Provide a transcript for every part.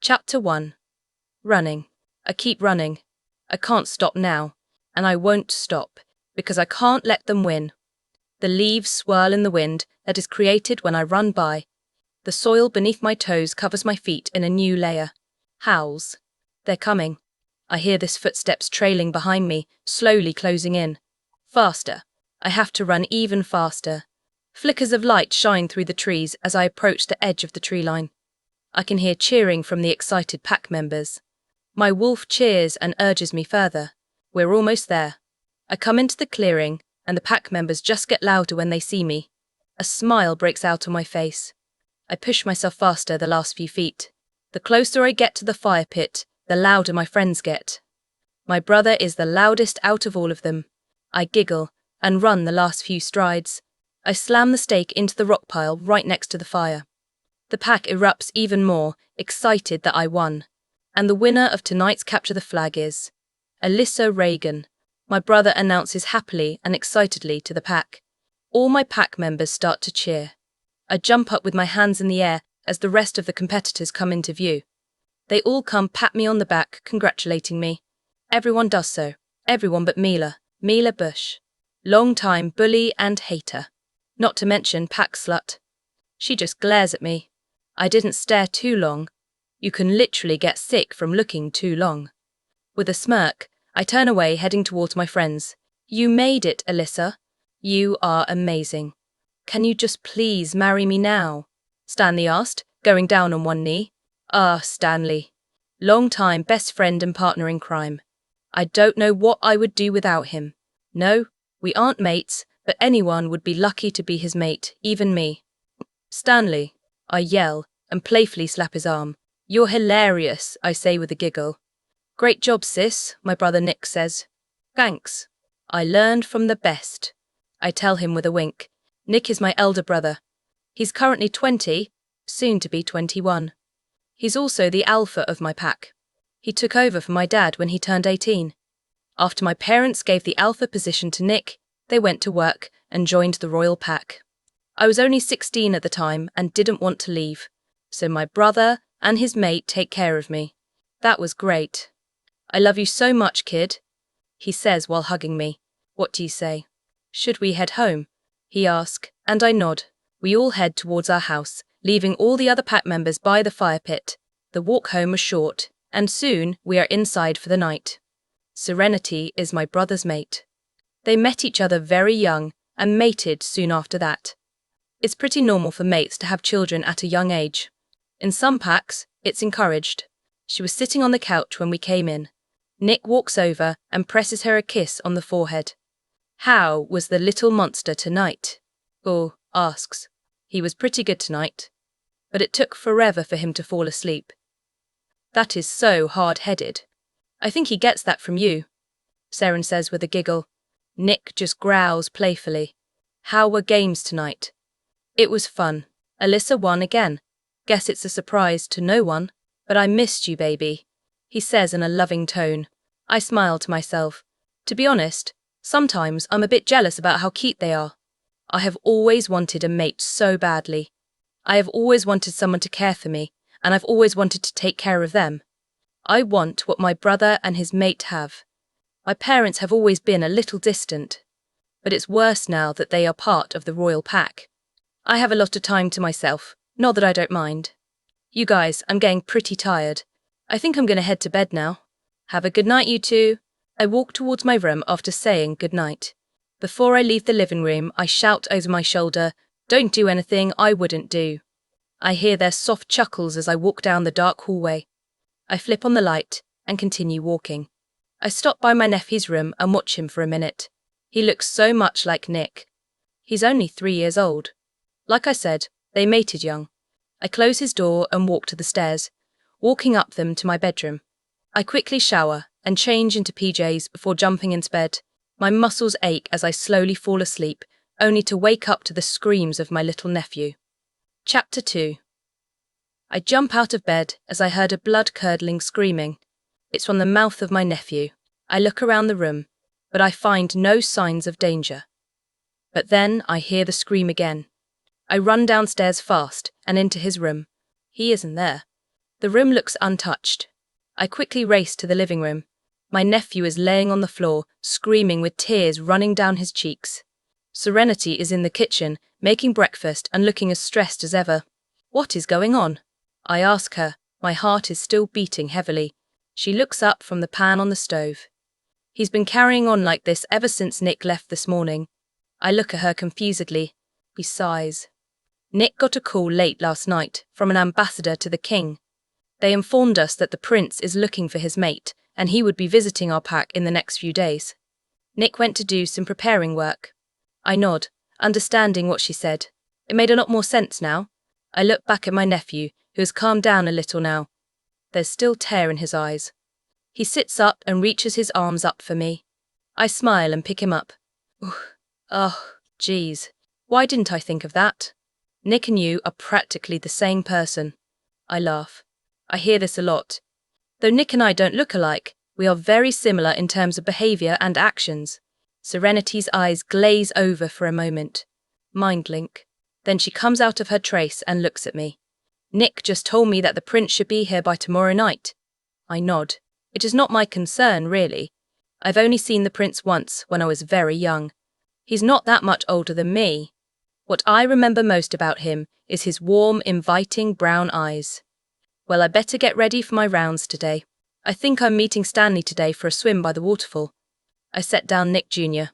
Chapter 1. Running. I keep running. I can't stop now, and I won't stop, because I can't let them win. The leaves swirl in the wind that is created when I run by. The soil beneath my toes covers my feet in a new layer. Howls. They're coming. I hear this footsteps trailing behind me, slowly closing in. Faster. I have to run even faster. Flickers of light shine through the trees as I approach the edge of the tree line. I can hear cheering from the excited pack members. My wolf cheers and urges me further. We're almost there. I come into the clearing, and the pack members just get louder when they see me. A smile breaks out on my face. I push myself faster the last few feet. The closer I get to the fire pit, the louder my friends get. My brother is the loudest out of all of them. I giggle and run the last few strides. I slam the stake into the rock pile right next to the fire. The pack erupts even more, excited that I won. And the winner of tonight's Capture the Flag is Alyssa Reagan. My brother announces happily and excitedly to the pack. All my pack members start to cheer. I jump up with my hands in the air as the rest of the competitors come into view. They all come pat me on the back, congratulating me. Everyone does so. Everyone but Mila Bush. Long-time bully and hater. Not to mention pack slut. She just glares at me. I didn't stare too long. You can literally get sick from looking too long. With a smirk, I turn away, heading towards my friends. You made it, Alyssa. You are amazing. Can you just please marry me now? Stanley asked, going down on one knee. Stanley. Long-time best friend and partner in crime. I don't know what I would do without him. No, we aren't mates, but anyone would be lucky to be his mate, even me. Stanley. I yell and playfully slap his arm. You're hilarious, I say with a giggle. Great job, sis, my brother Nick says. Thanks. I learned from the best. I tell him with a wink. Nick is my elder brother. He's currently 20, soon to be 21. He's also the alpha of my pack. He took over for my dad when he turned 18. After my parents gave the alpha position to Nick, they went to work and joined the royal pack. I was only 16 at the time and didn't want to leave, so my brother and his mate take care of me. That was great. I love you so much, kid, he says while hugging me. What do you say? Should we head home? He asks, and I nod. We all head towards our house, leaving all the other pack members by the fire pit. The walk home was short, and soon we are inside for the night. Serenity is my brother's mate. They met each other very young and mated soon after that. It's pretty normal for mates to have children at a young age. In some packs, it's encouraged. She was sitting on the couch when we came in. Nick walks over and presses her a kiss on the forehead. How was the little monster tonight? Oh, asks. He was pretty good tonight. But it took forever for him to fall asleep. That is so hard-headed. I think he gets that from you, Seren says with a giggle. Nick just growls playfully. How were games tonight? It was fun. Alyssa won again. Guess it's a surprise to no one. But I missed you, baby, he says in a loving tone. I smile to myself. To be honest, sometimes I'm a bit jealous about how cute they are. I have always wanted a mate so badly. I have always wanted someone to care for me, and I've always wanted to take care of them. I want what my brother and his mate have. My parents have always been a little distant, but it's worse now that they are part of the royal pack. I have a lot of time to myself, not that I don't mind. You guys, I'm getting pretty tired. I think I'm going to head to bed now. Have a good night, you two. I walk towards my room after saying good night. Before I leave the living room, I shout over my shoulder, don't do anything I wouldn't do. I hear their soft chuckles as I walk down the dark hallway. I flip on the light and continue walking. I stop by my nephew's room and watch him for a minute. He looks so much like Nick. He's only 3 years old. Like I said, they mated young. I close his door and walk to the stairs, walking up them to my bedroom. I quickly shower and change into PJs before jumping into bed. My muscles ache as I slowly fall asleep, only to wake up to the screams of my little nephew. Chapter 2. I jump out of bed as I heard a blood-curdling screaming. It's from the mouth of my nephew. I look around the room, but I find no signs of danger. But then I hear the scream again. I run downstairs fast and into his room. He isn't there. The room looks untouched. I quickly race to the living room. My nephew is laying on the floor, screaming with tears running down his cheeks. Serenity is in the kitchen, making breakfast and looking as stressed as ever. What is going on? I ask her. My heart is still beating heavily. She looks up from the pan on the stove. He's been carrying on like this ever since Nick left this morning. I look at her confusedly. He sighs. Nick got a call late last night from an ambassador to the king. They informed us that the prince is looking for his mate, and he would be visiting our pack in the next few days. Nick went to do some preparing work. I nod, understanding what she said. It made a lot more sense now. I look back at my nephew, who has calmed down a little now. There's still tear in his eyes. He sits up and reaches his arms up for me. I smile and pick him up. Geez. Why didn't I think of that? Nick and you are practically the same person. I laugh. I hear this a lot. Though Nick and I don't look alike, we are very similar in terms of behavior and actions. Serenity's eyes glaze over for a moment. Mind link. Then she comes out of her trace and looks at me. Nick just told me that the prince should be here by tomorrow night. I nod. It is not my concern, really. I've only seen the prince once when I was very young. He's not that much older than me. What I remember most about him is his warm, inviting brown eyes. Well, I better get ready for my rounds today. I think I'm meeting Stanley today for a swim by the waterfall. I set down Nick Jr.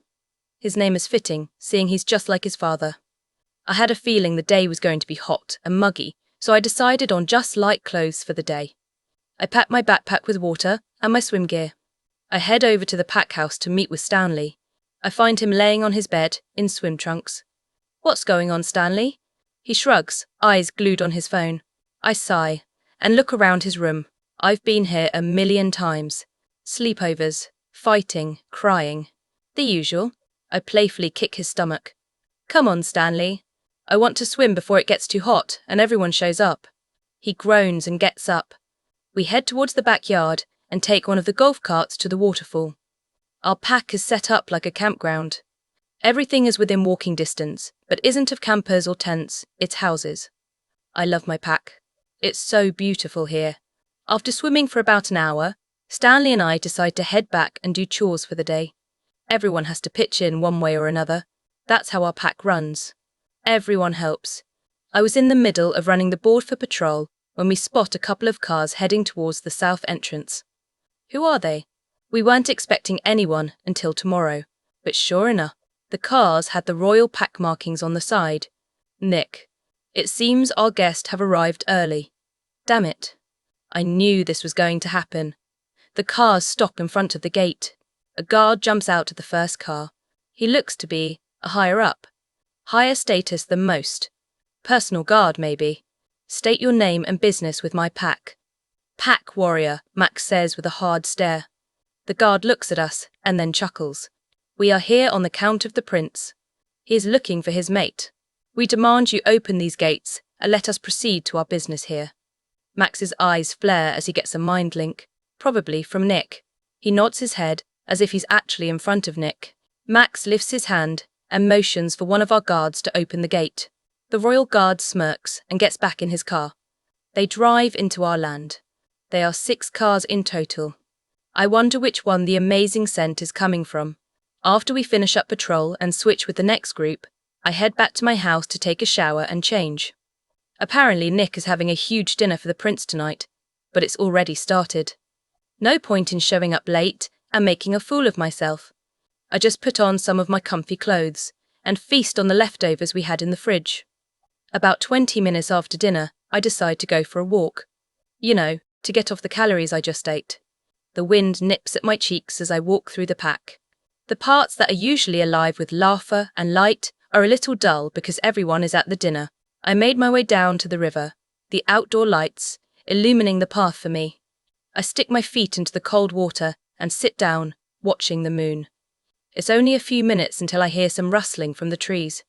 His name is fitting, seeing he's just like his father. I had a feeling the day was going to be hot and muggy, so I decided on just light clothes for the day. I packed my backpack with water and my swim gear. I head over to the pack house to meet with Stanley. I find him laying on his bed in swim trunks. What's going on, Stanley? He shrugs, eyes glued on his phone. I sigh and look around his room. I've been here 1,000,000 times. Sleepovers, fighting, crying. The usual. I playfully kick his stomach. Come on, Stanley. I want to swim before it gets too hot and everyone shows up. He groans and gets up. We head towards the backyard and take one of the golf carts to the waterfall. Our pack is set up like a campground. Everything is within walking distance, but isn't of campers or tents, it's houses. I love my pack. It's so beautiful here. After swimming for about an hour, Stanley and I decide to head back and do chores for the day. Everyone has to pitch in one way or another. That's how our pack runs. Everyone helps. I was in the middle of running the board for patrol when we spot a couple of cars heading towards the south entrance. Who are they? We weren't expecting anyone until tomorrow, but sure enough, the cars had the royal pack markings on the side. Nick. It seems our guests have arrived early. Damn it. I knew this was going to happen. The cars stop in front of the gate. A guard jumps out of the first car. He looks to be a higher up. Higher status than most. Personal guard, maybe. State your name and business with my pack. Pack warrior, Max says with a hard stare. The guard looks at us and then chuckles. We are here on the count of the prince. He is looking for his mate. We demand you open these gates and let us proceed to our business here. Max's eyes flare as he gets a mind link, probably from Nick. He nods his head as if he's actually in front of Nick. Max lifts his hand and motions for one of our guards to open the gate. The royal guard smirks and gets back in his car. They drive into our land. There are 6 cars in total. I wonder which one the amazing scent is coming from. After we finish up patrol and switch with the next group, I head back to my house to take a shower and change. Apparently Nick is having a huge dinner for the prince tonight, but it's already started. No point in showing up late and making a fool of myself. I just put on some of my comfy clothes and feast on the leftovers we had in the fridge. About 20 minutes after dinner, I decide to go for a walk. You know, to get off the calories I just ate. The wind nips at my cheeks as I walk through the pack. The parts that are usually alive with laughter and light are a little dull because everyone is at the dinner. I made my way down to the river, the outdoor lights illumining the path for me. I stick my feet into the cold water and sit down, watching the moon. It's only a few minutes until I hear some rustling from the trees.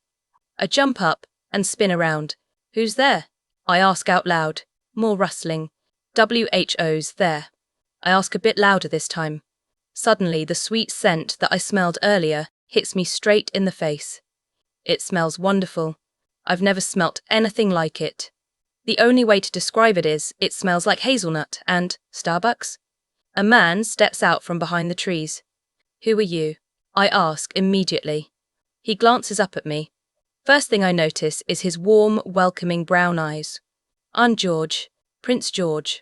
I jump up and spin around. Who's there? I ask out loud. More rustling. WHO's there. I ask a bit louder this time. Suddenly, the sweet scent that I smelled earlier hits me straight in the face. It smells wonderful. I've never smelt anything like it. The only way to describe it is, it smells like hazelnut and Starbucks. A man steps out from behind the trees. Who are you? I ask immediately. He glances up at me. First thing I notice is his warm, welcoming brown eyes. I'm George, Prince George.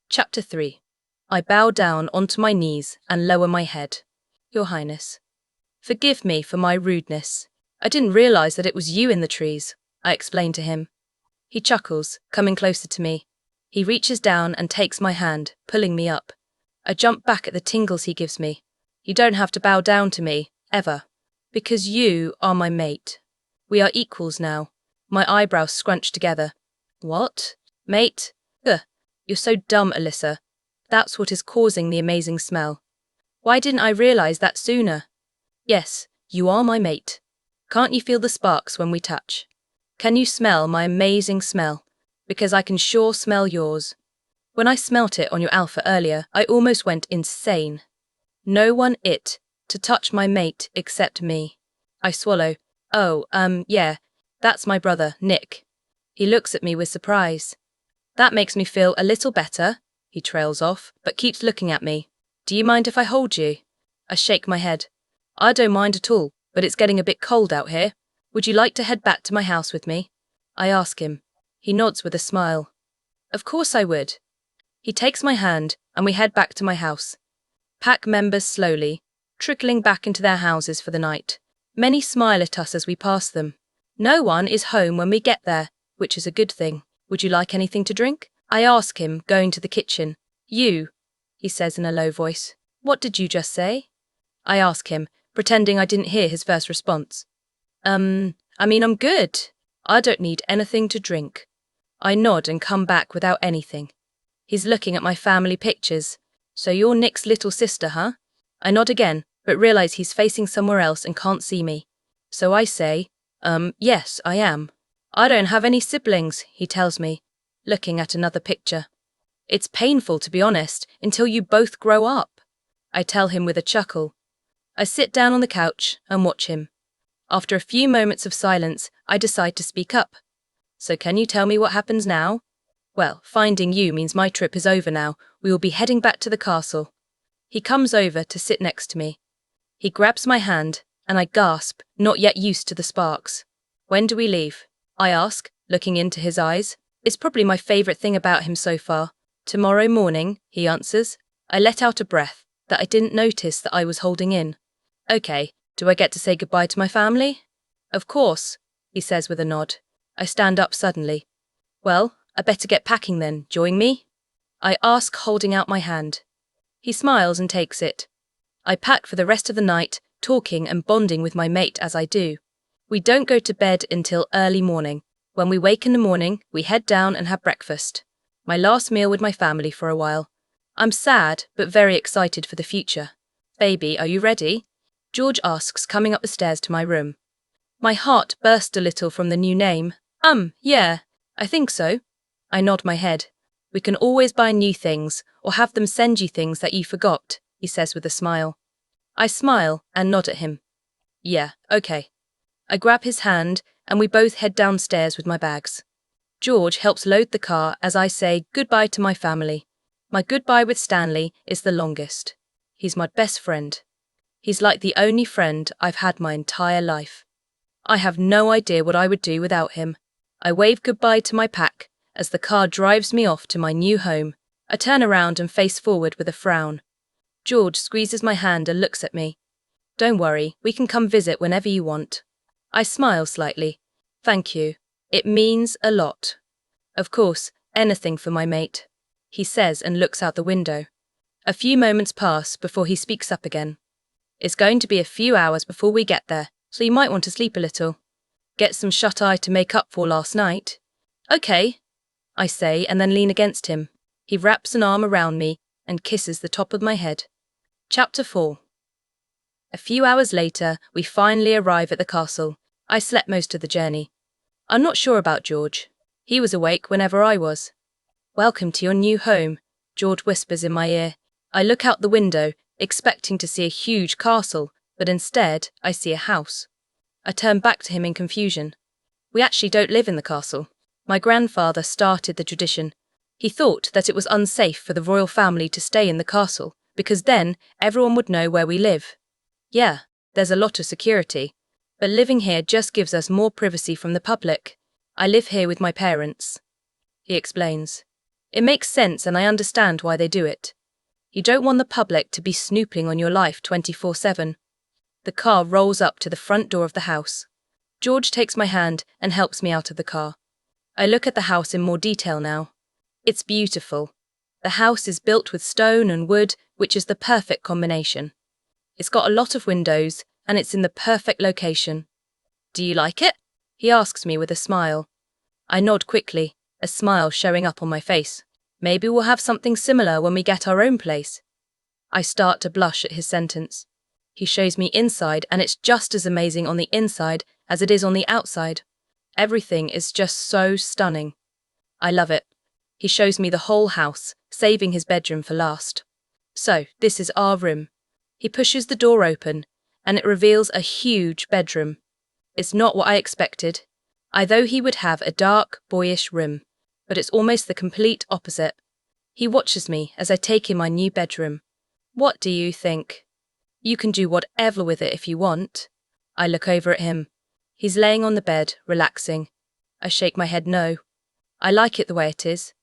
Chapter 3. I bow down onto my knees and lower my head. Your Highness. Forgive me for my rudeness. I didn't realize that it was you in the trees, I explain to him. He chuckles, coming closer to me. He reaches down and takes my hand, pulling me up. I jump back at the tingles he gives me. You don't have to bow down to me, ever. Because you are my mate. We are equals now. My eyebrows scrunch together. What? Mate? Ugh. You're so dumb, Alyssa. That's what is causing the amazing smell. Why didn't I realize that sooner? Yes, you are my mate. Can't you feel the sparks when we touch? Can you smell my amazing smell? Because I can sure smell yours. When I smelt it on your alpha earlier, I almost went insane. No one to touch my mate except me. I swallow. Oh, yeah, that's my brother, Nick. He looks at me with surprise. That makes me feel a little better. He trails off, but keeps looking at me. Do you mind if I hold you? I shake my head. I don't mind at all, but it's getting a bit cold out here. Would you like to head back to my house with me? I ask him. He nods with a smile. Of course I would. He takes my hand, and we head back to my house. Pack members slowly, trickling back into their houses for the night. Many smile at us as we pass them. No one is home when we get there, which is a good thing. Would you like anything to drink? I ask him, going to the kitchen. You, he says in a low voice. What did you just say? I ask him, pretending I didn't hear his first response. I'm good. I don't need anything to drink. I nod and come back without anything. He's looking at my family pictures. So you're Nick's little sister, huh? I nod again, but realize he's facing somewhere else and can't see me. So I say, yes, I am. I don't have any siblings, he tells me, looking at another picture. It's painful, to be honest, until you both grow up. I tell him with a chuckle. I sit down on the couch and watch him. After a few moments of silence, I decide to speak up. So can you tell me what happens now? Well, finding you means my trip is over now. We will be heading back to the castle. He comes over to sit next to me. He grabs my hand, and I gasp, not yet used to the sparks. When do we leave? I ask, looking into his eyes. It's probably my favourite thing about him so far. Tomorrow morning, he answers. I let out a breath that I didn't notice that I was holding in. Okay, do I get to say goodbye to my family? Of course, he says with a nod. I stand up suddenly. Well, I better get packing then, join me? I ask, holding out my hand. He smiles and takes it. I pack for the rest of the night, talking and bonding with my mate as I do. We don't go to bed until early morning. When we wake in the morning, we head down and have breakfast. My last meal with my family for a while. I'm sad, but very excited for the future. Baby, are you ready? George asks, coming up the stairs to my room. My heart burst a little from the new name. Yeah, I think so. I nod my head. We can always buy new things, or have them send you things that you forgot, he says with a smile. I smile and nod at him. Yeah, okay. I grab his hand, and we both head downstairs with my bags. George helps load the car as I say goodbye to my family. My goodbye with Stanley is the longest. He's my best friend. He's like the only friend I've had my entire life. I have no idea what I would do without him. I wave goodbye to my pack as the car drives me off to my new home. I turn around and face forward with a frown. George squeezes my hand and looks at me. Don't worry, we can come visit whenever you want. I smile slightly. Thank you. It means a lot. Of course, anything for my mate, he says and looks out the window. A few moments pass before he speaks up again. It's going to be a few hours before we get there, so you might want to sleep a little. Get some shut-eye to make up for last night. Okay, I say and then lean against him. He wraps an arm around me and kisses the top of my head. Chapter 4. A few hours later, we finally arrive at the castle. I slept most of the journey. I'm not sure about George. He was awake whenever I was. Welcome to your new home, George whispers in my ear. I look out the window, expecting to see a huge castle, but instead, I see a house. I turn back to him in confusion. We actually don't live in the castle. My grandfather started the tradition. He thought that it was unsafe for the royal family to stay in the castle, because then everyone would know where we live. Yeah, there's a lot of security, but living here just gives us more privacy from the public. I live here with my parents, he explains. It makes sense and I understand why they do it. You don't want the public to be snooping on your life 24/7. The car rolls up to the front door of the house. George takes my hand and helps me out of the car. I look at the house in more detail now. It's beautiful. The house is built with stone and wood, which is the perfect combination. It's got a lot of windows, and it's in the perfect location. Do you like it? He asks me with a smile. I nod quickly, a smile showing up on my face. Maybe we'll have something similar when we get our own place. I start to blush at his sentence. He shows me inside, and it's just as amazing on the inside as it is on the outside. Everything is just so stunning. I love it. He shows me the whole house, saving his bedroom for last. So, this is our room. He pushes the door open, and it reveals a huge bedroom. It's not what I expected. I thought he would have a dark, boyish room, but it's almost the complete opposite. He watches me as I take in my new bedroom. What do you think? You can do whatever with it if you want. I look over at him. He's laying on the bed, relaxing. I shake my head no. I like it the way it is.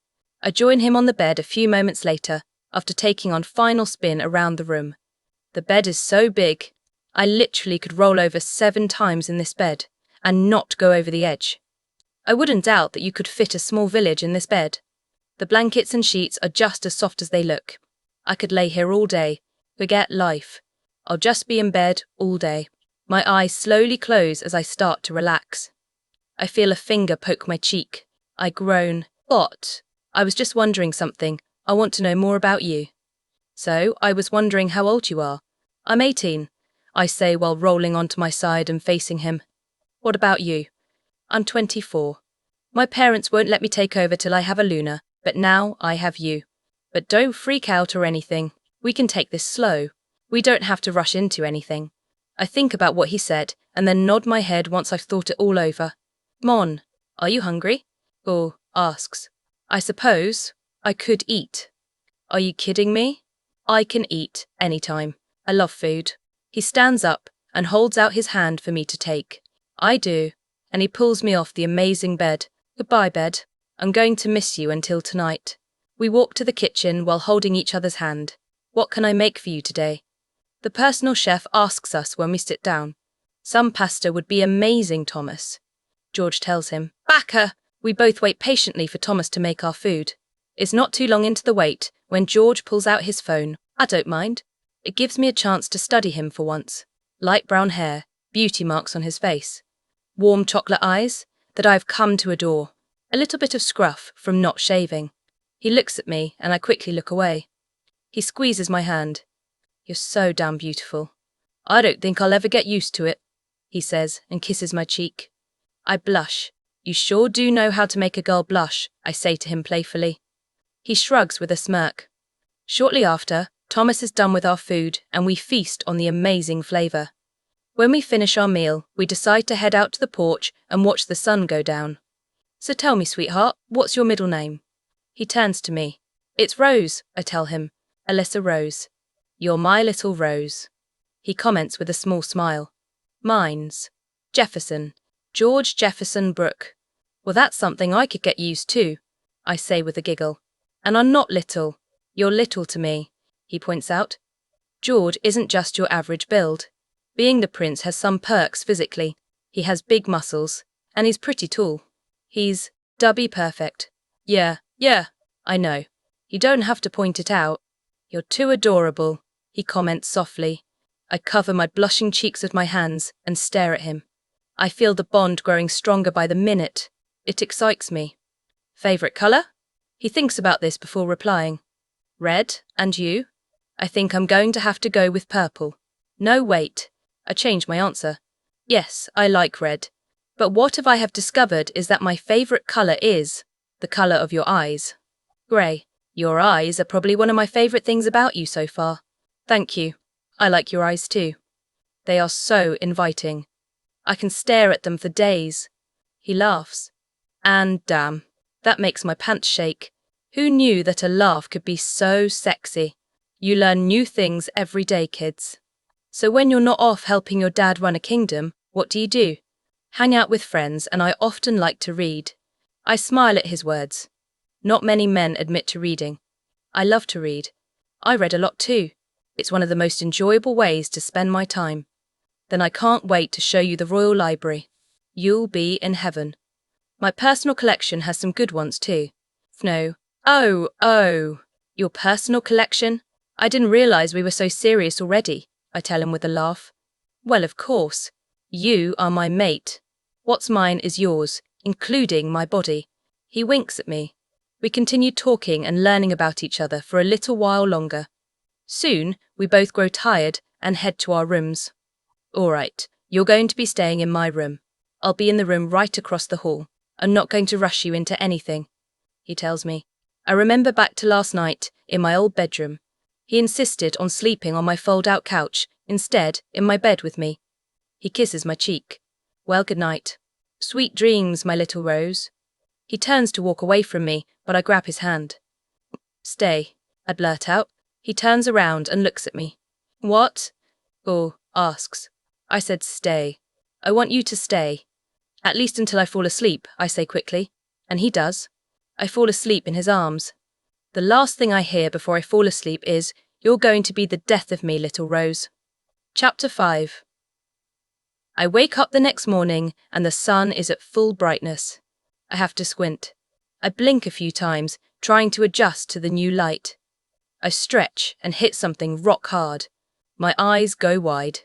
I join him on the bed a few moments later, after taking on final spin around the room. The bed is so big, I literally could roll over 7 times in this bed, and not go over the edge. I wouldn't doubt that you could fit a small village in this bed. The blankets and sheets are just as soft as they look. I could lay here all day, forget life. I'll just be in bed all day. My eyes slowly close as I start to relax. I feel a finger poke my cheek. I groan. But I was just wondering something. I want to know more about you. So, I was wondering how old you are. I'm 18, I say while rolling onto my side and facing him. What about you? I'm 24. My parents won't let me take over till I have a Luna, but now I have you. But don't freak out or anything. We can take this slow. We don't have to rush into anything. I think about what he said and then nod my head once I've thought it all over. Mon, are you hungry? Or asks. I suppose I could eat. Are you kidding me? I can eat anytime. I love food. He stands up and holds out his hand for me to take. I do, and he pulls me off the amazing bed. Goodbye, bed. I'm going to miss you until tonight. We walk to the kitchen while holding each other's hand. What can I make for you today? The personal chef asks us when we sit down. Some pasta would be amazing, Thomas. George tells him. Bacca! We both wait patiently for Thomas to make our food. It's not too long into the wait when George pulls out his phone. I don't mind. It gives me a chance to study him for once. Light brown hair, beauty marks on his face. Warm chocolate eyes that I've come to adore. A little bit of scruff from not shaving. He looks at me and I quickly look away. He squeezes my hand. You're so damn beautiful. I don't think I'll ever get used to it, he says and kisses my cheek. I blush. You sure do know how to make a girl blush, I say to him playfully. He shrugs with a smirk. Shortly after, Thomas is done with our food and we feast on the amazing flavour. When we finish our meal, we decide to head out to the porch and watch the sun go down. So tell me, sweetheart, what's your middle name? He turns to me. It's Rose, I tell him. Alyssa Rose. You're my little Rose. He comments with a small smile. Mine's Jefferson. George Jefferson Brooke. Well, that's something I could get used to, I say with a giggle. And I'm not little. You're little to me, he points out. George isn't just your average build. Being the prince has some perks physically. He has big muscles, and he's pretty tall. He's dubby perfect. Yeah, I know. You don't have to point it out. You're too adorable, he comments softly. I cover my blushing cheeks with my hands and stare at him. I feel the bond growing stronger by the minute. It excites me. Favourite colour? He thinks about this before replying. Red, and you? I think I'm going to have to go with purple. No, wait. I change my answer. Yes, I like red. But what if I have discovered is that my favourite colour is the colour of your eyes? Grey. Your eyes are probably one of my favourite things about you so far. Thank you. I like your eyes too. They are so inviting. I can stare at them for days. He laughs. And damn, that makes my pants shake. Who knew that a laugh could be so sexy? You learn new things every day, kids. So when you're not off helping your dad run a kingdom, what do? Hang out with friends, and I often like to read. I smile at his words. Not many men admit to reading. I love to read. I read a lot too. It's one of the most enjoyable ways to spend my time. Then I can't wait to show you the Royal Library. You'll be in heaven. My personal collection has some good ones too. No. Oh. Your personal collection? I didn't realize we were so serious already, I tell him with a laugh. Well, of course. You are my mate. What's mine is yours, including my body. He winks at me. We continue talking and learning about each other for a little while longer. Soon, we both grow tired and head to our rooms. All right, you're going to be staying in my room. I'll be in the room right across the hall. I'm not going to rush you into anything, he tells me. I remember back to last night, in my old bedroom. He insisted on sleeping on my fold-out couch, instead in my bed with me. He kisses my cheek. Well, good night. Sweet dreams, my little rose. He turns to walk away from me, but I grab his hand. Stay, I blurt out. He turns around and looks at me. What? Oh, asks. I said stay. I want you to stay. At least until I fall asleep, I say quickly. And he does. I fall asleep in his arms. The last thing I hear before I fall asleep is, "You're going to be the death of me, little Rose." Chapter 5. I wake up the next morning and the sun is at full brightness. I have to squint. I blink a few times, trying to adjust to the new light. I stretch and hit something rock hard. My eyes go wide.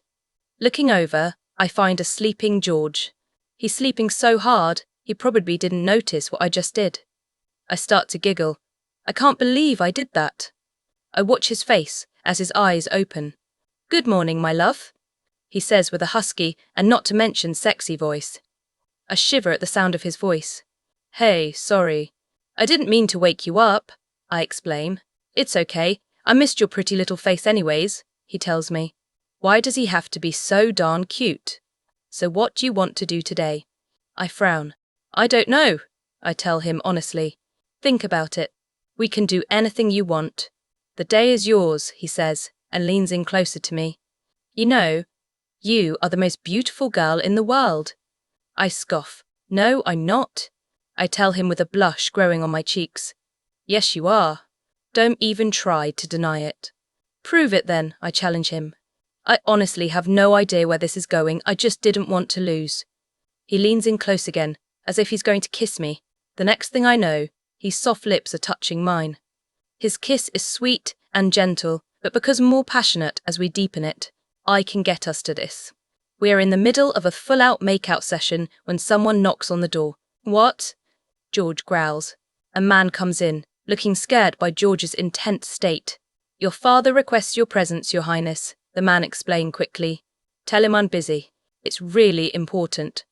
Looking over, I find a sleeping George. He's sleeping so hard, he probably didn't notice what I just did. I start to giggle. I can't believe I did that. I watch his face as his eyes open. "Good morning, my love," he says with a husky and not to mention sexy voice. I shiver at the sound of his voice. "Hey, sorry. I didn't mean to wake you up," I explain. "It's okay. I missed your pretty little face anyways," he tells me. Why does he have to be so darn cute? "So what do you want to do today?" I frown. "I don't know," I tell him honestly. "Think about it. We can do anything you want." "The day is yours," he says, and leans in closer to me. "You know, you are the most beautiful girl in the world." I scoff. "No, I'm not," I tell him with a blush growing on my cheeks. "Yes, you are. Don't even try to deny it." "Prove it then," I challenge him. I honestly have no idea where this is going. I just didn't want to lose. He leans in close again, as if he's going to kiss me. The next thing I know, his soft lips are touching mine. His kiss is sweet and gentle, but because more passionate as we deepen it. I can get us to this. We are in the middle of a full-out make-out session when someone knocks on the door. "What?" George growls. A man comes in, looking scared by George's intense state. "Your father requests your presence, Your Highness," the man explained quickly. "Tell him I'm busy. It's really important."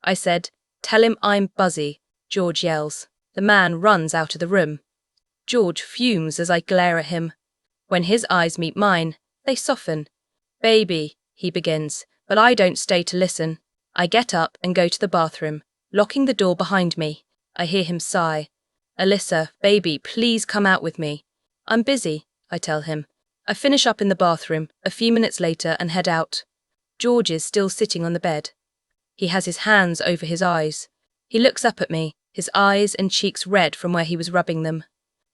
I said, "Tell him I'm buzzy," George yells. The man runs out of the room. George fumes as I glare at him. When his eyes meet mine, they soften. "Baby," he begins, but I don't stay to listen. I get up and go to the bathroom, locking the door behind me. I hear him sigh. "Alyssa, baby, please come out with me." "I'm busy," I tell him. I finish up in the bathroom a few minutes later and head out. George is still sitting on the bed. He has his hands over his eyes. He looks up at me, his eyes and cheeks red from where he was rubbing them.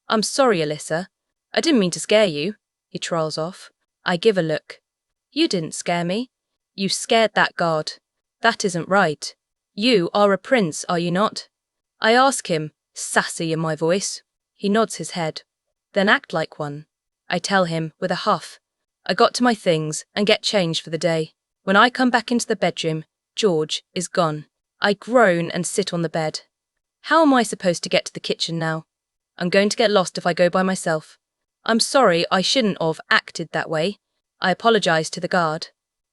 "I'm sorry, Alyssa. I didn't mean to scare you," he trolls off. I give a look. "You didn't scare me. You scared that guard. That isn't right. You are a prince, are you not?" I ask him, sassy in my voice. He nods his head. "Then act like one," I tell him with a huff. I got to my things and get changed for the day. When I come back into the bedroom, George is gone. I groan and sit on the bed. How am I supposed to get to the kitchen now? I'm going to get lost if I go by myself. I'm sorry, I shouldn't have acted that way. I apologize to the guard.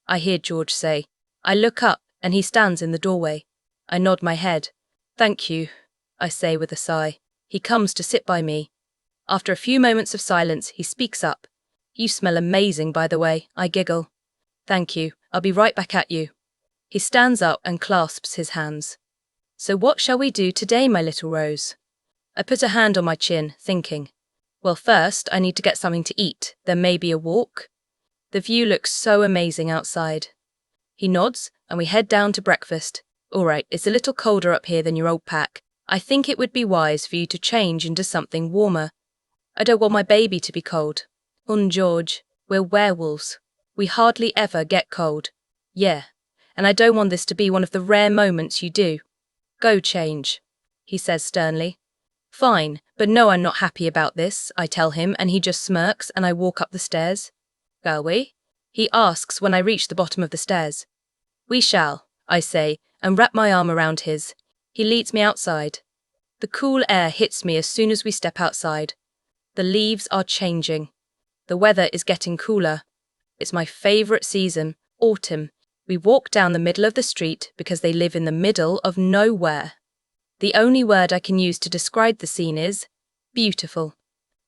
I hear George say. I look up and he stands in the doorway. I nod my head. "Thank you," I say with a sigh. He comes to sit by me. After a few moments of silence, he speaks up. "You smell amazing, by the way," I giggle. "Thank you. I'll be right back at you." He stands up and clasps his hands. So what shall we do today, my little rose? I put a hand on my chin, thinking. Well, first, I need to get something to eat, then maybe a walk. The view looks so amazing outside. He nods, and we head down to breakfast. All right, it's a little colder up here than your old pack. I think it would be wise for you to change into something warmer. I don't want my baby to be cold. George, we're werewolves. We hardly ever get cold. Yeah, and I don't want this to be one of the rare moments you do. Go change, he says sternly. Fine, but no, I'm not happy about this, I tell him, and he just smirks, and I walk up the stairs. Shall we? He asks when I reach the bottom of the stairs. We shall, I say, and wrap my arm around his. He leads me outside. The cool air hits me as soon as we step outside. The leaves are changing. The weather is getting cooler. It's my favourite season, autumn. We walk down the middle of the street because they live in the middle of nowhere. The only word I can use to describe the scene is beautiful.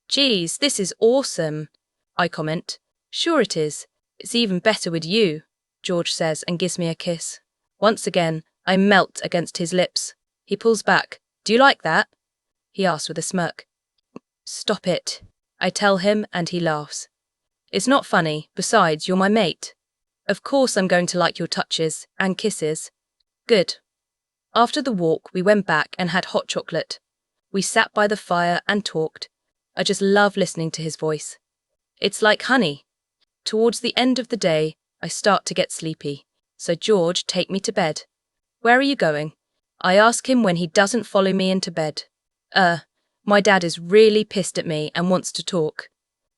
Geez, this is awesome, I comment. Sure it is. It's even better with you, George says and gives me a kiss. Once again, I melt against his lips. He pulls back. Do you like that? He asks with a smirk. Stop it, I tell him, and he laughs. It's not funny. Besides, you're my mate. Of course I'm going to like your touches and kisses. Good. After the walk, we went back and had hot chocolate. We sat by the fire and talked. I just love listening to his voice. It's like honey. Towards the end of the day, I start to get sleepy. So George, take me to bed. Where are you going? I ask him when he doesn't follow me into bed. My dad is really pissed at me and wants to talk.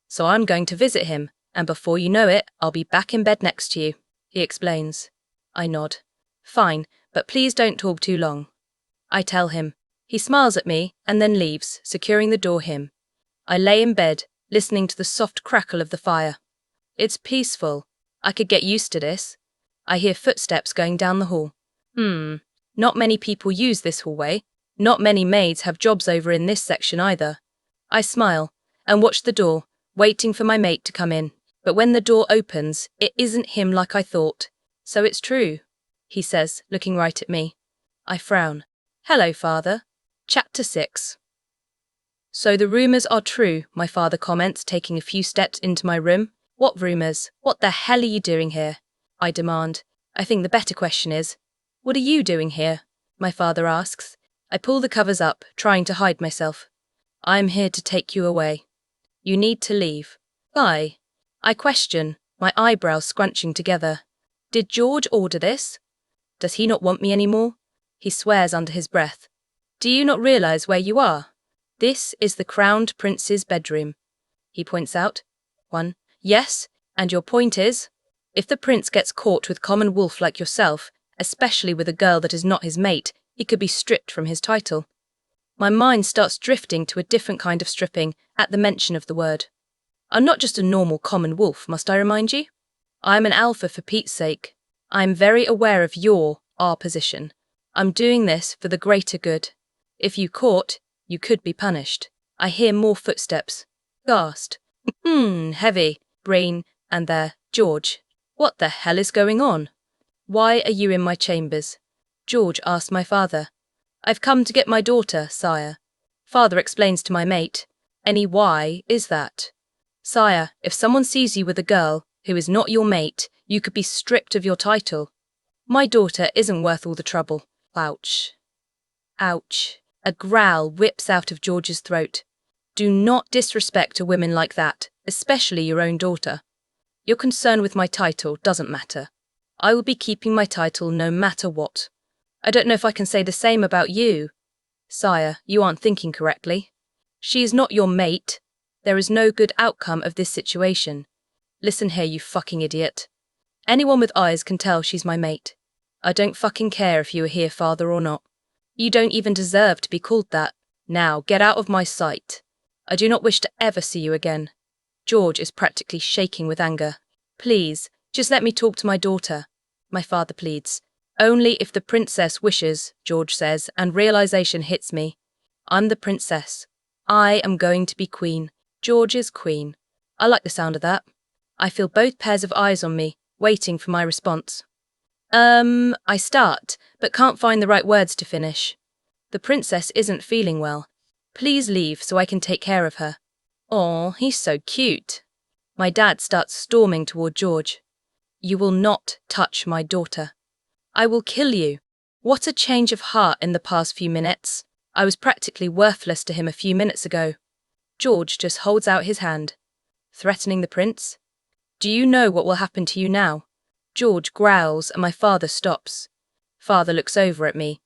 So I'm going to visit him, and before you know it, I'll be back in bed next to you, he explains. I nod. Fine, but please don't talk too long. I tell him. He smiles at me and then leaves, securing the door him. I lay in bed, listening to the soft crackle of the fire. It's peaceful. I could get used to this. I hear footsteps going down the hall. Not many people use this hallway. Not many maids have jobs over in this section either. I smile and watch the door, waiting for my mate to come in. But when the door opens, it isn't him like I thought. So it's true, he says, looking right at me. I frown. Hello, father. Chapter 6. So the rumours are true, my father comments, taking a few steps into my room. What rumours? What the hell are you doing here? I demand. I think the better question is, what are you doing here? My father asks. I pull the covers up, trying to hide myself. I'm here to take you away. You need to leave. Why? I question, my eyebrows scrunching together. Did George order this? Does he not want me anymore? He swears under his breath. Do you not realise where you are? This is the crowned prince's bedroom. He points out. 1. Yes, and your point is? If the prince gets caught with common wolf like yourself, especially with a girl that is not his mate, he could be stripped from his title. My mind starts drifting to a different kind of stripping at the mention of the word. I'm not just a normal common wolf, must I remind you? I'm an alpha for Pete's sake. I'm very aware of our position. I'm doing this for the greater good. If you caught, you could be punished. I hear more footsteps. Gasped. Heavy. Brain, and there, George. What the hell is going on? Why are you in my chambers? George asked my father. I've come to get my daughter, sire. Father explains to my mate. Any why is that? Sire, if someone sees you with a girl who is not your mate, you could be stripped of your title. My daughter isn't worth all the trouble. Ouch. Ouch. A growl whips out of George's throat. Do not disrespect a woman like that, especially your own daughter. Your concern with my title doesn't matter. I will be keeping my title no matter what. I don't know if I can say the same about you. Sire, you aren't thinking correctly. She is not your mate. There is no good outcome of this situation. Listen here, you fucking idiot. Anyone with eyes can tell she's my mate. I don't fucking care if you are here, father, or not. You don't even deserve to be called that. Now, get out of my sight. I do not wish to ever see you again. George is practically shaking with anger. Please, just let me talk to my daughter, my father pleads. Only if the princess wishes, George says, and realization hits me. I'm the princess. I am going to be queen. George is queen. I like the sound of that. I feel both pairs of eyes on me, waiting for my response. I start, but can't find the right words to finish. The princess isn't feeling well. Please leave so I can take care of her. Aw, he's so cute. My dad starts storming toward George. You will not touch my daughter. I will kill you. What a change of heart in the past few minutes. I was practically worthless to him a few minutes ago. George just holds out his hand. Threatening the prince? Do you know what will happen to you now? George growls and my father stops. Father looks over at me.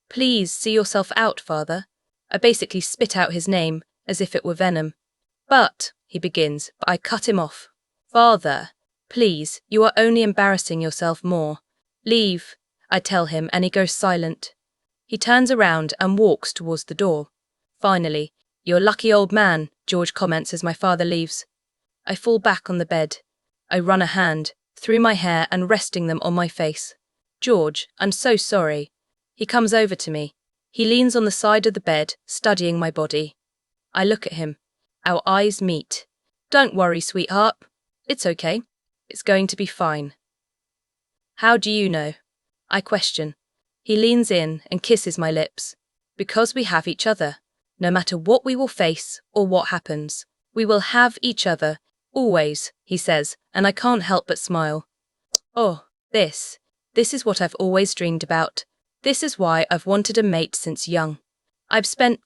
Please see yourself out, father. I basically spit out his name as if it were venom. But, he begins, but I cut him off. Father, please, you are only embarrassing yourself more. Leave, I tell him, and he goes silent. He turns around and walks towards the door. Finally, you're lucky old man, George comments as my father leaves. I fall back on the bed. I run a hand through my hair and resting them on my face. George, I'm so sorry. He comes over to me. He leans on the side of the bed, studying my body. I look at him. Our eyes meet. Don't worry, sweetheart. It's okay. It's going to be fine. How do you know? I question. He leans in and kisses my lips. Because we have each other. No matter what we will face or what happens, we will have each other. Always, he says, and I can't help but smile. Oh, this is what I've always dreamed about. This is why I've wanted a mate since young. I've spent,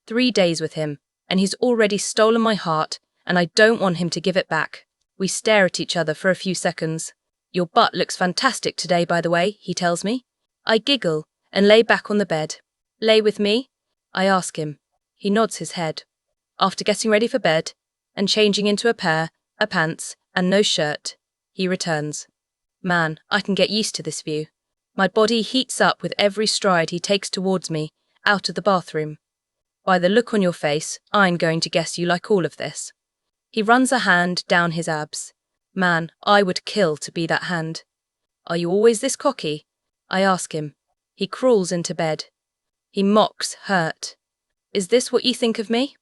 3 days with him, and he's already stolen my heart, and I don't want him to give it back. We stare at each other for a few seconds. Your butt looks fantastic today, by the way, he tells me. I giggle and lay back on the bed. Lay with me? I ask him. He nods his head. After getting ready for bed and changing into a pair of pants and no shirt, he returns. Man, I can get used to this view. My body heats up with every stride he takes towards me, out of the bathroom. By the look on your face, I'm going to guess you like all of this. He runs a hand down his abs. Man, I would kill to be that hand. Are you always this cocky? I ask him. He crawls into bed. He mocks, hurt. Is this what you think of me?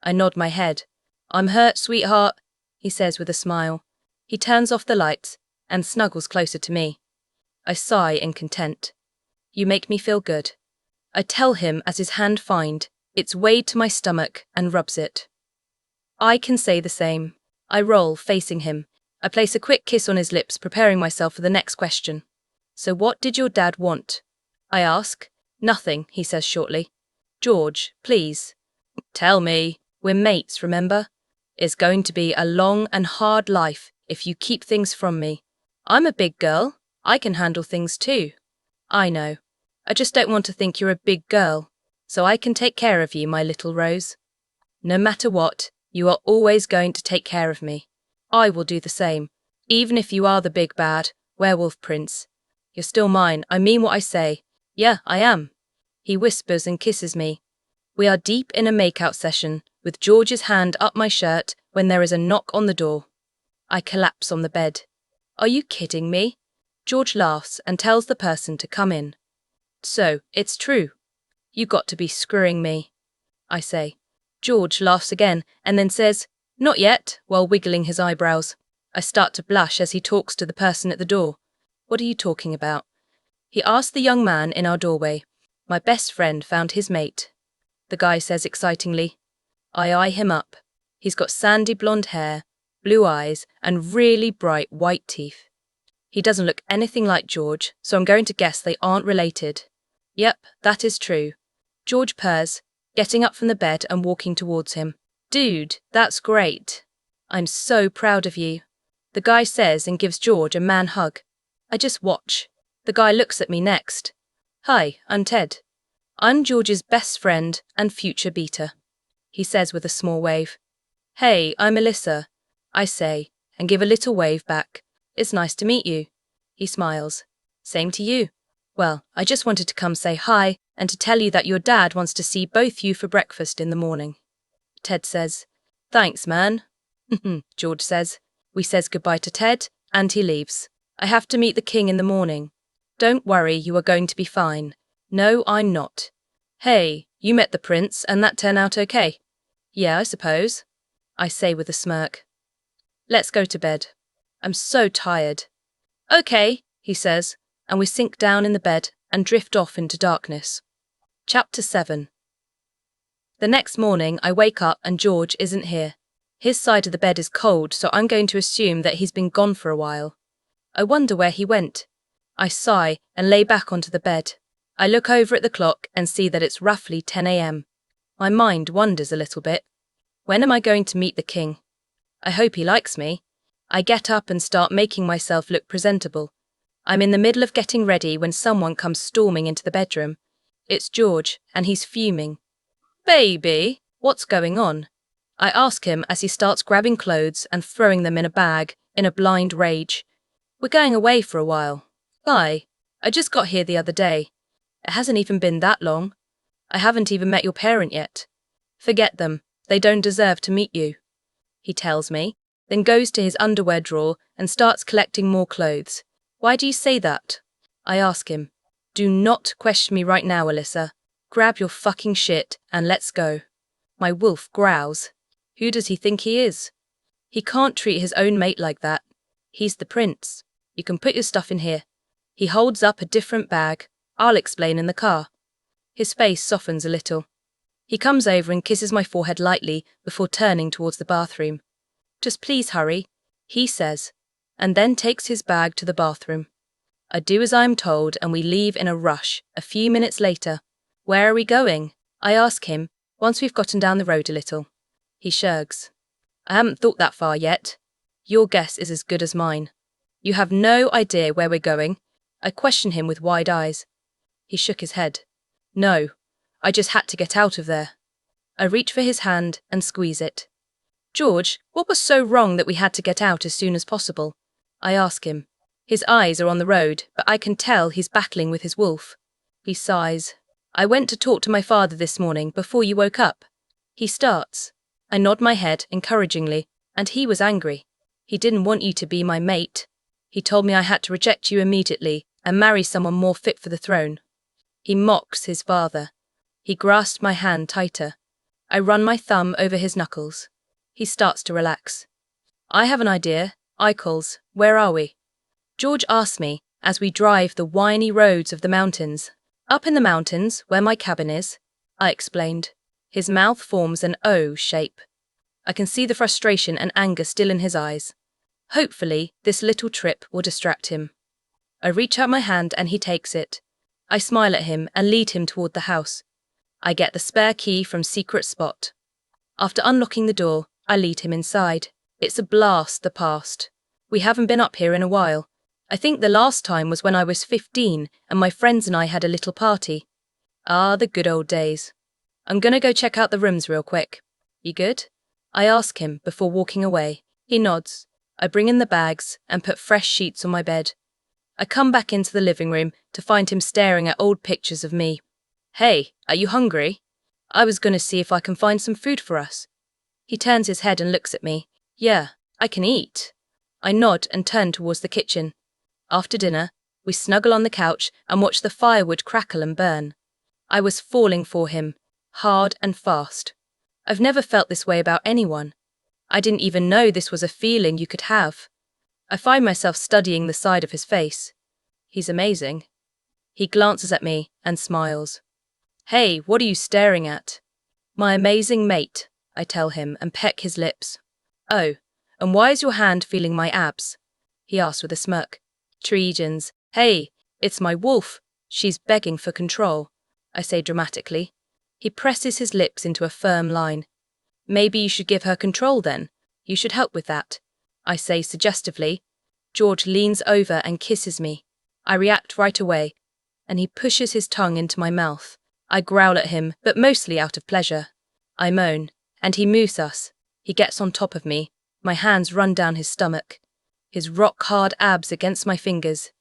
I nod my head. I'm hurt, sweetheart, he says with a smile. He turns off the lights and snuggles closer to me. I sigh in content. You make me feel good. I tell him as his hand finds its way to my stomach and rubs it. I can say the same. I roll, facing him. I place a quick kiss on his lips, preparing myself for the next question. So what did your dad want? I ask. Nothing, he says shortly. George, please. Tell me. We're mates, remember? It's going to be a long and hard life if you keep things from me. I'm a big girl. I can handle things too. I know. I just don't want to think you're a big girl, so I can take care of you, my little Rose. No matter what, you are always going to take care of me. I will do the same, even if you are the big bad werewolf prince. You're still mine, I mean what I say. Yeah, I am. He whispers and kisses me. We are deep in a makeout session, with George's hand up my shirt when there is a knock on the door. I collapse on the bed. Are you kidding me? George laughs and tells the person to come in. So, it's true. You got to be screwing me, I say. George laughs again and then says, not yet, while wiggling his eyebrows. I start to blush as he talks to the person at the door. What are you talking about? He asks the young man in our doorway. My best friend found his mate. The guy says excitingly. I eye him up. He's got sandy blonde hair, blue eyes, and really bright white teeth. He doesn't look anything like George, so I'm going to guess they aren't related. Yep, that is true. George purrs, getting up from the bed and walking towards him. Dude, that's great. I'm so proud of you. The guy says and gives George a man hug. I just watch. The guy looks at me next. Hi, I'm Ted. I'm George's best friend and future beater. He says with a small wave. Hey, I'm Alyssa, I say, and give a little wave back. It's nice to meet you. He smiles. Same to you. Well, I just wanted to come say hi and to tell you that your dad wants to see both you for breakfast in the morning. Ted says, thanks, man. George says. We says goodbye to Ted, and he leaves. I have to meet the king in the morning. Don't worry, you are going to be fine. No, I'm not. Hey, you met the prince, and that turned out okay? Yeah, I suppose. I say with a smirk. Let's go to bed. I'm so tired. Okay, he says, and we sink down in the bed and drift off into darkness. Chapter 7. The next morning, I wake up and George isn't here. His side of the bed is cold, so I'm going to assume that he's been gone for a while. I wonder where he went. I sigh and lay back onto the bed. I look over at the clock and see that it's roughly 10 a.m. My mind wanders a little bit. When am I going to meet the king? I hope he likes me. I get up and start making myself look presentable. I'm in the middle of getting ready when someone comes storming into the bedroom. It's George, and he's fuming. "Baby, what's going on?" I ask him as he starts grabbing clothes and throwing them in a bag, in a blind rage. "We're going away for a while." "Why? I just got here the other day. It hasn't even been that long. I haven't even met your parent yet." "Forget them. They don't deserve to meet you," he tells me, then goes to his underwear drawer and starts collecting more clothes. "Why do you say that?" I ask him. "Do not question me right now, Alyssa. Grab your fucking shit and let's go." My wolf growls. Who does he think he is? He can't treat his own mate like that. He's the prince. "You can put your stuff in here." He holds up a different bag. "I'll explain in the car." His face softens a little. He comes over and kisses my forehead lightly before turning towards the bathroom. "Just please hurry," he says, and then takes his bag to the bathroom. I do as I am told and we leave in a rush. A few minutes later. "Where are we going?" I ask him, once we've gotten down the road a little. He shrugs. "I haven't thought that far yet. Your guess is as good as mine." "You have no idea where we're going?" I question him with wide eyes. He shook his head. "No, I just had to get out of there." I reach for his hand and squeeze it. "George, what was so wrong that we had to get out as soon as possible?" I ask him. His eyes are on the road, but I can tell he's battling with his wolf. He sighs. "I went to talk to my father this morning before you woke up." He starts. I nod my head encouragingly, and he was angry. "He didn't want you to be my mate. He told me I had to reject you immediately and marry someone more fit for the throne." He mocks his father. He grasps my hand tighter. I run my thumb over his knuckles. He starts to relax. "I have an idea," I calls. "Where are we?" George asks me as we drive the windy roads of the mountains. "Up in the mountains, where my cabin is," I explained. His mouth forms an O shape. I can see the frustration and anger still in his eyes. Hopefully, this little trip will distract him. I reach out my hand and he takes it. I smile at him and lead him toward the house. I get the spare key from secret spot. After unlocking the door, I lead him inside. It's a blast, the past. We haven't been up here in a while. I think the last time was when I was 15 and my friends and I had a little party. Ah, the good old days. "I'm gonna go check out the rooms real quick." "You good?" I ask him before walking away. He nods. I bring in the bags and put fresh sheets on my bed. I come back into the living room to find him staring at old pictures of me. "Hey, are you hungry? I was gonna see if I can find some food for us." He turns his head and looks at me. "Yeah, I can eat." I nod and turn towards the kitchen. After dinner, we snuggle on the couch and watch the firewood crackle and burn. I was falling for him, hard and fast. I've never felt this way about anyone. I didn't even know this was a feeling you could have. I find myself studying the side of his face. He's amazing. He glances at me and smiles. "Hey, what are you staring at?" "My amazing mate," I tell him and peck his lips. "Oh, and why is your hand feeling my abs?" he asks with a smirk. "Tregens. Hey, it's my wolf. She's begging for control," I say dramatically. He presses his lips into a firm line. "Maybe you should give her control then. You should help with that," I say suggestively. George leans over and kisses me. I react right away, and he pushes his tongue into my mouth. I growl at him, but mostly out of pleasure. I moan, and he moves us. He gets on top of me. My hands run down his stomach. His rock-hard abs against my fingers.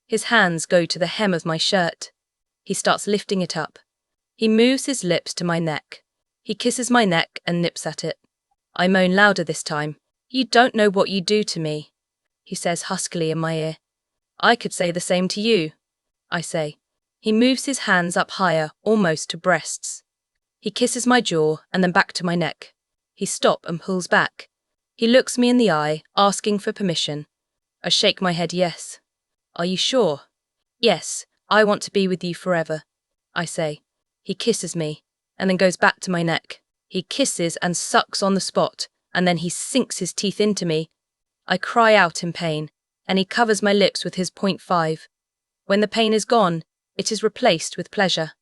His hands go to the hem of my shirt. He starts lifting it up. He moves his lips to my neck. He kisses my neck and nips at it. I moan louder this time. "You don't know what you do to me," he says huskily in my ear. "I could say the same to you," I say. He moves his hands up higher, almost to breasts. He kisses my jaw and then back to my neck. He stops and pulls back. He looks me in the eye, asking for permission. I shake my head yes. Are you sure? Yes, I want to be with you forever, I say. He kisses me, and then goes back to my neck. He kisses and sucks on the spot, and then he sinks his teeth into me. I cry out in pain, and he covers my lips with his .5. When the pain is gone, it is replaced with pleasure.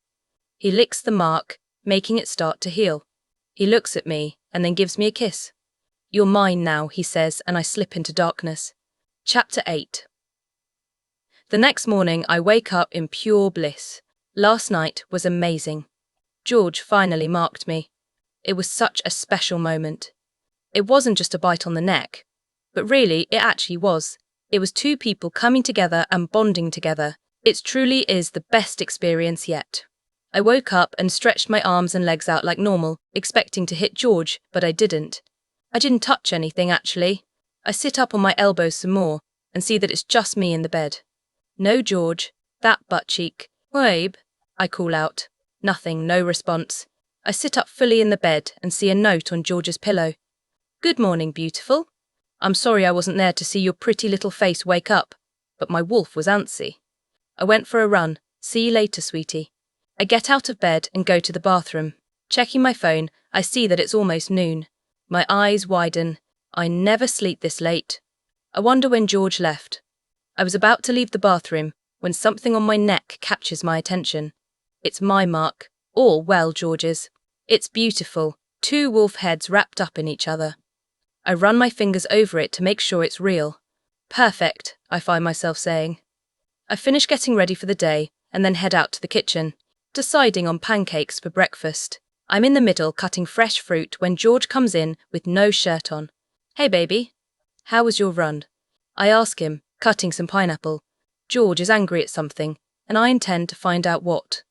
He licks the mark, making it start to heal. He looks at me, and then gives me a kiss. You're mine now, he says, and I slip into darkness. Chapter 8. The next morning, I wake up in pure bliss. Last night was amazing. George finally marked me. It was such a special moment. It wasn't just a bite on the neck, but really, it actually was. It was two people coming together and bonding together. It truly is the best experience yet. I woke up and stretched my arms and legs out like normal, expecting to hit George, but I didn't. I didn't touch anything, actually. I sit up on my elbows some more and see that it's just me in the bed. No George, that butt cheek. Babe, I call out. Nothing, no response. I sit up fully in the bed and see a note on George's pillow. Good morning, beautiful. I'm sorry I wasn't there to see your pretty little face wake up, but my wolf was antsy. I went for a run. See you later, sweetie. I get out of bed and go to the bathroom. Checking my phone, I see that it's almost noon. My eyes widen. I never sleep this late. I wonder when George left. I was about to leave the bathroom when something on my neck captures my attention. It's my mark, or, well, George's. It's beautiful, 2 wolf heads wrapped up in each other. I run my fingers over it to make sure it's real. Perfect, I find myself saying. I finish getting ready for the day and then head out to the kitchen, deciding on pancakes for breakfast. I'm in the middle cutting fresh fruit when George comes in with no shirt on. Hey baby, how was your run? I ask him, cutting some pineapple. George is angry at something, and I intend to find out what.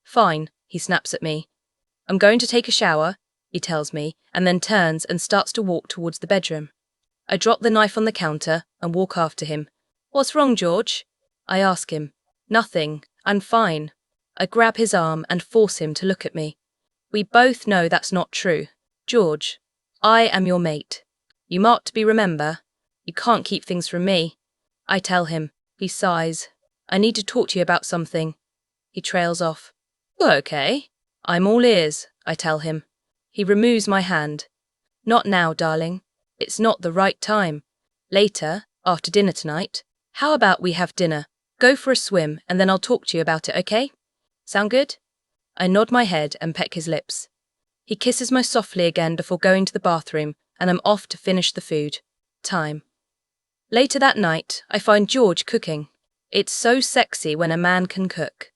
Fine, he snaps at me. I'm going to take a shower, he tells me, and then turns and starts to walk towards the bedroom. I drop the knife on the counter and walk after him. What's wrong, George? I ask him. Nothing, I'm fine. I grab his arm and force him to look at me. We both know that's not true. George, I am your mate. You marked to be, remember? You can't keep things from me. I tell him. He sighs. I need to talk to you about something. He trails off. Okay. I'm all ears, I tell him. He removes my hand. Not now, darling. It's not the right time. Later, after dinner tonight. How about we have dinner, go for a swim, and then I'll talk to you about it, okay? Sound good? I nod my head and peck his lips. He kisses most softly again before going to the bathroom, and I'm off to finish the food. Time. Later that night, I find George cooking. It's so sexy when a man can cook.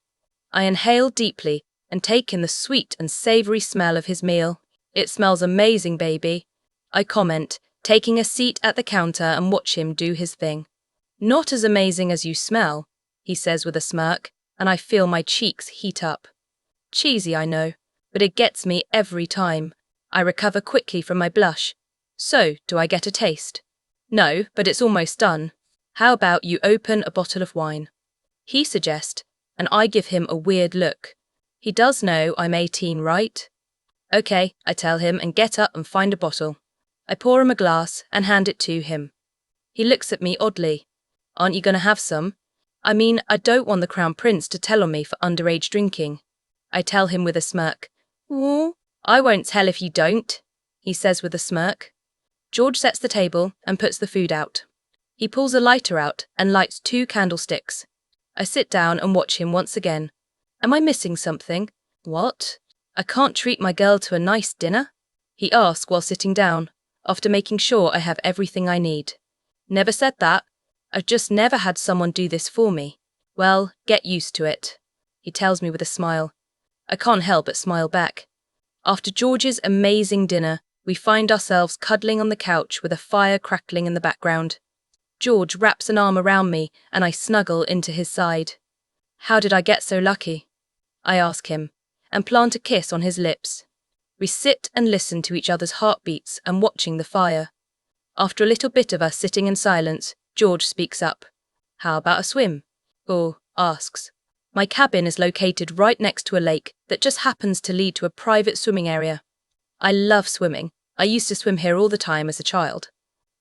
I inhale deeply and take in the sweet and savoury smell of his meal. It smells amazing, baby, I comment, taking a seat at the counter and watch him do his thing. Not as amazing as you smell, he says with a smirk, and I feel my cheeks heat up. Cheesy, I know, but it gets me every time. I recover quickly from my blush. So, do I get a taste? No, but it's almost done. How about you open a bottle of wine? He suggests, and I give him a weird look. He does know I'm 18, right? Okay, I tell him and get up and find a bottle. I pour him a glass and hand it to him. He looks at me oddly. Aren't you going to have some? I mean, I don't want the Crown Prince to tell on me for underage drinking. I tell him with a smirk. Oh, I won't tell if you don't, he says with a smirk. George sets the table and puts the food out. He pulls a lighter out and lights 2 candlesticks. I sit down and watch him once again. Am I missing something? What? I can't treat my girl to a nice dinner? He asks while sitting down, after making sure I have everything I need. Never said that. I've just never had someone do this for me. Well, get used to it, he tells me with a smile. I can't help but smile back. After George's amazing dinner, we find ourselves cuddling on the couch with a fire crackling in the background. George wraps an arm around me and I snuggle into his side. How did I get so lucky? I ask him, and plant a kiss on his lips. We sit and listen to each other's heartbeats and watching the fire. After a little bit of us sitting in silence, George speaks up. How about a swim? Or asks. My cabin is located right next to a lake that just happens to lead to a private swimming area. I love swimming. I used to swim here all the time as a child.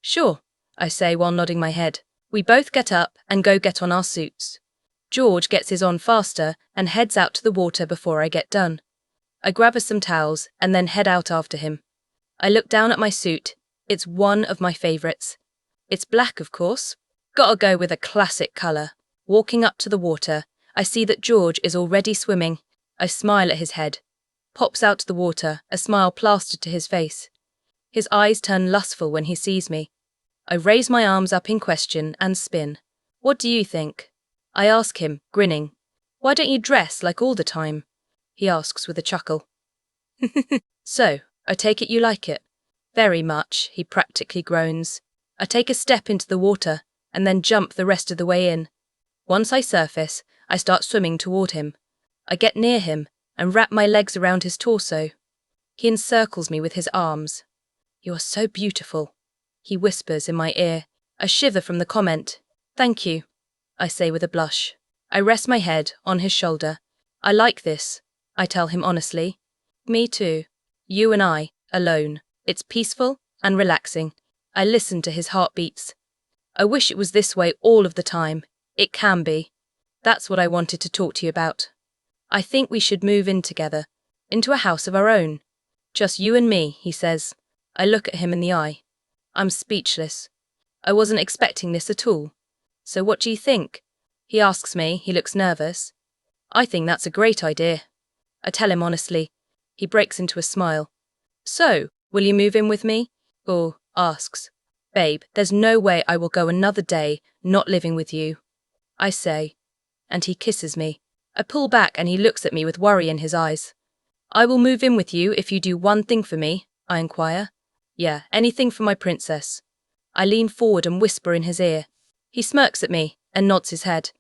Sure, I say while nodding my head. We both get up and go get on our suits. George gets his on faster and heads out to the water before I get done. I grab us some towels and then head out after him. I look down at my suit. It's one of my favourites. It's black, of course. Gotta go with a classic colour. Walking up to the water, I see that George is already swimming. I smile at his head. Pops out to the water, a smile plastered to his face. His eyes turn lustful when he sees me. I raise my arms up in question and spin. What do you think? I ask him, grinning. Why don't you dress like all the time? He asks with a chuckle. So, I take it you like it? Very much, he practically groans. I take a step into the water and then jump the rest of the way in. Once I surface, I start swimming toward him. I get near him and wrap my legs around his torso. He encircles me with his arms. You are so beautiful, he whispers in my ear. I shiver from the comment. Thank you, I say with a blush. I rest my head on his shoulder. I like this, I tell him honestly. Me too. You and I, alone. It's peaceful and relaxing. I listen to his heartbeats. I wish it was this way all of the time. It can be. That's what I wanted to talk to you about. I think we should move in together, into a house of our own. Just you and me, he says. I look at him in the eye. I'm speechless. I wasn't expecting this at all. So what do you think? He asks me. He looks nervous. I think that's a great idea. I tell him honestly. He breaks into a smile. So, will you move in with me? Or asks. Babe, there's no way I will go another day not living with you. I say. And he kisses me. I pull back and he looks at me with worry in his eyes. I will move in with you if you do one thing for me, I inquire. Yeah, anything for my princess. I lean forward and whisper in his ear. He smirks at me and nods his head.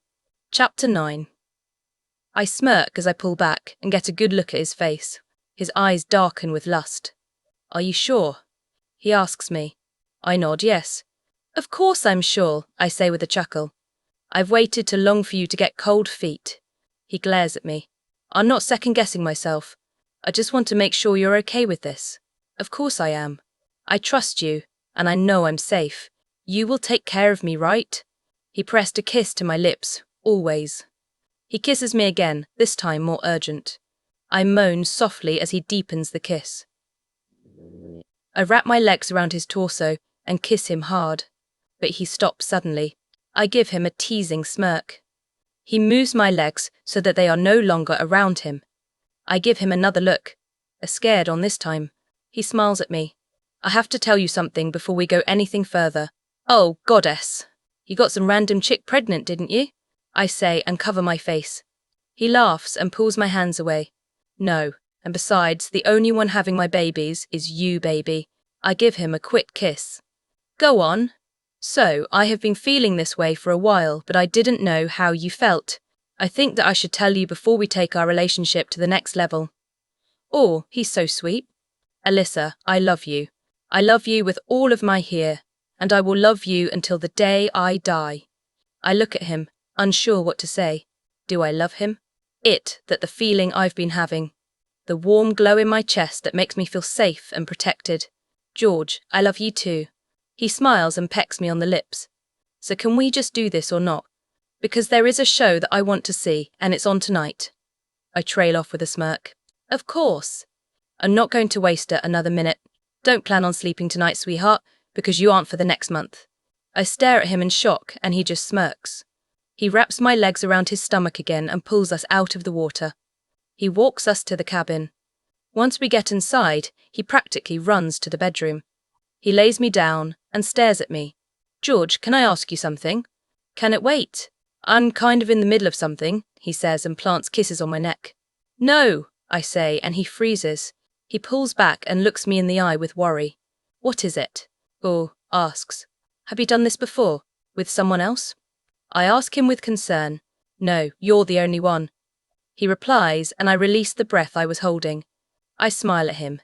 Chapter 9. I smirk as I pull back and get a good look at his face. His eyes darken with lust. Are you sure? He asks me. I nod yes. Of course I'm sure, I say with a chuckle. I've waited too long for you to get cold feet. He glares at me. I'm not second-guessing myself. I just want to make sure you're okay with this. Of course I am. I trust you, and I know I'm safe. You will take care of me, right? He pressed a kiss to my lips, always. He kisses me again, this time more urgent. I moan softly as he deepens the kiss. I wrap my legs around his torso and kiss him hard, but he stops suddenly. I give him a teasing smirk. He moves my legs so that they are no longer around him. I give him another look, a scared one this time. He smiles at me. I have to tell you something before we go anything further. Oh, goddess. You got some random chick pregnant, didn't you? I say and cover my face. He laughs and pulls my hands away. No, and besides, the only one having my babies is you, baby. I give him a quick kiss. Go on. So, I have been feeling this way for a while, but I didn't know how you felt. I think that I should tell you before we take our relationship to the next level. Oh, he's so sweet. Alyssa, I love you. I love you with all of my here, and I will love you until the day I die. I look at him, unsure what to say. Do I love him? That the feeling I've been having. The warm glow in my chest that makes me feel safe and protected. George, I love you too. He smiles and pecks me on the lips. So can we just do this or not? Because there is a show that I want to see, and it's on tonight. I trail off with a smirk. Of course. I'm not going to waste another minute. Don't plan on sleeping tonight, sweetheart, because you aren't for the next month. I stare at him in shock, and he just smirks. He wraps my legs around his stomach again and pulls us out of the water. He walks us to the cabin. Once we get inside, he practically runs to the bedroom. He lays me down and stares at me. George, can I ask you something? Can it wait? I'm kind of in the middle of something, he says and plants kisses on my neck. No, I say, and he freezes. He pulls back and looks me in the eye with worry. What is it? Or asks. Have you done this before? With someone else? I ask him with concern. No, you're the only one. He replies, and I release the breath I was holding. I smile at him.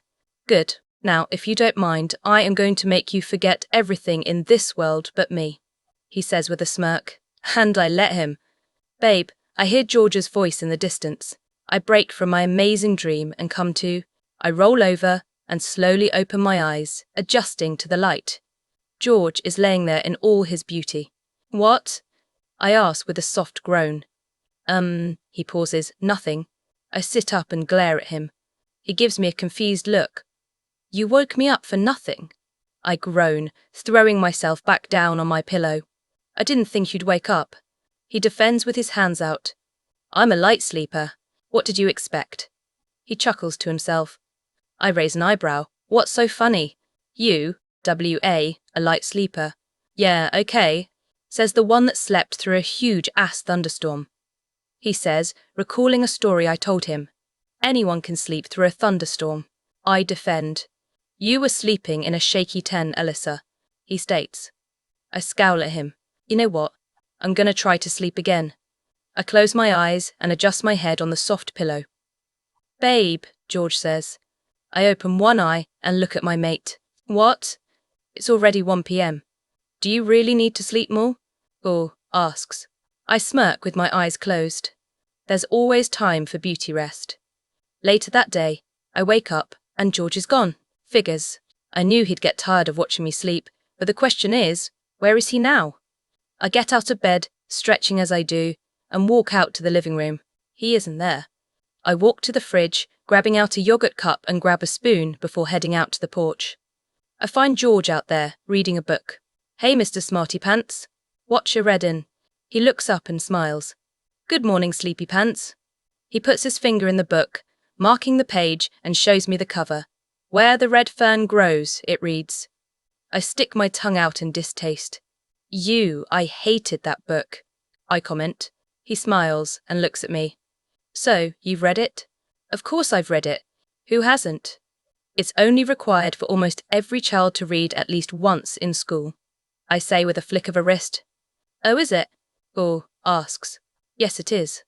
Good. Now, if you don't mind, I am going to make you forget everything in this world but me, he says with a smirk. And I let him. Babe, I hear George's voice in the distance. I break from my amazing dream and come to. I roll over and slowly open my eyes, adjusting to the light. George is laying there in all his beauty. What? I ask with a soft groan. He pauses. Nothing. I sit up and glare at him. He gives me a confused look. You woke me up for nothing? I groan, throwing myself back down on my pillow. I didn't think you'd wake up. He defends with his hands out. I'm a light sleeper. What did you expect? He chuckles to himself. I raise an eyebrow. What's so funny? You, W.A., a light sleeper. Yeah, okay, says the one that slept through a huge ass thunderstorm. He says, recalling a story I told him. Anyone can sleep through a thunderstorm. I defend. You were sleeping in a shaky 10, Alyssa, he states. I scowl at him. You know what? I'm gonna try to sleep again. I close my eyes and adjust my head on the soft pillow. Babe, George says. I open one eye and look at my mate. What? It's already 1 p.m. Do you really need to sleep more? Or asks. I smirk with my eyes closed. There's always time for beauty rest. Later that day, I wake up and George is gone. Figures. I knew he'd get tired of watching me sleep, but the question is, where is he now? I get out of bed, stretching as I do, and walk out to the living room. He isn't there. I walk to the fridge, grabbing out a yogurt cup and grab a spoon before heading out to the porch. I find George out there, reading a book. Hey, Mr. Smarty Pants. What you readin'? He looks up and smiles. Good morning, Sleepy Pants. He puts his finger in the book, marking the page, and shows me the cover. Where the red fern grows, it reads. I stick my tongue out in distaste. I hated that book, I comment. He smiles and looks at me. So, you've read it? Of course I've read it. Who hasn't? It's only required for almost every child to read at least once in school, I say with a flick of a wrist. Oh, is it? Or asks. Yes, it is.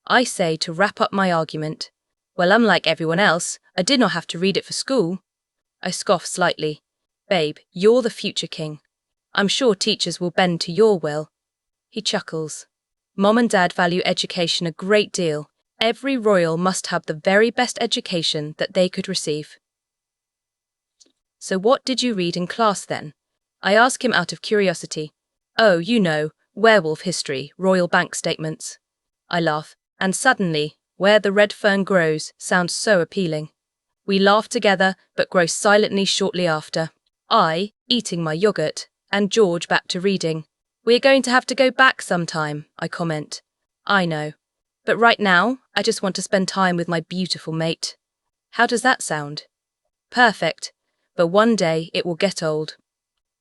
I say to wrap up my argument. Well, unlike everyone else, I did not have to read it for school. I scoff slightly. Babe, you're the future king. I'm sure teachers will bend to your will. He chuckles. Mom and Dad value education a great deal. Every royal must have the very best education that they could receive. So what did you read in class then? I ask him out of curiosity. Oh, you know, werewolf history, royal bank statements. I laugh, and suddenly, where the red fern grows sounds so appealing. We laugh together, but grow silently shortly after. I, eating my yogurt, and George back to reading. We're going to have to go back sometime, I comment. I know. But right now, I just want to spend time with my beautiful mate. How does that sound? Perfect. But one day it will get old.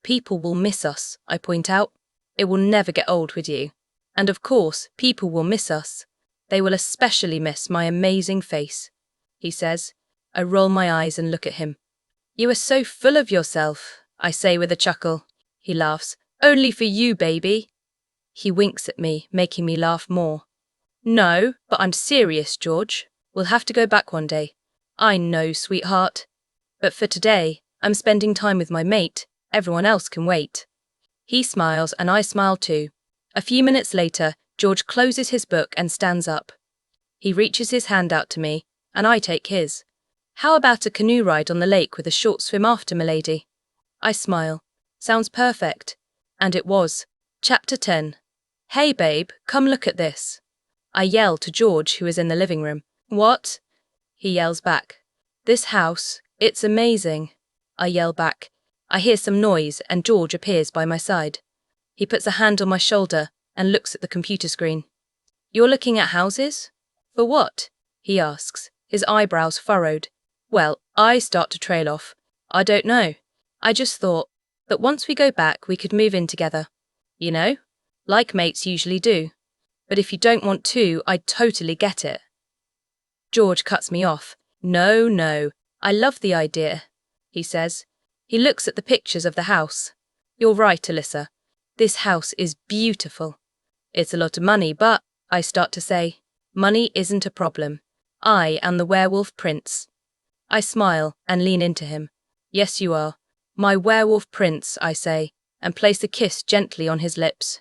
People will miss us, I point out. It will never get old with you. And of course, people will miss us. They will especially miss my amazing face, he says. I roll my eyes and look at him. You are so full of yourself, I say with a chuckle. He laughs. Only for you, baby. He winks at me, making me laugh more. No, but I'm serious, George. We'll have to go back one day. I know, sweetheart. But for today, I'm spending time with my mate. Everyone else can wait. He smiles and I smile too. A few minutes later, George closes his book and stands up. He reaches his hand out to me, and I take his. How about a canoe ride on the lake with a short swim after, milady? I smile. Sounds perfect. And it was. Chapter 10. Hey babe, come look at this. I yell to George, who is in the living room. What? He yells back. This house, it's amazing. I yell back. I hear some noise and George appears by my side. He puts a hand on my shoulder and looks at the computer screen. You're looking at houses? For what? He asks, his eyebrows furrowed. Well, I start to trail off. I don't know. I just thought that once we go back we could move in together. You know? Like mates usually do. But if you don't want to, I totally get it. George cuts me off. No, I love the idea, he says. He looks at the pictures of the house. You're right, Alyssa. This house is beautiful. It's a lot of money, but, I start to say, money isn't a problem. I am the werewolf prince. I smile and lean into him. Yes, you are. My werewolf prince, I say, and place a kiss gently on his lips.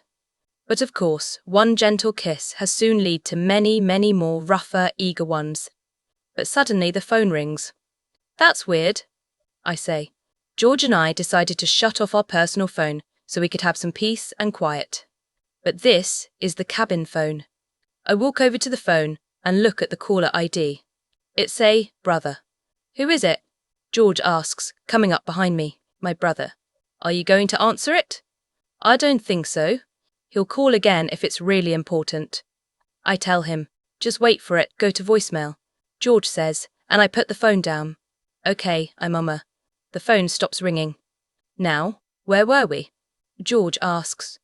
But of course, one gentle kiss has soon led to many, many more rougher, eager ones. But suddenly the phone rings. That's weird, I say. George and I decided to shut off our personal phone so we could have some peace and quiet. But this is the cabin phone. I walk over to the phone and look at the caller ID. It's a brother. Who is it? George asks, coming up behind me. My brother. Are you going to answer it? I don't think so. He'll call again if it's really important. I tell him, just wait for it, go to voicemail. George says, and I put the phone down. Okay, I mummer. The phone stops ringing. Now, where were we? George asks.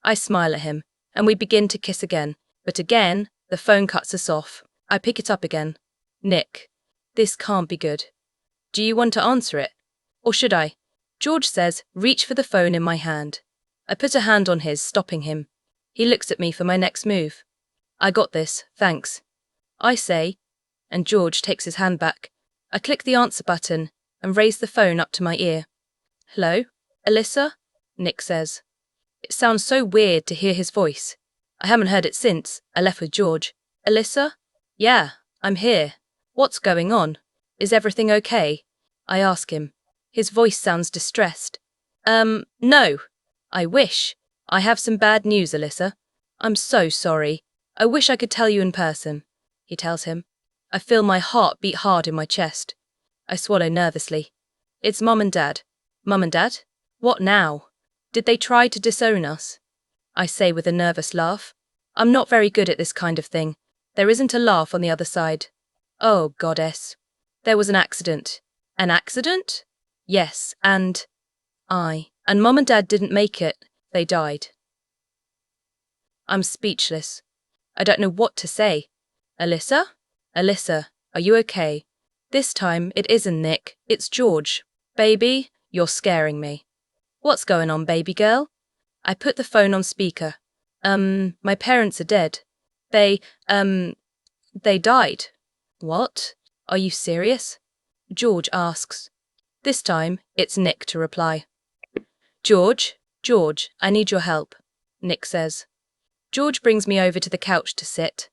I smile at him, and we begin to kiss again, but again, the phone cuts us off. I pick it up again. Nick, this can't be good. Do you want to answer it? Or should I? George says, reach for the phone in my hand. I put a hand on his, stopping him. He looks at me for my next move. I got this, thanks. I say, and George takes his hand back. I click the answer button and raise the phone up to my ear. Hello, Alyssa? Nick says. It sounds so weird to hear his voice. I haven't heard it since I left with George. Alyssa? Yeah, I'm here. What's going on? Is everything okay? I ask him. His voice sounds distressed. No. I wish. I have some bad news, Alyssa. I'm so sorry. I wish I could tell you in person, he tells him. I feel my heart beat hard in my chest. I swallow nervously. It's Mum and Dad. Mum and Dad? What now? Did they try to disown us? I say with a nervous laugh. I'm not very good at this kind of thing. There isn't a laugh on the other side. Oh, goddess. There was an accident. An accident? Yes, and Mum and Dad didn't make it. They died. I'm speechless. I don't know what to say. Alyssa? Alyssa, are you okay? This time it isn't Nick, it's George. Baby, you're scaring me. What's going on, baby girl? I put the phone on speaker. My parents are dead. They died. What? Are you serious? George asks. This time, it's Nick to reply. George, I need your help, Nick says. George brings me over to the couch to sit.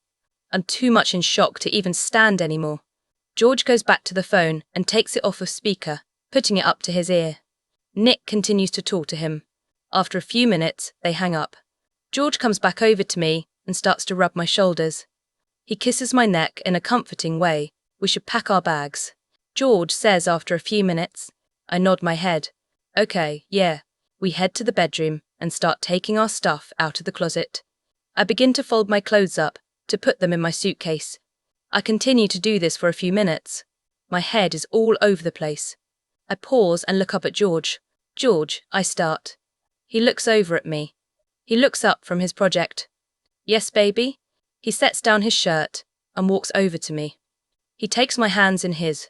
I'm too much in shock to even stand anymore. George goes back to the phone and takes it off of speaker, putting it up to his ear. Nick continues to talk to him. After a few minutes, they hang up. George comes back over to me and starts to rub my shoulders. He kisses my neck in a comforting way. We should pack our bags. George says after a few minutes. I nod my head. Okay, yeah. We head to the bedroom and start taking our stuff out of the closet. I begin to fold my clothes up, to put them in my suitcase. I continue to do this for a few minutes. My head is all over the place. I pause and look up at George. George, I start. He looks over at me. He looks up from his project. Yes, baby? He sets down his shirt and walks over to me. He takes my hands in his.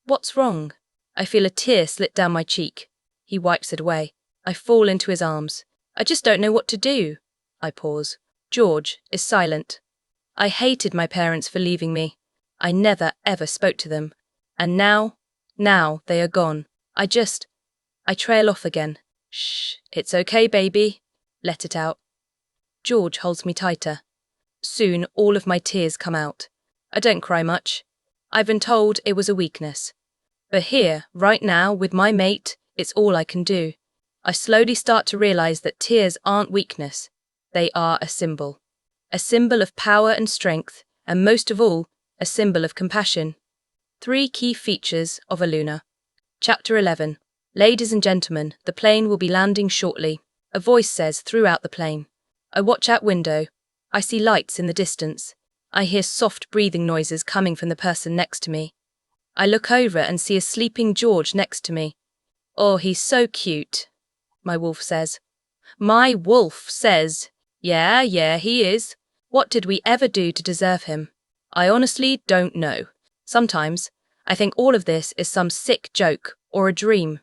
What's wrong? I feel a tear slip down my cheek. He wipes it away. I fall into his arms. I just don't know what to do. I pause. George is silent. I hated my parents for leaving me. I never ever spoke to them. And now they are gone. I trail off again. Shh, it's okay, baby. Let it out. George holds me tighter. Soon all of my tears come out. I don't cry much. I've been told it was a weakness. But here, right now, with my mate, it's all I can do. I slowly start to realize that tears aren't weakness. They are a symbol. A symbol of power and strength, and most of all, a symbol of compassion. 3 key features of a Luna. Chapter 11. Ladies and gentlemen, the plane will be landing shortly. A voice says throughout the plane. I watch out window. I see lights in the distance. I hear soft breathing noises coming from the person next to me. I look over and see a sleeping George next to me. Oh, he's so cute, my wolf says. My wolf says, yeah, he is. What did we ever do to deserve him? I honestly don't know. Sometimes, I think all of this is some sick joke or a dream.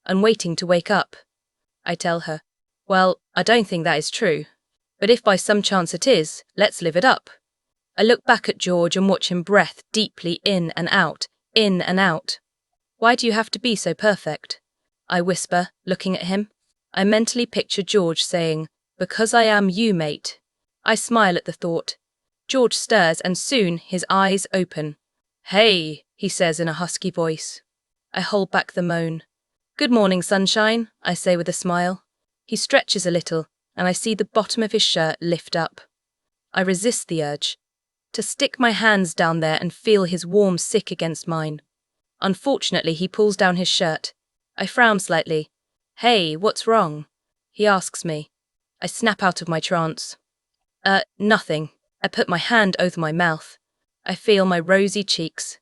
I'm waiting to wake up. I tell her, well, I don't think that is true. But if by some chance it is, let's live it up. I look back at George and watch him breath deeply in and out, in and out. Why do you have to be so perfect? I whisper, looking at him. I mentally picture George saying, because I am you, mate. I smile at the thought. George stirs and soon his eyes open. Hey, he says in a husky voice. I hold back the moan. Good morning, sunshine, I say with a smile. He stretches a little, and I see the bottom of his shirt lift up. I resist the urge to stick my hands down there and feel his warm sick against mine. Unfortunately, he pulls down his shirt. I frown slightly. "Hey, what's wrong?" he asks me. I snap out of my trance. Nothing." I put my hand over my mouth. I feel my rosy cheeks.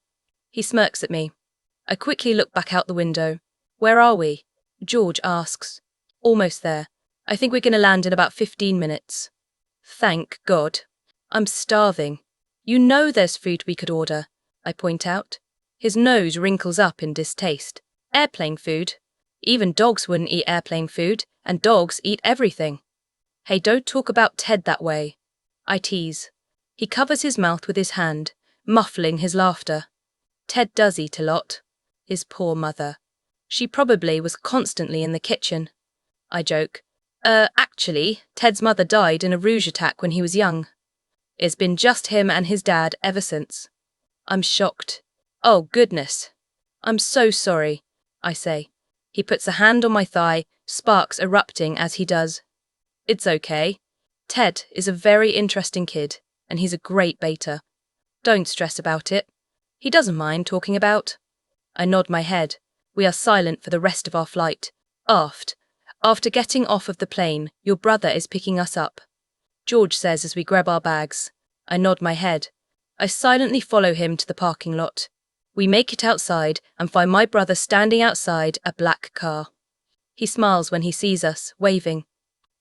He smirks at me. I quickly look back out the window. "Where are we?" George asks. "Almost there. I think we're going to land in about 15 minutes. "Thank God. I'm starving." "You know there's food we could order," I point out. His nose wrinkles up in distaste. "Airplane food? Even dogs wouldn't eat airplane food, and dogs eat everything." "Hey, don't talk about Ted that way," I tease. He covers his mouth with his hand, muffling his laughter. "Ted does eat a lot. His poor mother. She probably was constantly in the kitchen." I joke. Actually, Ted's mother died in a rouge attack when he was young. It's been just him and his dad ever since." I'm shocked. "Oh, goodness. I'm so sorry," I say. He puts a hand on my thigh, sparks erupting as he does. "It's okay. Ted is a very interesting kid, and he's a great beta. Don't stress about it. He doesn't mind talking about." I nod my head. We are silent for the rest of our flight. After getting off of the plane, your brother is picking us up," George says as we grab our bags. I nod my head. I silently follow him to the parking lot. We make it outside and find my brother standing outside a black car. He smiles when he sees us, waving.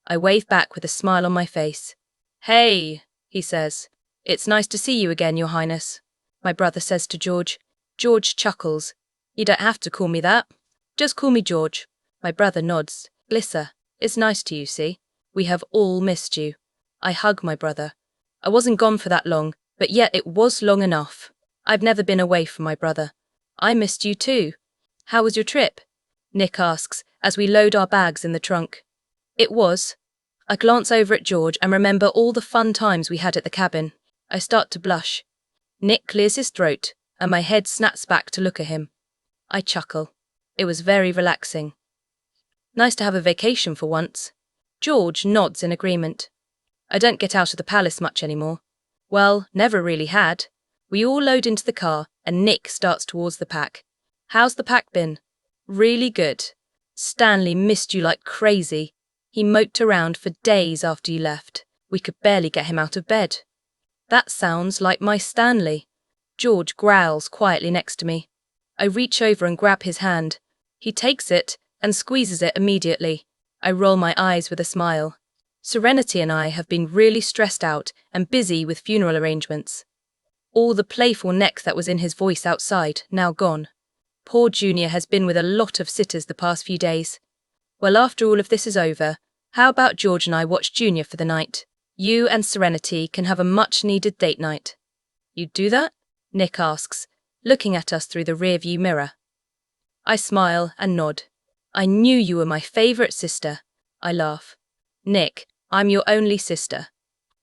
I wave back with a smile on my face. "Hey," he says. "It's nice to see you again, Your Highness," my brother says to George. George chuckles. "You don't have to call me that. Just call me George." My brother nods. "Alyssa, it's nice to you, see? We have all missed you." I hug my brother. I wasn't gone for that long, but yet it was long enough. I've never been away from my brother. "I missed you too. How was your trip?" Nick asks as we load our bags in the trunk. "It was." I glance over at George and remember all the fun times we had at the cabin. I start to blush. Nick clears his throat, and my head snaps back to look at him. I chuckle. It was very relaxing. "Nice to have a vacation for once." George nods in agreement. "I don't get out of the palace much anymore." "Well, never really had." We all load into the car, and Nick starts towards the pack. "How's the pack been?" "Really good. Stanley missed you like crazy. He moped around for days after you left. We could barely get him out of bed." "That sounds like my Stanley." George growls quietly next to me. I reach over and grab his hand. He takes it and squeezes it immediately. I roll my eyes with a smile. Serenity and I have been really stressed out and busy with funeral arrangements. All the playful neck that was in his voice outside, now gone. Poor Junior has been with a lot of sitters the past few days. "Well, after all of this is over, how about George and I watch Junior for the night? You and Serenity can have a much-needed date night." "You'd do that?" Nick asks, looking at us through the rear-view mirror. I smile and nod. "I knew you were my favourite sister." I laugh. "Nick, I'm your only sister."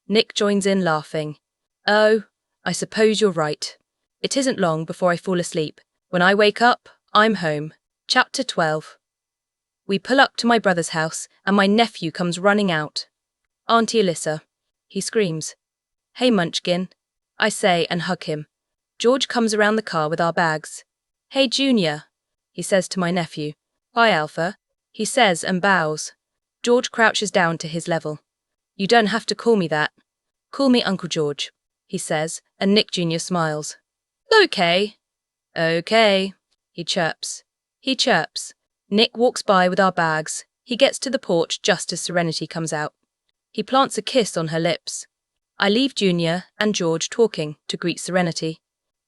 Nick joins in laughing. "Oh, I suppose you're right. It isn't long before I fall asleep. When I wake up, I'm home." Chapter 12. We pull up to my brother's house, and my nephew comes running out. "Auntie Alyssa," he screams. "Hey, Munchkin," I say and hug him. George comes around the car with our bags. "Hey, Junior," he says to my nephew. "Hi, Alpha," he says and bows. George crouches down to his level. "You don't have to call me that. Call me Uncle George," he says, and Nick Jr. smiles. Okay, he chirps. Nick walks by with our bags. He gets to the porch just as Serenity comes out. He plants a kiss on her lips. I leave Junior and George talking to greet Serenity.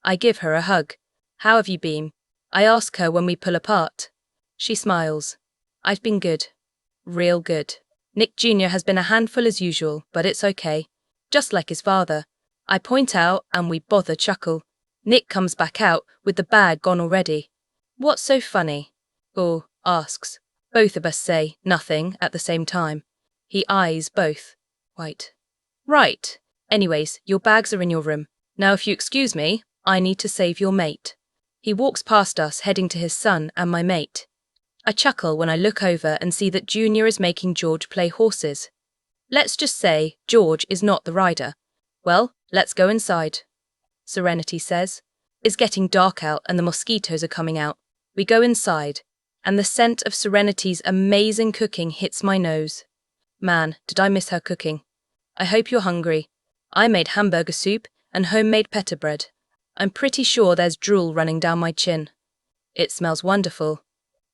I give her a hug. "How have you been?" I ask her when we pull apart. She smiles. "I've been good. Real good." Nick Jr. has been a handful as usual, but it's okay. Just like his father. I point out and we bother chuckle. Nick comes back out with the bag gone already. "What's so funny?" Or asks. Both of us say nothing at the same time. He eyes both. White. "Right. Anyways, your bags are in your room. Now if you excuse me, I need to save your mate." He walks past us, heading to his son and my mate. I chuckle when I look over and see that Junior is making George play horses. Let's just say George is not the rider. Well, let's go inside. Serenity says. It's getting dark out and the mosquitoes are coming out. We go inside, and the scent of Serenity's amazing cooking hits my nose. Man, did I miss her cooking. I hope you're hungry. I made hamburger soup and homemade pita bread. I'm pretty sure there's drool running down my chin. It smells wonderful.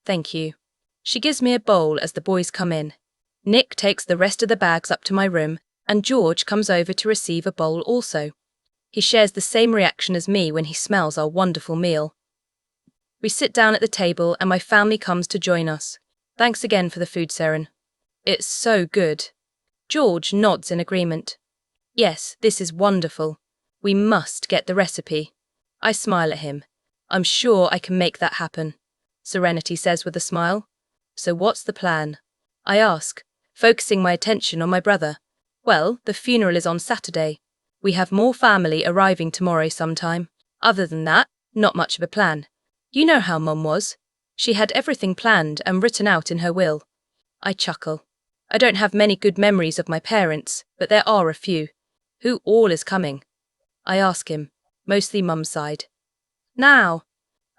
Thank you. She gives me a bowl as the boys come in. Nick takes the rest of the bags up to my room, and George comes over to receive a bowl also. He shares the same reaction as me when he smells our wonderful meal. We sit down at the table and my family comes to join us. Thanks again for the food, Seren. It's so good. George nods in agreement. Yes, this is wonderful. We must get the recipe. I smile at him. I'm sure I can make that happen. Serenity says with a smile. So what's the plan? I ask, focusing my attention on my brother. Well, the funeral is on Saturday. We have more family arriving tomorrow sometime. Other than that, not much of a plan. You know how Mum was. She had everything planned and written out in her will. I chuckle. I don't have many good memories of my parents, but there are a few. Who all is coming? I ask him, mostly Mum's side. Now.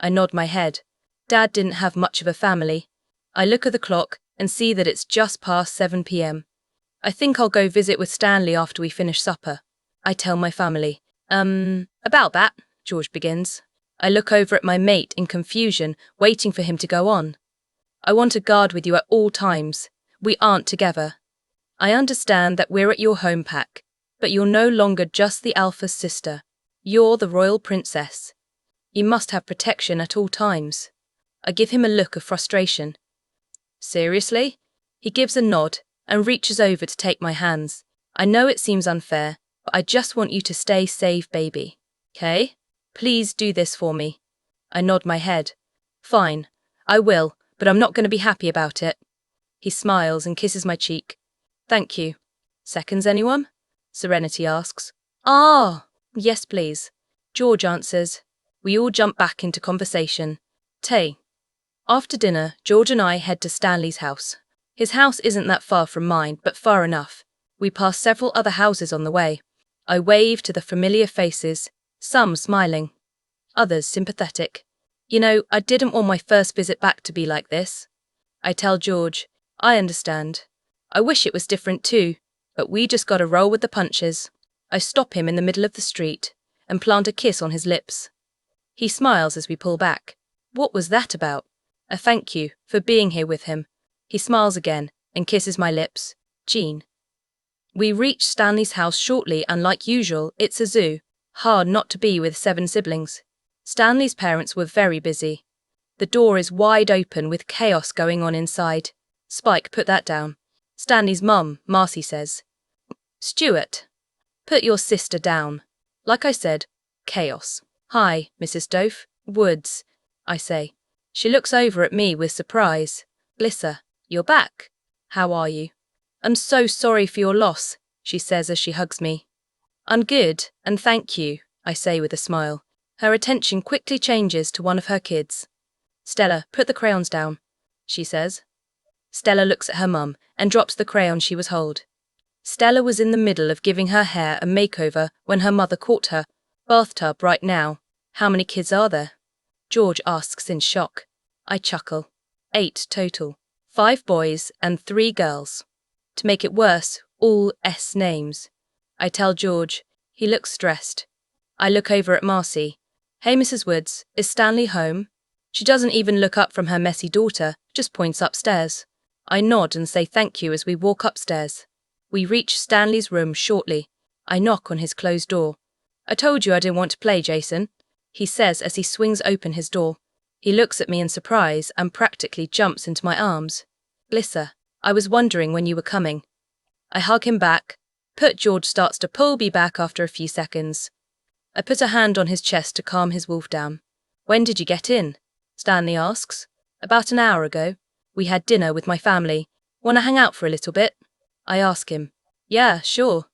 I nod my head. Dad didn't have much of a family. I look at the clock and see that it's just past 7 p.m. I think I'll go visit with Stanley after we finish supper. I tell my family. About that, George begins. I look over at my mate in confusion, waiting for him to go on. I want to guard with you at all times. We aren't together. I understand that we're at your home pack, but you're no longer just the Alpha's sister. You're the royal princess. You must have protection at all times. I give him a look of frustration. Seriously? He gives a nod and reaches over to take my hands. I know it seems unfair, but I just want you to stay safe, baby. Okay? Please do this for me. I nod my head. Fine, I will, but I'm not going to be happy about it. He smiles and kisses my cheek. Thank you. Seconds, anyone? Serenity asks. Yes, please. George answers. We all jump back into conversation. Tay. After dinner, George and I head to Stanley's house. His house isn't that far from mine, but far enough. We pass several other houses on the way. I wave to the familiar faces, some smiling, others sympathetic. You know, I didn't want my first visit back to be like this. I tell George, I understand. I wish it was different too, but we just gotta roll with the punches. I stop him in the middle of the street and plant a kiss on his lips. He smiles as we pull back. What was that about? A thank you for being here with him. He smiles again and kisses my lips. Jean. We reach Stanley's house shortly, and like usual, it's a zoo. Hard not to be with 7 siblings. Stanley's parents were very busy. The door is wide open with chaos going on inside. Spike, put that down. Stanley's mum, Marcy, says. Stuart, put your sister down. Like I said, chaos. Hi, Mrs. Dove. Woods, I say. She looks over at me with surprise. Alyssa, you're back. How are you? I'm so sorry for your loss, she says as she hugs me. I'm good, and thank you, I say with a smile. Her attention quickly changes to one of her kids. Stella, put the crayons down, she says. Stella looks at her mum and drops the crayon she was holding. Stella was in the middle of giving her hair a makeover when her mother caught her. Bathtub right now. How many kids are there? George asks in shock. I chuckle. 8 total. 5 boys and 3 girls. To make it worse, all S names. I tell George. He looks stressed. I look over at Marcy. Hey, Mrs. Woods, is Stanley home? She doesn't even look up from her messy daughter, just points upstairs. I nod and say thank you as we walk upstairs. We reach Stanley's room shortly. I knock on his closed door. I told you I didn't want to play, Jason, he says as he swings open his door. He looks at me in surprise and practically jumps into my arms. Alyssa, I was wondering when you were coming. I hug him back. George starts to pull me back after a few seconds. I put a hand on his chest to calm his wolf down. When did you get in? Stanley asks. About an hour ago. We had dinner with my family. Want to hang out for a little bit? I ask him. Yeah, sure.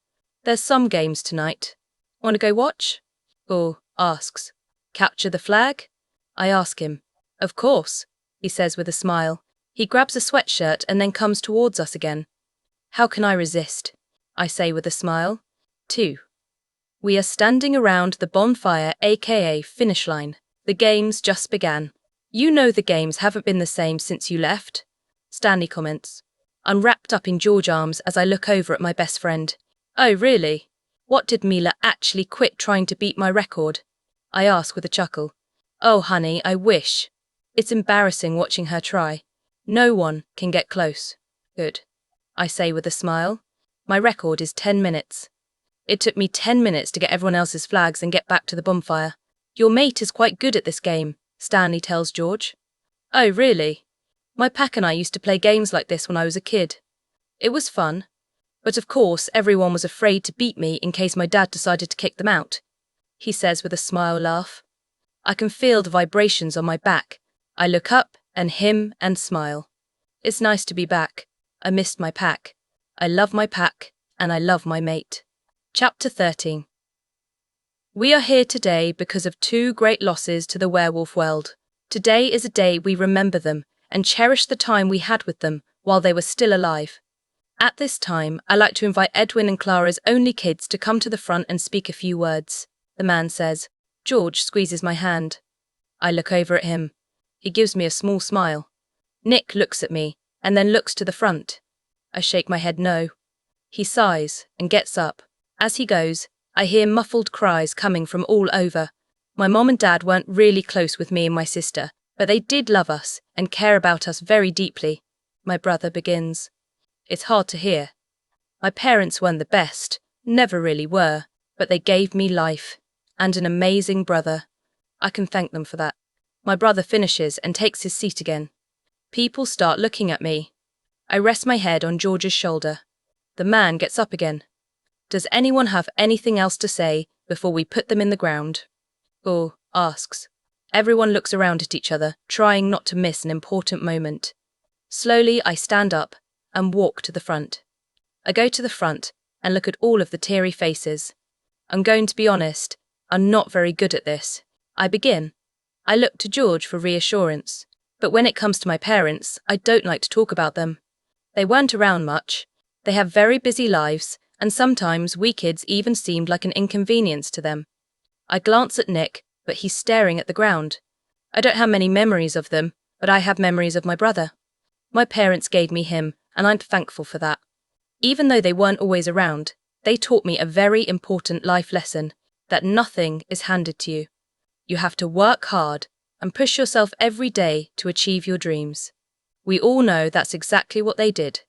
There's some games tonight. Want to go watch? Asks. Capture the flag? I ask him. Of course, he says with a smile. He grabs a sweatshirt and then comes towards us again. How can I resist? I say with a smile. 2. We are standing around the bonfire, aka finish line. The games just began. You know the games haven't been the same since you left. Stanley comments. I'm wrapped up in George arms as I look over at my best friend. Oh really? What did Mila actually quit trying to beat my record? I ask with a chuckle. Oh honey, I wish. It's embarrassing watching her try. No one can get close. Good. I say with a smile. My record is 10 minutes. It took me 10 minutes to get everyone else's flags and get back to the bonfire. Your mate is quite good at this game, Stanley tells George. Oh really? My pack and I used to play games like this when I was a kid. It was fun. But of course everyone was afraid to beat me in case my dad decided to kick them out. He says with a smile laugh. I can feel the vibrations on my back. I look up and him and smile. It's nice to be back. I missed my pack. I love my pack and I love my mate. Chapter 13. We are here today because of 2 great losses to the werewolf world. Today is a day we remember them and cherish the time we had with them while they were still alive. At this time, I like to invite Edwin and Clara's only kids to come to the front and speak a few words. The man says. George squeezes my hand. I look over at him. He gives me a small smile. Nick looks at me and then looks to the front. I shake my head no. He sighs and gets up. As he goes, I hear muffled cries coming from all over. My mom and dad weren't really close with me and my sister, but they did love us and care about us very deeply. My brother begins. It's hard to hear. My parents weren't the best, never really were, but they gave me life. And an amazing brother. I can thank them for that. My brother finishes and takes his seat again. People start looking at me. I rest my head on George's shoulder. The man gets up again. Does anyone have anything else to say before we put them in the ground? Or asks. Everyone looks around at each other, trying not to miss an important moment. Slowly I stand up and walk to the front. I go to the front and look at all of the teary faces. I'm going to be honest, I'm not very good at this. I begin. I look to George for reassurance, but when it comes to my parents, I don't like to talk about them. They weren't around much. They have very busy lives, and sometimes we kids even seemed like an inconvenience to them. I glance at Nick, but he's staring at the ground. I don't have many memories of them, but I have memories of my brother. My parents gave me him, and I'm thankful for that. Even though they weren't always around, they taught me a very important life lesson, that nothing is handed to you. You have to work hard and push yourself every day to achieve your dreams. We all know that's exactly what they did.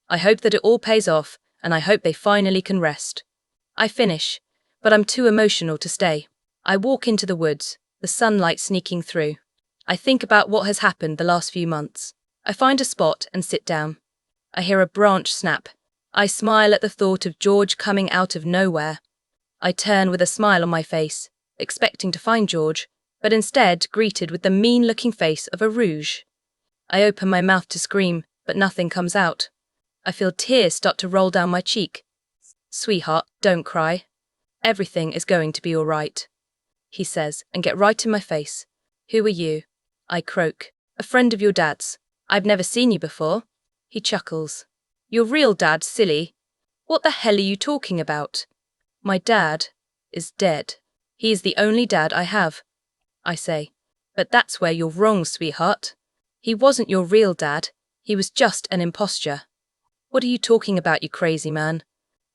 I hope that it all pays off, and I hope they finally can rest. I finish, but I'm too emotional to stay. I walk into the woods, the sunlight sneaking through. I think about what has happened the last few months. I find a spot and sit down. I hear a branch snap. I smile at the thought of George coming out of nowhere. I turn with a smile on my face, expecting to find George, but instead greeted with the mean-looking face of a rouge. I open my mouth to scream, but nothing comes out. I feel tears start to roll down my cheek. Sweetheart, don't cry. Everything is going to be all right, he says, and get right in my face. Who are you? I croak. A friend of your dad's. I've never seen you before. He chuckles. Your real dad, silly. What the hell are you talking about? My dad is dead. He is the only dad I have, I say. But that's where you're wrong, sweetheart. He wasn't your real dad. He was just an imposture. What are you talking about, you crazy man?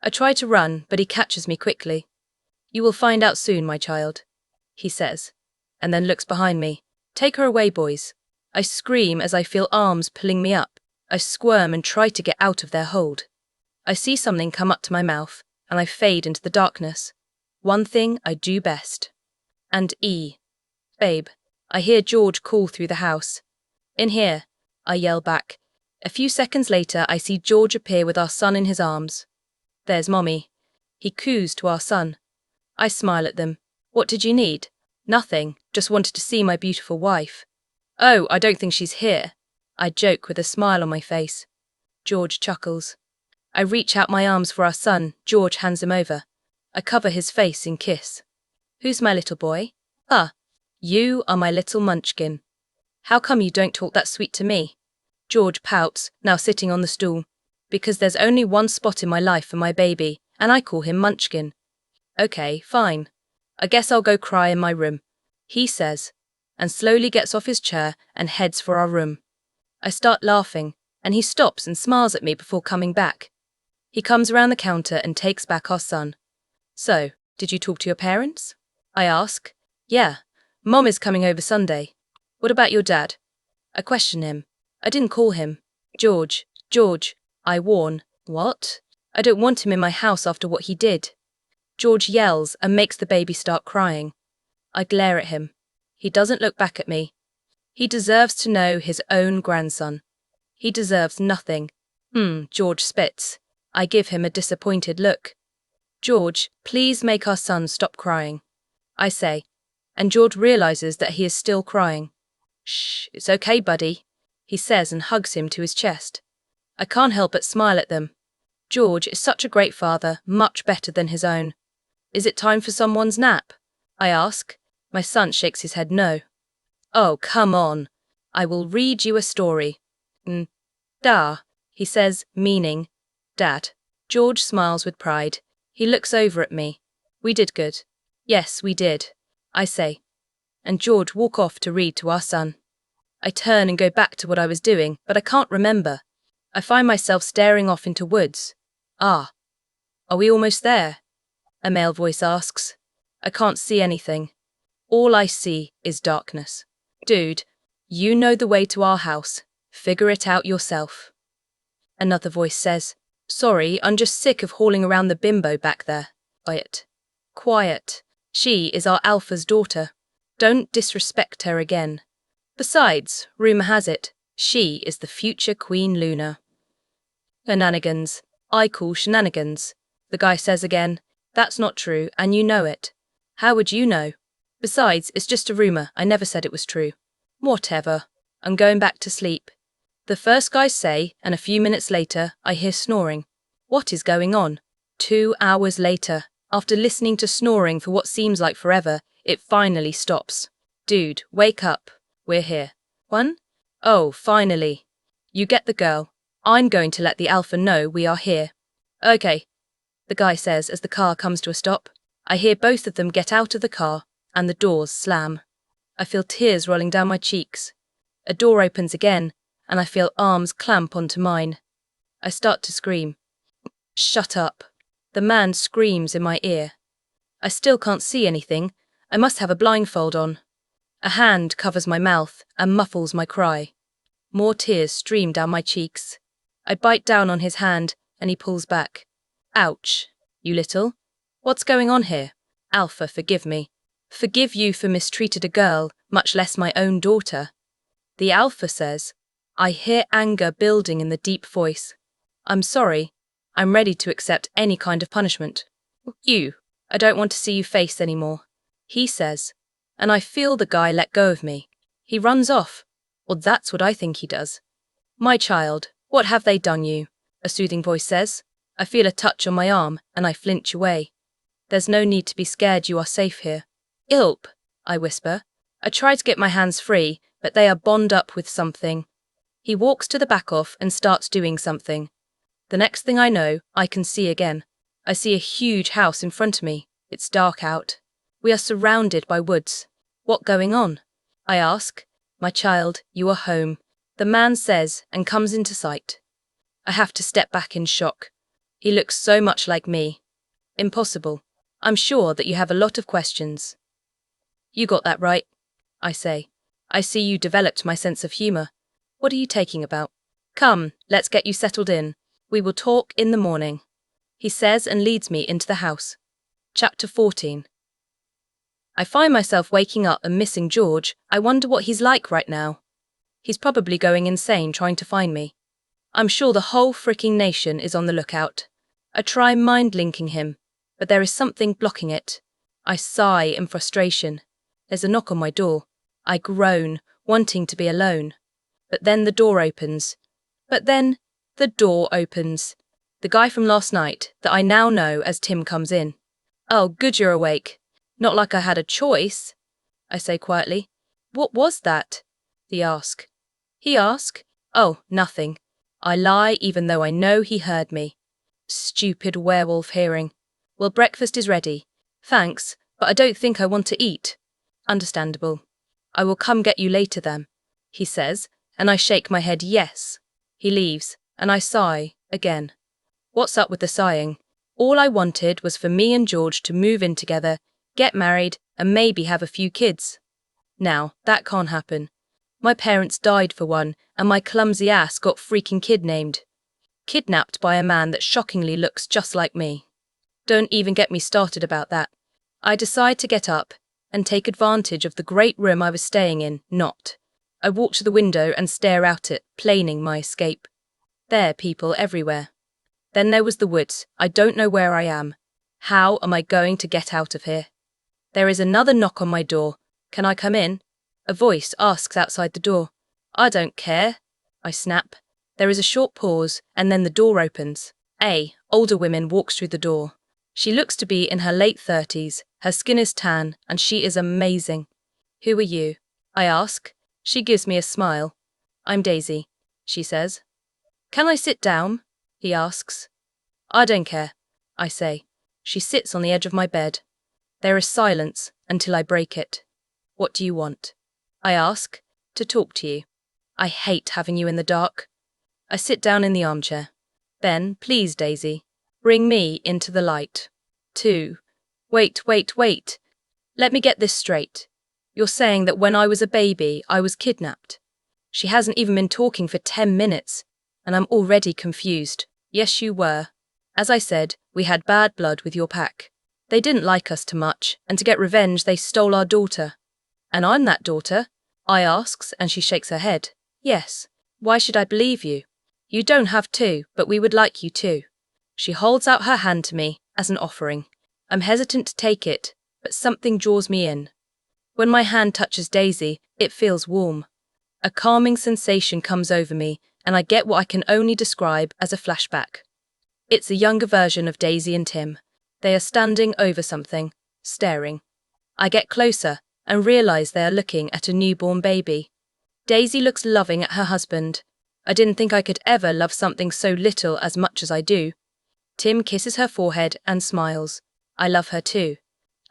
I try to run, but he catches me quickly. You will find out soon, my child, he says, and then looks behind me. Take her away, boys. I scream as I feel arms pulling me up. I squirm and try to get out of their hold. I see something come up to my mouth, and I fade into the darkness. One thing I do best. And babe, I hear George call through the house. In here, I yell back. A few seconds later, I see George appear with our son in his arms. There's Mommy. He coos to our son. I smile at them. What did you need? Nothing, just wanted to see my beautiful wife. Oh, I don't think she's here. I joke with a smile on my face. George chuckles. I reach out my arms for our son. George hands him over. I cover his face and kiss. Who's my little boy? You are my little munchkin. How come you don't talk that sweet to me? George pouts, now sitting on the stool. Because there's only one spot in my life for my baby, and I call him Munchkin. Okay, fine. I guess I'll go cry in my room, he says, and slowly gets off his chair and heads for our room. I start laughing, and he stops and smiles at me before coming back. He comes around the counter and takes back our son. So, did you talk to your parents? I ask. Yeah, Mom is coming over Sunday. What about your dad? I question him. I didn't call him. George, I warn. What? I don't want him in my house after what he did. George yells and makes the baby start crying. I glare at him. He doesn't look back at me. He deserves to know his own grandson. He deserves nothing. George spits. I give him a disappointed look. George, please make our son stop crying, I say, and George realizes that he is still crying. Shh, it's okay, buddy, he says and hugs him to his chest. I can't help but smile at them. George is such a great father, much better than his own. Is it time for someone's nap? I ask. My son shakes his head no. Oh, come on. I will read you a story. Da, he says, meaning Dad. George smiles with pride. He looks over at me. We did good. Yes, we did, I say. And George walk off to read to our son. I turn and go back to what I was doing, but I can't remember. I find myself staring off into woods. Ah, are we almost there? A male voice asks. I can't see anything. All I see is darkness. Dude, you know the way to our house. Figure it out yourself. Another voice says, sorry, I'm just sick of hauling around the bimbo back there. Quiet. Quiet. She is our Alpha's daughter. Don't disrespect her again. Besides, rumor has it, she is the future Queen Luna. Shenanigans. I call shenanigans. The guy says again, that's not true, and you know it. How would you know? Besides, it's just a rumor, I never said it was true. Whatever. I'm going back to sleep. The first guys say, and a few minutes later, I hear snoring. What is going on? 2 hours later, after listening to snoring for what seems like forever, it finally stops. Dude, wake up. We're here. One? Oh, finally. You get the girl. I'm going to let the Alpha know we are here. Okay, the guy says as the car comes to a stop. I hear both of them get out of the car, and the doors slam. I feel tears rolling down my cheeks. A door opens again, and I feel arms clamp onto mine. I start to scream. Shut up. The man screams in my ear. I still can't see anything. I must have a blindfold on. A hand covers my mouth and muffles my cry. More tears stream down my cheeks. I bite down on his hand, and he pulls back. Ouch, you little. What's going on here? Alpha, forgive me. Forgive you for mistreated a girl, much less my own daughter. The Alpha says. I hear anger building in the deep voice. I'm sorry. I'm ready to accept any kind of punishment. You. I don't want to see you face anymore. He says. And I feel the guy let go of me. He runs off. Or that's what I think he does. My child, what have they done you? A soothing voice says. I feel a touch on my arm, and I flinch away. There's no need to be scared, you are safe here. Ilp, I whisper. I try to get my hands free, but they are bound up with something. He walks to the back off and starts doing something. The next thing I know, I can see again. I see a huge house in front of me. It's dark out. We are surrounded by woods. What going on? I ask. My child, you are home. The man says and comes into sight. I have to step back in shock. He looks so much like me. Impossible. I'm sure that you have a lot of questions. You got that right, I say. I see you developed my sense of humour. What are you taking about? Come, let's get you settled in. We will talk in the morning. He says and leads me into the house. Chapter 14. I find myself waking up and missing George. I wonder what he's like right now. He's probably going insane trying to find me. I'm sure the whole fricking nation is on the lookout. I try mind-linking him, but there is something blocking it. I sigh in frustration. There's a knock on my door. I groan, wanting to be alone. But then the door opens. The guy from last night, that I now know as Tim, comes in. Oh, good you're awake. Not like I had a choice, I say quietly. What was that? He ask. Oh, nothing. I lie even though I know he heard me. Stupid werewolf hearing. Well, breakfast is ready. Thanks, but I don't think I want to eat. Understandable. I will come get you later then, he says, and I shake my head yes. He leaves, and I sigh, again. What's up with the sighing? All I wanted was for me and George to move in together, get married, and maybe have a few kids. Now, that can't happen. My parents died for one, and my clumsy ass got freaking kidnapped by a man that shockingly looks just like me. Don't even get me started about that. I decide to get up and take advantage of the great room I was staying in, not. I walk to the window and stare out it, planning my escape. There are people everywhere. Then there was the woods. I don't know where I am. How am I going to get out of here? There is another knock on my door. Can I come in? A voice asks outside the door. I don't care. I snap. There is a short pause, and then the door opens. A older woman walks through the door. She looks to be in her late 30s, her skin is tan, and she is amazing. Who are you? I ask. She gives me a smile. I'm Daisy, she says. Can I sit down? He asks. I don't care, I say. She sits on the edge of my bed. There is silence until I break it. What do you want? I ask. To talk to you. I hate having you in the dark. I sit down in the armchair. Then, please, Daisy, bring me into the light. 2. Wait. Let me get this straight. You're saying that when I was a baby, I was kidnapped. She hasn't even been talking for 10 minutes, and I'm already confused. Yes, you were. As I said, we had bad blood with your pack. They didn't like us too much, and to get revenge, they stole our daughter. And I'm that daughter? I asks, and she shakes her head. Yes. Why should I believe you? You don't have to, but we would like you to. She holds out her hand to me as an offering. I'm hesitant to take it, but something draws me in. When my hand touches Daisy, it feels warm. A calming sensation comes over me, and I get what I can only describe as a flashback. It's a younger version of Daisy and Tim. They are standing over something, staring. I get closer and realise they are looking at a newborn baby. Daisy looks loving at her husband. I didn't think I could ever love something so little as much as I do. Tim kisses her forehead and smiles. I love her too.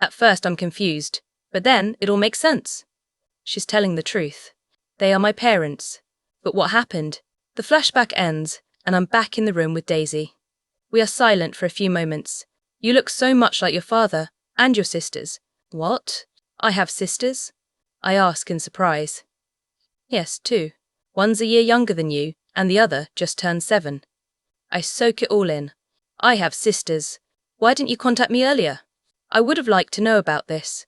At first I'm confused, but then it all makes sense. She's telling the truth. They are my parents. But what happened? The flashback ends, and I'm back in the room with Daisy. We are silent for a few moments. You look so much like your father, and your sisters. What? I have sisters? I ask in surprise. Yes, 2. One's a year younger than you, and the other just turned 7. I soak it all in. I have sisters. Why didn't you contact me earlier? I would have liked to know about this.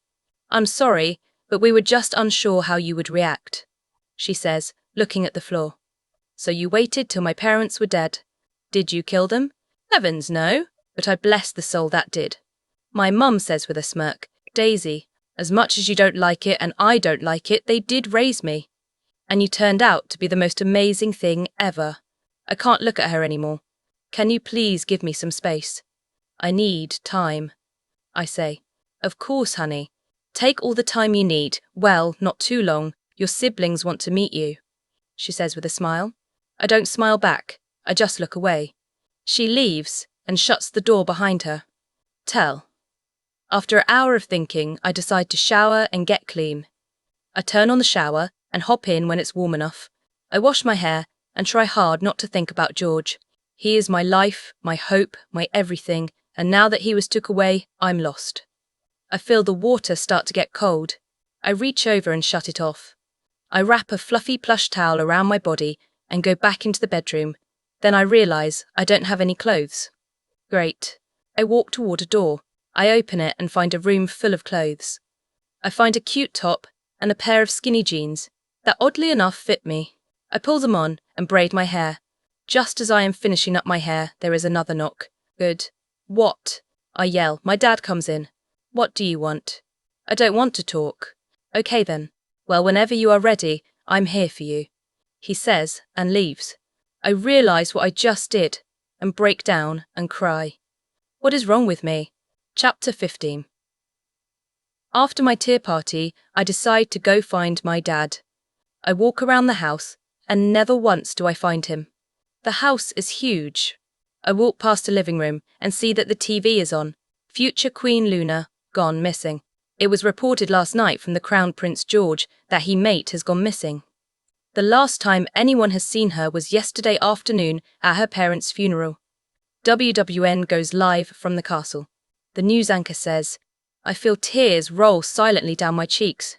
I'm sorry, but we were just unsure how you would react, she says, looking at the floor. So you waited till my parents were dead. Did you kill them? Heavens, no, but I bless the soul that did. My mum says with a smirk, Daisy, as much as you don't like it and I don't like it, they did raise me. And you turned out to be the most amazing thing ever. I can't look at her anymore. Can you please give me some space? I need time, I say. Of course, honey. Take all the time you need. Well, not too long. Your siblings want to meet you, she says with a smile. I don't smile back. I just look away. She leaves and shuts the door behind her. After an hour of thinking, I decide to shower and get clean. I turn on the shower and hop in when it's warm enough. I wash my hair and try hard not to think about George. He is my life, my hope, my everything, and now that he was took away, I'm lost. I feel the water start to get cold. I reach over and shut it off. I wrap a fluffy plush towel around my body and go back into the bedroom. Then I realise I don't have any clothes. Great. I walk toward a door. I open it and find a room full of clothes. I find a cute top and a pair of skinny jeans that oddly enough fit me. I pull them on and braid my hair. Just as I am finishing up my hair, there is another knock. Good. What? I yell. My dad comes in. What do you want? I don't want to talk. Okay then. Well, whenever you are ready, I'm here for you, he says and leaves. I realise what I just did and break down and cry. What is wrong with me? Chapter 15. After my tea party, I decide to go find my dad. I walk around the house and never once do I find him. The house is huge. I walk past a living room and see that the TV is on. Future Queen Luna, gone missing. It was reported last night from the Crown Prince George that his mate has gone missing. The last time anyone has seen her was yesterday afternoon at her parents' funeral. WWN goes live from the castle. The news anchor says, I feel tears roll silently down my cheeks.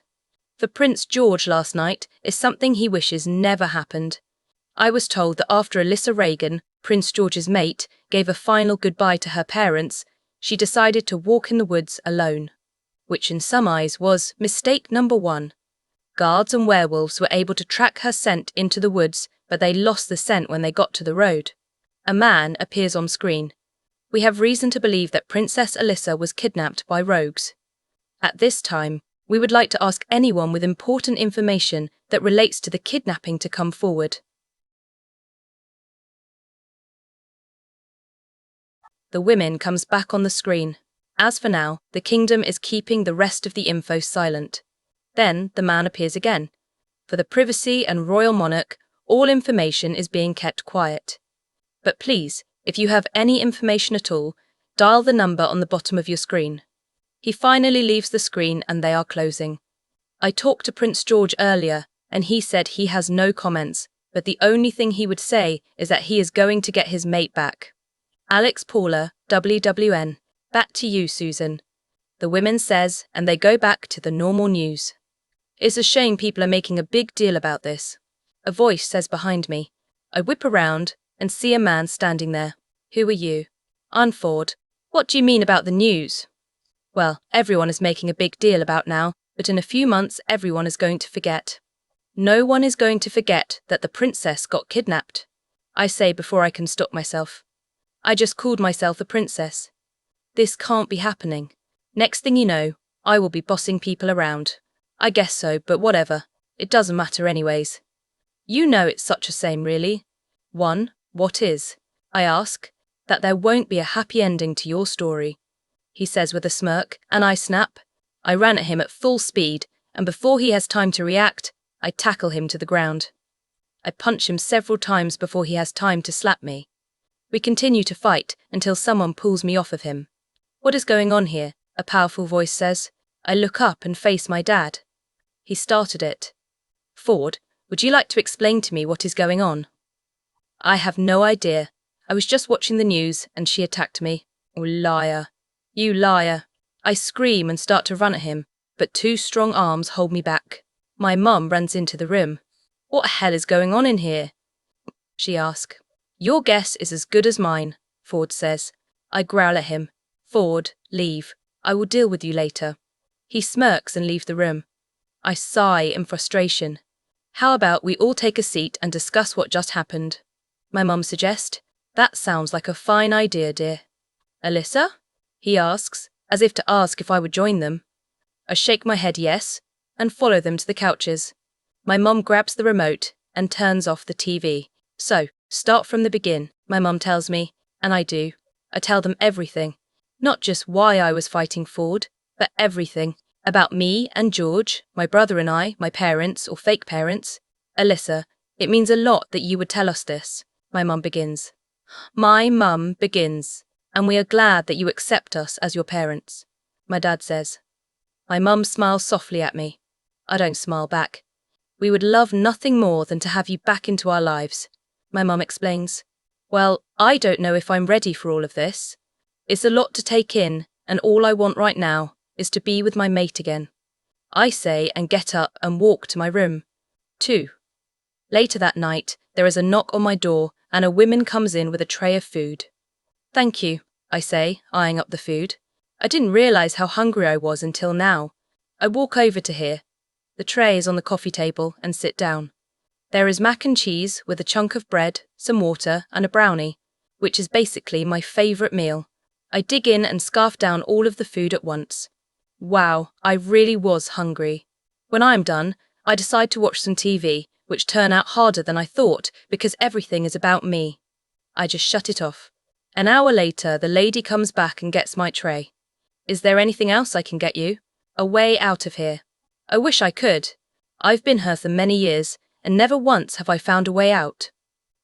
For Prince George last night is something he wishes never happened. I was told that after Alyssa Reagan, Prince George's mate, gave a final goodbye to her parents, she decided to walk in the woods alone. Which in some eyes was mistake number 1. Guards and werewolves were able to track her scent into the woods, but they lost the scent when they got to the road. A man appears on screen. We have reason to believe that Princess Alyssa was kidnapped by rogues. At this time, we would like to ask anyone with important information that relates to the kidnapping to come forward. The women comes back on the screen. As for now, the kingdom is keeping the rest of the info silent. Then the man appears again. For the privacy and royal monarch, all information is being kept quiet. But please, if you have any information at all, dial the number on the bottom of your screen. He finally leaves the screen and they are closing. I talked to Prince George earlier and he said he has no comments, but the only thing he would say is that he is going to get his mate back. Alex Paula, WWN. Back to you, Susan. The women says, and they go back to the normal news. It's a shame people are making a big deal about this. A voice says behind me. I whip around and see a man standing there. Who are you? I'm Ford. What do you mean about the news? Well, everyone is making a big deal about now, but in a few months everyone is going to forget. No one is going to forget that the princess got kidnapped. I say before I can stop myself. I just called myself a princess. This can't be happening. Next thing you know, I will be bossing people around. I guess so, but whatever. It doesn't matter anyways. You know it's such a shame, really. 1. What is? I ask. That there won't be a happy ending to your story. He says with a smirk, and I snap. I ran at him at full speed, and before he has time to react, I tackle him to the ground. I punch him several times before he has time to slap me. We continue to fight until someone pulls me off of him. What is going on here? A powerful voice says. I look up and face my dad. He started it. Ford, would you like to explain to me what is going on? I have no idea. I was just watching the news and she attacked me. Oh, liar. You liar. I scream and start to run at him, but 2 strong arms hold me back. My mum runs into the room. What hell is going on in here? She asks. Your guess is as good as mine, Ford says. I growl at him. Ford, leave. I will deal with you later. He smirks and leaves the room. I sigh in frustration. How about we all take a seat and discuss what just happened? My mum suggests. That sounds like a fine idea, dear. Alyssa? He asks, as if to ask if I would join them. I shake my head yes, and follow them to the couches. My mum grabs the remote and turns off the TV. So, start from the begin, my mum tells me, and I do. I tell them everything. Not just why I was fighting Ford, but everything. About me and George, my brother and I, my parents or fake parents. Alyssa, it means a lot that you would tell us this, my mum begins. My mum begins, and we are glad that you accept us as your parents, my dad says. My mum smiles softly at me. I don't smile back. We would love nothing more than to have you back into our lives, my mum explains. Well, I don't know if I'm ready for all of this. It's a lot to take in, and all I want right now is to be with my mate again. I say and get up and walk to my room. 2. Later that night, there is a knock on my door and a woman comes in with a tray of food. Thank you, I say, eyeing up the food. I didn't realise how hungry I was until now. I walk over to here. The tray is on the coffee table and sit down. There is mac and cheese with a chunk of bread, some water and a brownie, which is basically my favourite meal. I dig in and scarf down all of the food at once. Wow, I really was hungry. When I am done, I decide to watch some TV, which turn out harder than I thought because everything is about me. I just shut it off. An hour later, the lady comes back and gets my tray. Is there anything else I can get you? A way out of here. I wish I could. I've been here for many years, and never once have I found a way out.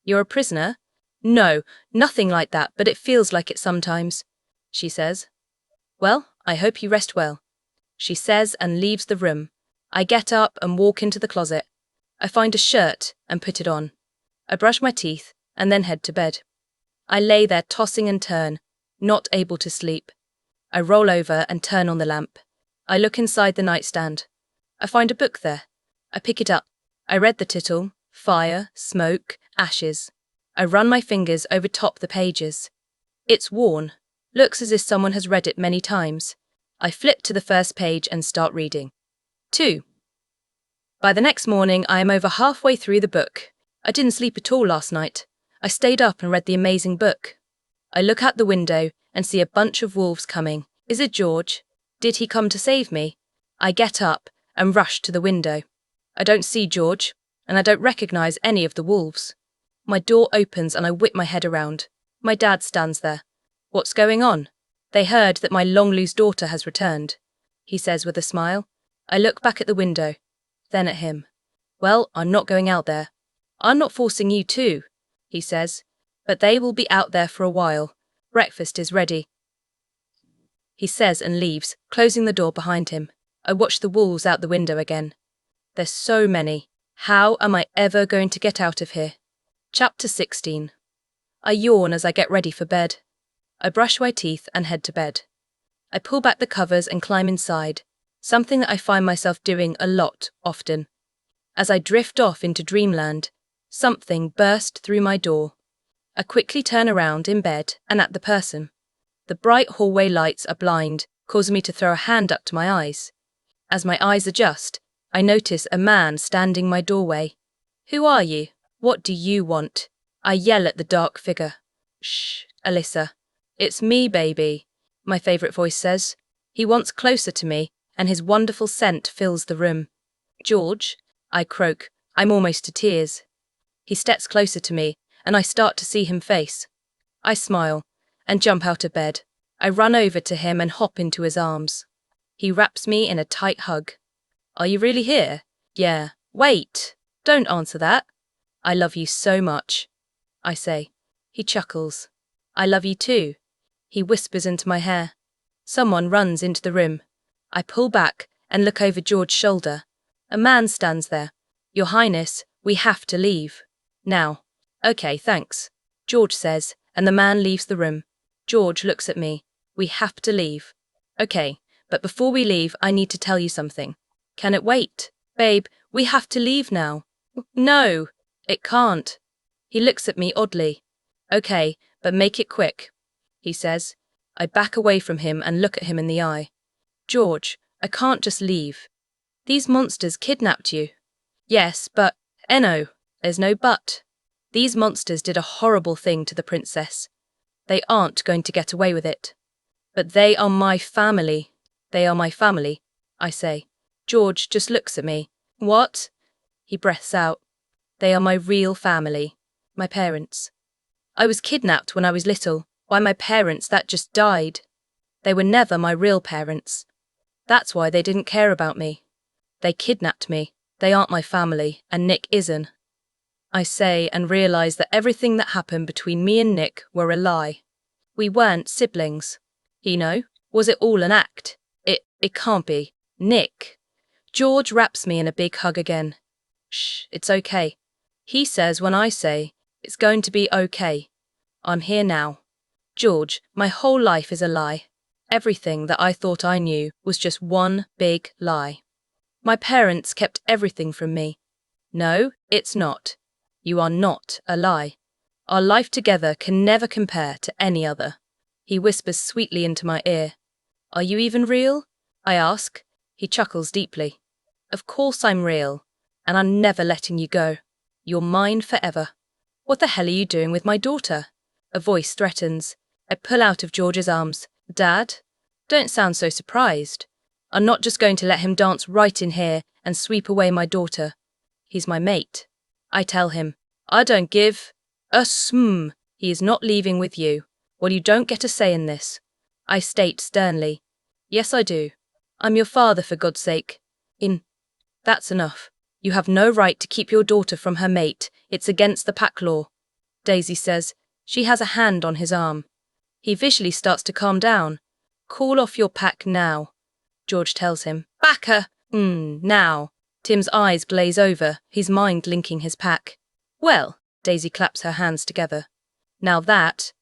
You're a prisoner? No, nothing like that, but it feels like it sometimes, she says. Well, I hope you rest well, she says and leaves the room. I get up and walk into the closet. I find a shirt and put it on. I brush my teeth and then head to bed. I lay there tossing and turn, not able to sleep. I roll over and turn on the lamp. I look inside the nightstand. I find a book there. I pick it up. I read the title, Fire, Smoke, Ashes. I run my fingers over top the pages. It's worn. Looks as if someone has read it many times. I flip to the first page and start reading. 2. By the next morning, I am over halfway through the book. I didn't sleep at all last night. I stayed up and read the amazing book. I look out the window and see a bunch of wolves coming. Is it George? Did he come to save me? I get up and rush to the window. I don't see George, and I don't recognize any of the wolves. My door opens and I whip my head around. My dad stands there. What's going on? They heard that my long-lost daughter has returned, he says with a smile. I look back at the window, then at him. Well, I'm not going out there. I'm not forcing you to, he says, but they will be out there for a while. Breakfast is ready, he says and leaves, closing the door behind him. I watch the wolves out the window again. There's so many. How am I ever going to get out of here? Chapter 16. I yawn as I get ready for bed. I brush my teeth and head to bed. I pull back the covers and climb inside, something that I find myself doing a lot, often. As I drift off into dreamland, something burst through my door. I quickly turn around in bed and at the person. The bright hallway lights are blind, causing me to throw a hand up to my eyes. As my eyes adjust, I notice a man standing my doorway. Who are you? What do you want? I yell at the dark figure. Shh, Alyssa. It's me, baby, my favourite voice says. He wants closer to me, and his wonderful scent fills the room. George, I croak. I'm almost to tears. He steps closer to me, and I start to see him face. I smile and jump out of bed. I run over to him and hop into his arms. He wraps me in a tight hug. Are you really here? Yeah. Wait! Don't answer that. I love you so much, I say. He chuckles. I love you too. He whispers into my hair. Someone runs into the room. I pull back and look over George's shoulder. A man stands there. Your Highness, we have to leave. Now. Okay, thanks, George says, and the man leaves the room. George looks at me. We have to leave. Okay, but before we leave, I need to tell you something. Can it wait? Babe, we have to leave now. No, it can't. He looks at me oddly. Okay, but make it quick, he says. I back away from him and look at him in the eye. George, I can't just leave. These monsters kidnapped you. Yes, but, Eno, there's no but. These monsters did a horrible thing to the princess. They aren't going to get away with it. But they are my family. They are my family, I say. George just looks at me. What? He breaths out. They are my real family. My parents. I was kidnapped when I was little by my parents that just died. They were never my real parents. That's why they didn't care about me. They kidnapped me. They aren't my family, and Nick isn't. I say and realise that everything that happened between me and Nick were a lie. We weren't siblings. Was it all an act? It can't be. Nick. George wraps me in a big hug again. Shh, it's okay. He says when I say, it's going to be okay. I'm here now. George, my whole life is a lie. Everything that I thought I knew was just one big lie. My parents kept everything from me. No, it's not. You are not a lie. Our life together can never compare to any other. He whispers sweetly into my ear. Are you even real? I ask. He chuckles deeply. Of course I'm real, and I'm never letting you go. You're mine forever. What the hell are you doing with my daughter? A voice threatens. I pull out of George's arms. Dad? Don't sound so surprised. I'm not just going to let him dance right in here and sweep away my daughter. He's my mate. I tell him. I don't give a sm. He is not leaving with you. Well, you don't get a say in this. I state sternly. Yes, I do. I'm your father, for God's sake. That's enough. You have no right to keep your daughter from her mate. It's against the pack law. Daisy says, She has a hand on his arm. He visually starts to calm down. Call off your pack now, George tells him. Back her! Now. Tim's eyes glaze over, his mind linking his pack. Well, Daisy claps her hands together. Now that's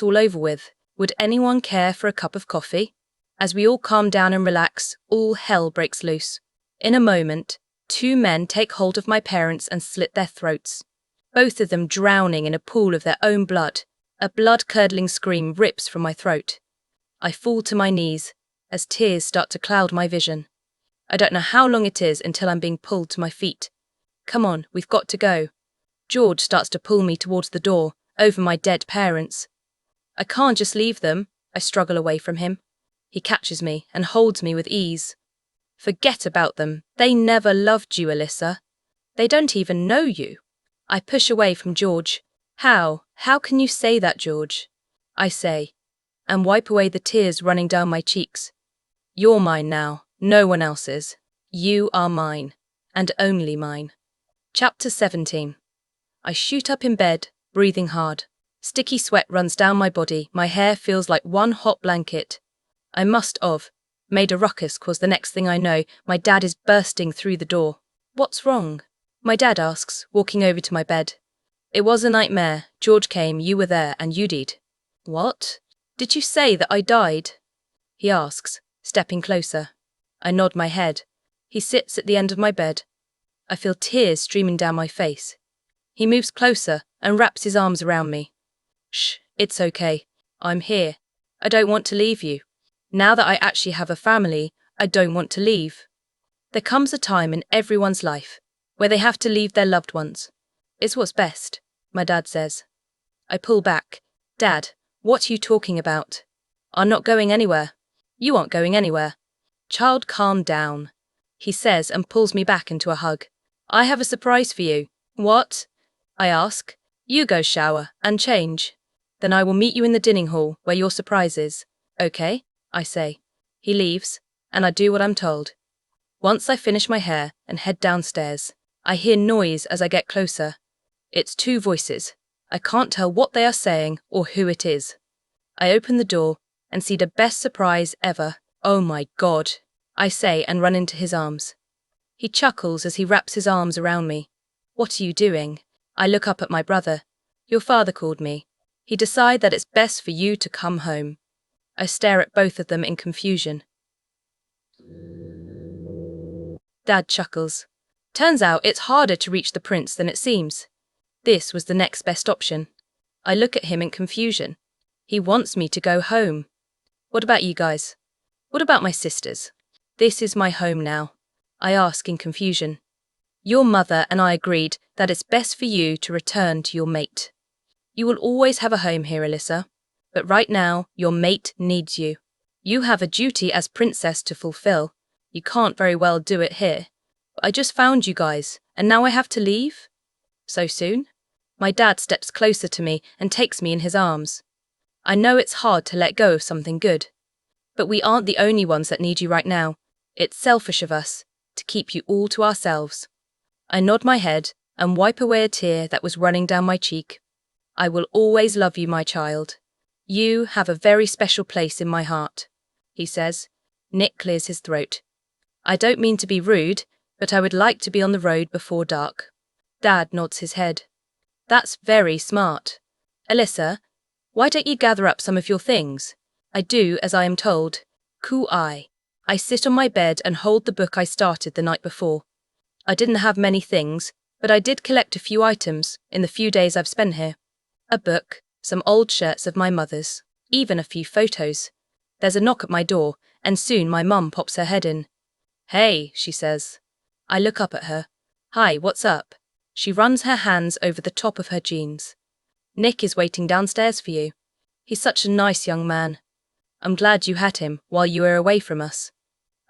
all over with. Would anyone care for a cup of coffee? As we all calm down and relax, all hell breaks loose. In a moment, 2 men take hold of my parents and slit their throats. Both of them drowning in a pool of their own blood. A blood-curdling scream rips from my throat. I fall to my knees as tears start to cloud my vision. I don't know how long it is until I'm being pulled to my feet. Come on, we've got to go. George starts to pull me towards the door, over my dead parents. I can't just leave them. I struggle away from him. He catches me and holds me with ease. Forget about them. They never loved you, Alyssa. They don't even know you. I push away from George. How can you say that, George? I say, and wipe away the tears running down my cheeks. You're mine now. No one else's. You are mine, and only mine. Chapter 17. I shoot up in bed, breathing hard. Sticky sweat runs down my body, my hair feels like one hot blanket. I must have made a ruckus, cause the next thing I know, my dad is bursting through the door. What's wrong? My dad asks, walking over to my bed. It was a nightmare. George came, you were there, and you did. What? Did you say that I died? He asks, stepping closer. I nod my head. He sits at the end of my bed. I feel tears streaming down my face. He moves closer and wraps his arms around me. Shh, it's okay. I'm here. I don't want to leave you. Now that I actually have a family, I don't want to leave. There comes a time in everyone's life where they have to leave their loved ones. It's what's best, my dad says. I pull back. Dad, what are you talking about? I'm not going anywhere. You aren't going anywhere. Child, calm down, he says and pulls me back into a hug. I have a surprise for you. What? I ask. You go shower and change. Then I will meet you in the dining hall where your surprise is. Okay, I say. He leaves, and I do what I'm told. Once I finish my hair and head downstairs, I hear noise as I get closer. It's 2 voices. I can't tell what they are saying or who it is. I open the door and see the best surprise ever. Oh my God, I say and run into his arms. He chuckles as he wraps his arms around me. What are you doing? I look up at my brother. Your father called me. He decided that it's best for you to come home. I stare at both of them in confusion. Dad chuckles. Turns out it's harder to reach the prince than it seems. This was the next best option. I look at him in confusion. He wants me to go home. What about you guys? What about my sisters? This is my home now. I ask in confusion. Your mother and I agreed that it's best for you to return to your mate. You will always have a home here, Alyssa. But right now, your mate needs you. You have a duty as princess to fulfill. You can't very well do it here. But I just found you guys, and now I have to leave? So soon? My dad steps closer to me and takes me in his arms. I know it's hard to let go of something good. But we aren't the only ones that need you right now. It's selfish of us to keep you all to ourselves. I nod my head and wipe away a tear that was running down my cheek. I will always love you, my child. You have a very special place in my heart, he says. Nick clears his throat. I don't mean to be rude, but I would like to be on the road before dark. Dad nods his head. That's very smart. Alyssa, why don't you gather up some of your things? I do as I am told. Coo-eye. I sit on my bed and hold the book I started the night before. I didn't have many things, but I did collect a few items in the few days I've spent here. A book, some old shirts of my mother's, even a few photos. There's a knock at my door, and soon my mum pops her head in. Hey, she says. I look up at her. Hi, what's up? She runs her hands over the top of her jeans. Nick is waiting downstairs for you. He's such a nice young man. I'm glad you had him while you were away from us.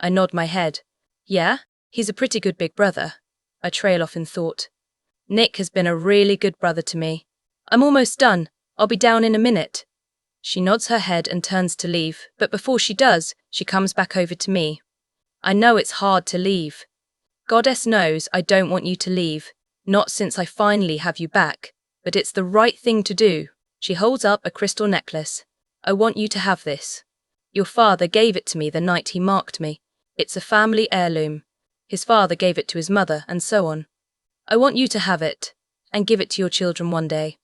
I nod my head. Yeah, he's a pretty good big brother. I trail off in thought. Nick has been a really good brother to me. I'm almost done. I'll be down in a minute. She nods her head and turns to leave, but before she does, she comes back over to me. I know it's hard to leave. Goddess knows I don't want you to leave, not since I finally have you back, but it's the right thing to do. She holds up a crystal necklace. I want you to have this. Your father gave it to me the night he marked me. It's a family heirloom. His father gave it to his mother, and so on. I want you to have it, and give it to your children one day.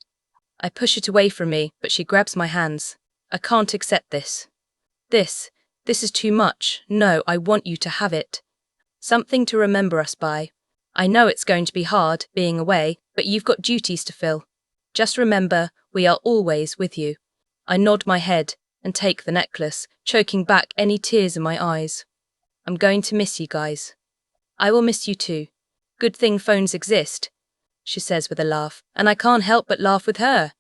I push it away from me, but she grabs my hands. I can't accept this. This is too much. No, I want you to have it. Something to remember us by. I know it's going to be hard, being away, but you've got duties to fill. Just remember, we are always with you. I nod my head and take the necklace, choking back any tears in my eyes. I'm going to miss you guys. I will miss you too. Good thing phones exist, she says with a laugh, and I can't help but laugh with her.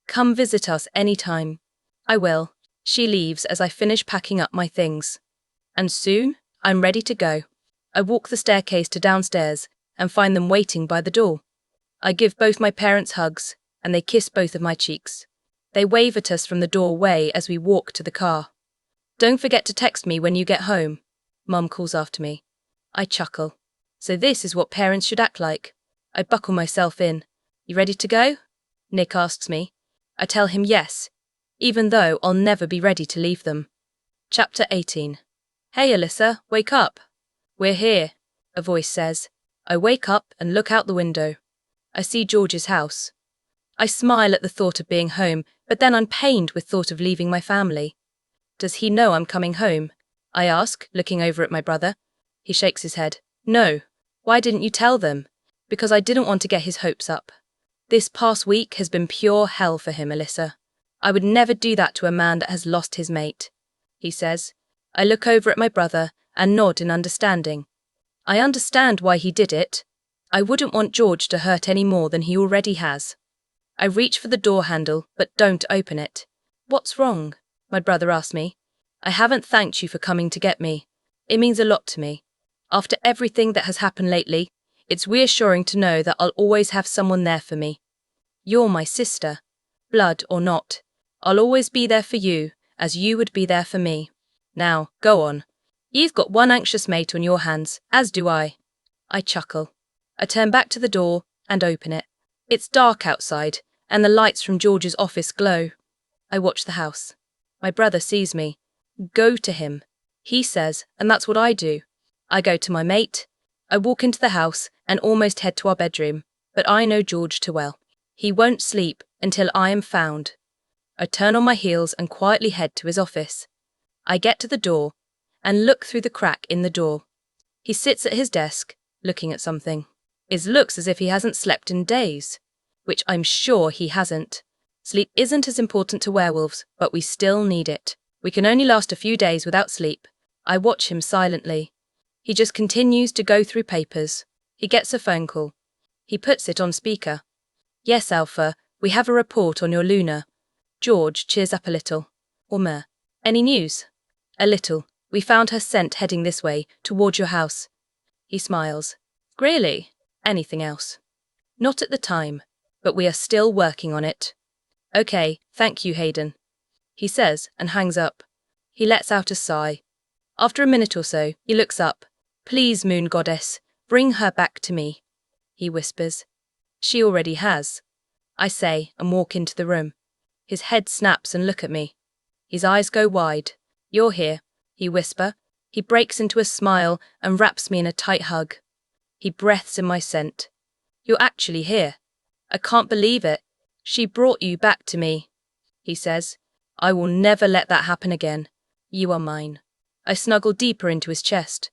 Come visit us anytime. I will. She leaves as I finish packing up my things. And soon, I'm ready to go. I walk the staircase to downstairs and find them waiting by the door. I give both my parents hugs, and they kiss both of my cheeks. They wave at us from the doorway as we walk to the car. Don't forget to text me when you get home, Mum calls after me. I chuckle. So this is what parents should act like. I buckle myself in. You ready to go? Nick asks me. I tell him yes, even though I'll never be ready to leave them. Chapter 18. Hey Alyssa, wake up. We're here, a voice says. I wake up and look out the window. I see George's house. I smile at the thought of being home, but then I'm pained with thought of leaving my family. Does he know I'm coming home? I ask, looking over at my brother. He shakes his head. No. Why didn't you tell them? Because I didn't want to get his hopes up. This past week has been pure hell for him, Alyssa. I would never do that to a man that has lost his mate, he says. I look over at my brother and nod in understanding. I understand why he did it. I wouldn't want George to hurt any more than he already has. I reach for the door handle, but don't open it. What's wrong? My brother asks me. I haven't thanked you for coming to get me. It means a lot to me. After everything that has happened lately, it's reassuring to know that I'll always have someone there for me. You're my sister. Blood or not, I'll always be there for you, as you would be there for me. Now, go on. You've got one anxious mate on your hands, as do I. I chuckle. I turn back to the door and open it. It's dark outside, and the lights from George's office glow. I watch the house. My brother sees me. Go to him, he says, and that's what I do. I go to my mate. I walk into the house and almost head to our bedroom, but I know George too well. He won't sleep until I am found. I turn on my heels and quietly head to his office. I get to the door and look through the crack in the door. He sits at his desk, looking at something. It looks as if he hasn't slept in days, which I'm sure he hasn't. Sleep isn't as important to werewolves, but we still need it. We can only last a few days without sleep. I watch him silently. He just continues to go through papers. He gets a phone call. He puts it on speaker. Yes, Alpha, we have a report on your Luna. George cheers up a little. Or any news? A little. We found her scent heading this way, towards your house. He smiles. Really? Anything else? Not at the time, but we are still working on it. Okay, thank you, Hayden, he says and hangs up. He lets out a sigh. After a minute or so, he looks up. Please, Moon Goddess, bring her back to me, he whispers. She already has, I say, and walk into the room. His head snaps and look at me. His eyes go wide. You're here, he whisper. He breaks into a smile and wraps me in a tight hug. He breathes in my scent. You're actually here. I can't believe it. She brought you back to me, he says. I will never let that happen again. You are mine. I snuggle deeper into his chest.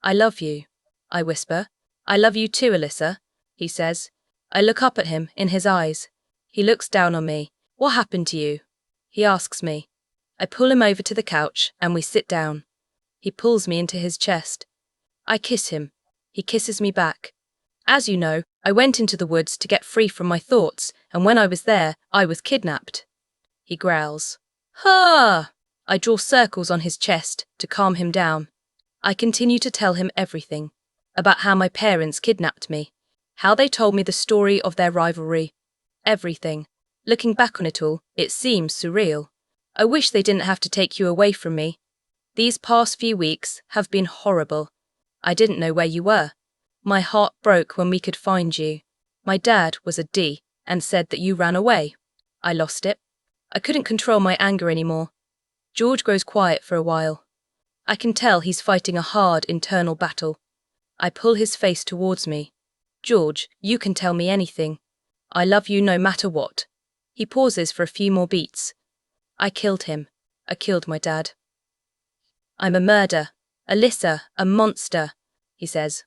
I love you, I whisper. I love you too, Alyssa, he says. I look up at him, in his eyes. He looks down on me. What happened to you? He asks me. I pull him over to the couch and we sit down. He pulls me into his chest. I kiss him. He kisses me back. As you know, I went into the woods to get free from my thoughts, and when I was there, I was kidnapped. He growls. Ha! I draw circles on his chest to calm him down. I continue to tell him everything. About how my parents kidnapped me. How they told me the story of their rivalry. Everything. Looking back on it all, it seems surreal. I wish they didn't have to take you away from me. These past few weeks have been horrible. I didn't know where you were. My heart broke when we could find you. My dad was a D and said that you ran away. I lost it. I couldn't control my anger anymore. George goes quiet for a while. I can tell he's fighting a hard internal battle. I pull his face towards me. George, you can tell me anything. I love you no matter what. He pauses for a few more beats. I killed him. I killed my dad. I'm a murderer. Alyssa, a monster, he says.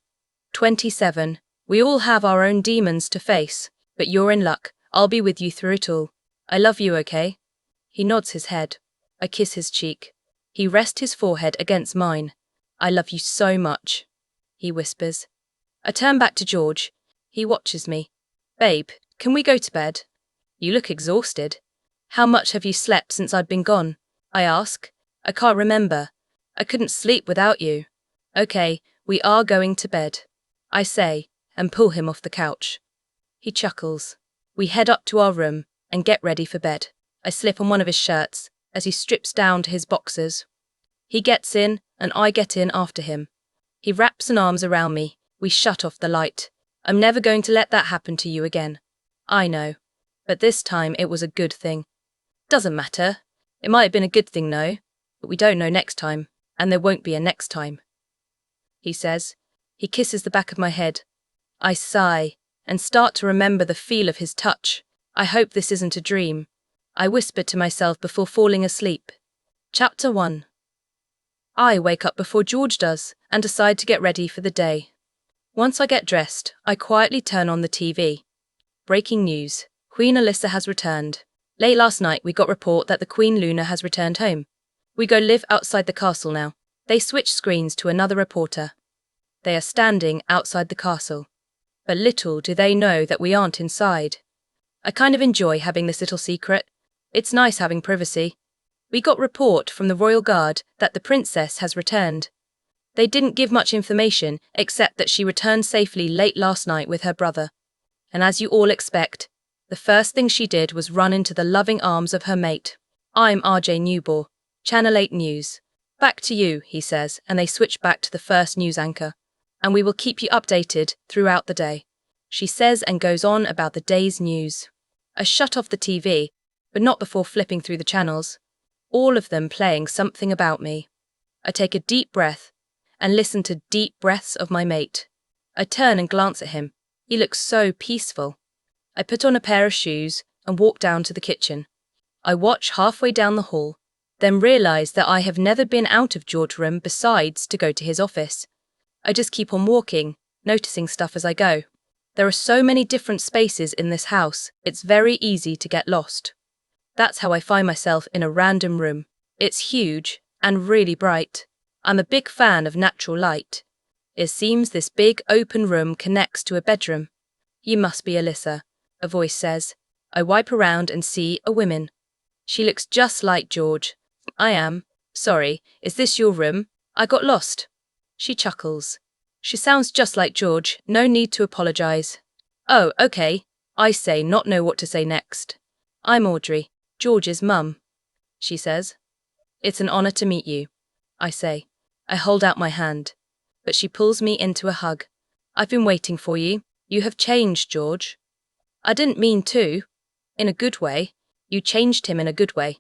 27. We all have our own demons to face, but you're in luck. I'll be with you through it all. I love you, okay? He nods his head. I kiss his cheek. He rests his forehead against mine. I love you so much, he whispers. I turn back to George. He watches me. Babe, can we go to bed? You look exhausted. How much have you slept since I've been gone? I ask. I can't remember. I couldn't sleep without you. Okay, we are going to bed, I say, and pull him off the couch. He chuckles. We head up to our room and get ready for bed. I slip on one of his shirts as he strips down to his boxers. He gets in and I get in after him. He wraps an arms around me. We shut off the light. I'm never going to let that happen to you again. I know. But this time it was a good thing. Doesn't matter. It might have been a good thing, no, but we don't know next time, and there won't be a next time, he says. He kisses the back of my head. I sigh and start to remember the feel of his touch. I hope this isn't a dream, I whisper to myself before falling asleep. Chapter 1. I wake up before George does and decide to get ready for the day. Once I get dressed, I quietly turn on the TV. Breaking news. Queen Alyssa has returned. Late last night we got report that the Queen Luna has returned home. We go live outside the castle now. They switch screens to another reporter. They are standing outside the castle. But little do they know that we aren't inside. I kind of enjoy having this little secret. It's nice having privacy. We got report from the royal guard that the princess has returned. They didn't give much information except that she returned safely late last night with her brother. And as you all expect, the first thing she did was run into the loving arms of her mate. I'm RJ Newbor, Channel 8 News. Back to you, he says, and they switch back to the first news anchor. And we will keep you updated throughout the day, she says and goes on about the day's news. I shut off the TV, but not before flipping through the channels, all of them playing something about me. I take a deep breath and listen to deep breaths of my mate. I turn and glance at him. He looks so peaceful. I put on a pair of shoes and walk down to the kitchen. I watch halfway down the hall, then realise that I have never been out of George's room besides to go to his office. I just keep on walking, noticing stuff as I go. There are so many different spaces in this house, it's very easy to get lost. That's how I find myself in a random room. It's huge and really bright. I'm a big fan of natural light. It seems this big open room connects to a bedroom. You must be Alyssa, a voice says. I wipe around and see a woman. She looks just like George. I am. Sorry, is this your room? I got lost. She chuckles. She sounds just like George, no need to apologise. Oh, okay, I say, not know what to say next. I'm Audrey, George's mum, she says. It's an honour to meet you, I say. I hold out my hand, but she pulls me into a hug. I've been waiting for you. You have changed, George. I didn't mean to. In a good way. You changed him in a good way.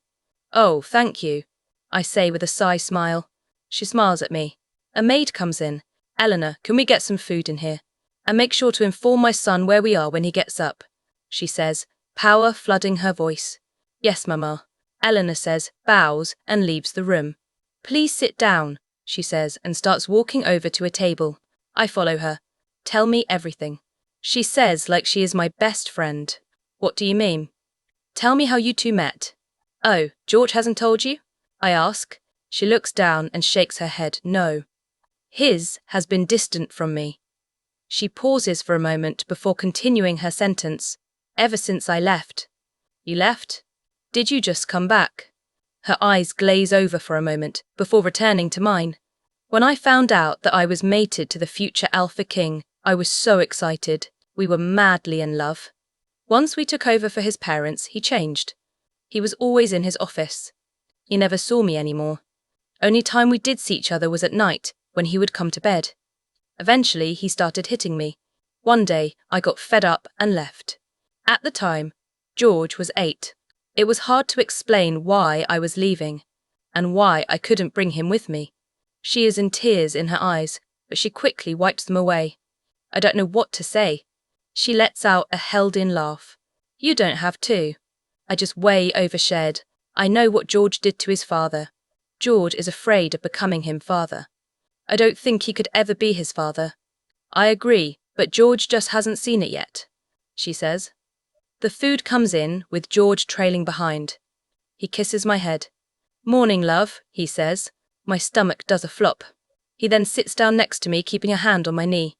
Oh, thank you, I say with a sly smile. She smiles at me. A maid comes in. Eleanor, can we get some food in here? And make sure to inform my son where we are when he gets up, she says, power flooding her voice. Yes, Mama, Eleanor says, bows, and leaves the room. Please sit down, she says, and starts walking over to a table. I follow her. Tell me everything, she says, like she is my best friend. What do you mean? Tell me how you two met. Oh, George hasn't told you? I ask. She looks down and shakes her head. No. His has been distant from me. She pauses for a moment before continuing her sentence. Ever since I left. You left? Did you just come back? Her eyes glaze over for a moment before returning to mine. When I found out that I was mated to the future Alpha King, I was so excited. We were madly in love. Once we took over for his parents, he changed. He was always in his office. He never saw me anymore. Only time we did see each other was at night, when he would come to bed. Eventually, he started hitting me. One day, I got fed up and left. At the time, George was 8. It was hard to explain why I was leaving, and why I couldn't bring him with me. She is in tears in her eyes, but she quickly wipes them away. I don't know what to say. She lets out a held-in laugh. You don't have to. I just way overshared. I know what George did to his father. George is afraid of becoming him father. I don't think he could ever be his father. I agree, but George just hasn't seen it yet, she says. The food comes in, with George trailing behind. He kisses my head. Morning, love, he says. My stomach does a flop. He then sits down next to me, keeping a hand on my knee.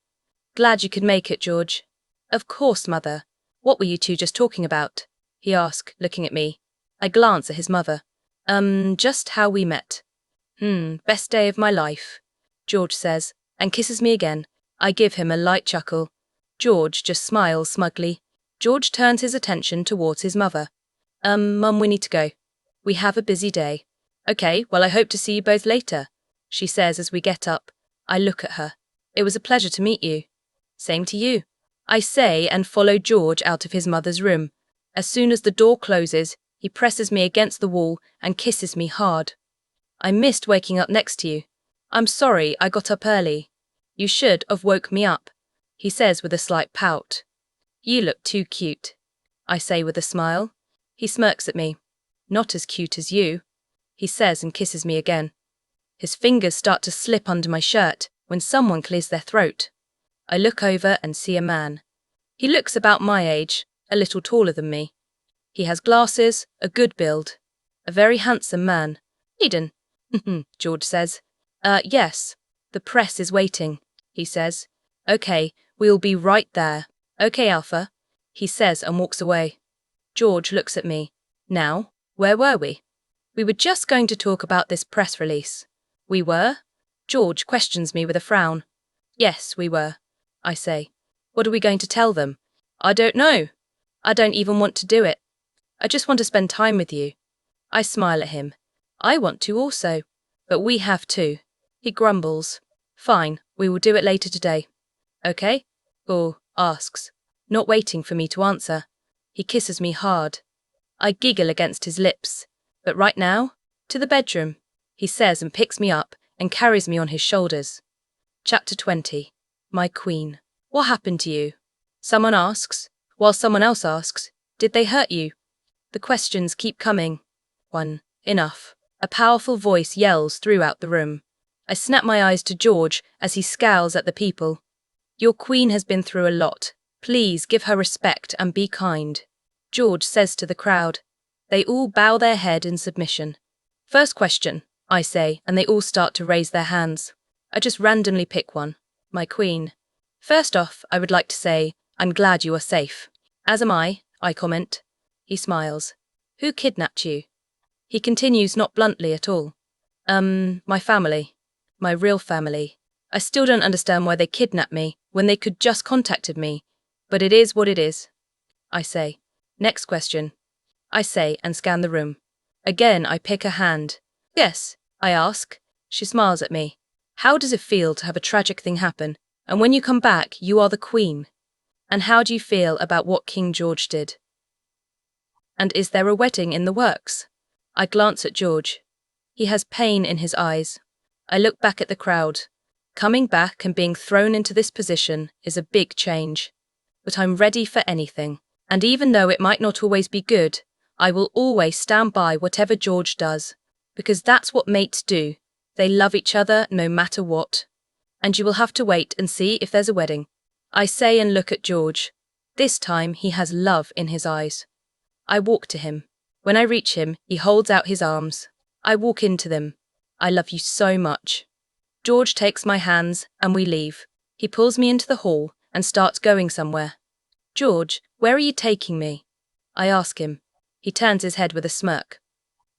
Glad you could make it, George. Of course, mother. What were you two just talking about? He asks, looking at me. I glance at his mother. Just how we met. Best day of my life, George says, and kisses me again. I give him a light chuckle. George just smiles smugly. George turns his attention towards his mother. Mum, we need to go. We have a busy day. Okay, well, I hope to see you both later, she says as we get up. I look at her. It was a pleasure to meet you. Same to you, I say, and follow George out of his mother's room. As soon as the door closes, he presses me against the wall and kisses me hard. I missed waking up next to you. I'm sorry I got up early. You should have woke me up, he says with a slight pout. You look too cute, I say with a smile. He smirks at me. Not as cute as you, he says and kisses me again. His fingers start to slip under my shirt when someone clears their throat. I look over and see a man. He looks about my age, a little taller than me. He has glasses, a good build. A very handsome man. Eden, George says. Yes. The press is waiting, he says. Okay, we'll be right there. Okay, Alpha, he says and walks away. George looks at me. Now, where were we? We were just going to talk about this press release. We were? George questions me with a frown. Yes, we were, I say. What are we going to tell them? I don't know. I don't even want to do it. I just want to spend time with you. I smile at him. I want to also. But we have to. He grumbles. Fine, we will do it later today. Okay? Or asks, not waiting for me to answer. He kisses me hard. I giggle against his lips. But right now, to the bedroom, he says and picks me up and carries me on his shoulders. Chapter 20. My Queen. What happened to you? Someone asks, while someone else asks, did they hurt you? The questions keep coming. One. Enough. A powerful voice yells throughout the room. I snap my eyes to George as he scowls at the people. Your queen has been through a lot. Please give her respect and be kind, George says to the crowd. They all bow their head in submission. First question, I say, and they all start to raise their hands. I just randomly pick one. My queen. First off, I would like to say, I'm glad you are safe. As am I comment. He smiles. Who kidnapped you? He continues not bluntly at all. My family. My real family. I still don't understand why they kidnapped me when they could just contacted me, but it is what it is. I say. Next question. I say and scan the room. Again I pick a hand. Yes, I ask. She smiles at me. How does it feel to have a tragic thing happen, and when you come back you are the queen? And how do you feel about what King George did? And is there a wedding in the works? I glance at George. He has pain in his eyes. I look back at the crowd. Coming back and being thrown into this position is a big change. But I'm ready for anything. And even though it might not always be good, I will always stand by whatever George does. Because that's what mates do. They love each other no matter what. And you will have to wait and see if there's a wedding. I say and look at George. This time he has love in his eyes. I walk to him. When I reach him, he holds out his arms. I walk into them. I love you so much. George takes my hands and we leave. He pulls me into the hall and starts going somewhere. George, where are you taking me? I ask him. He turns his head with a smirk.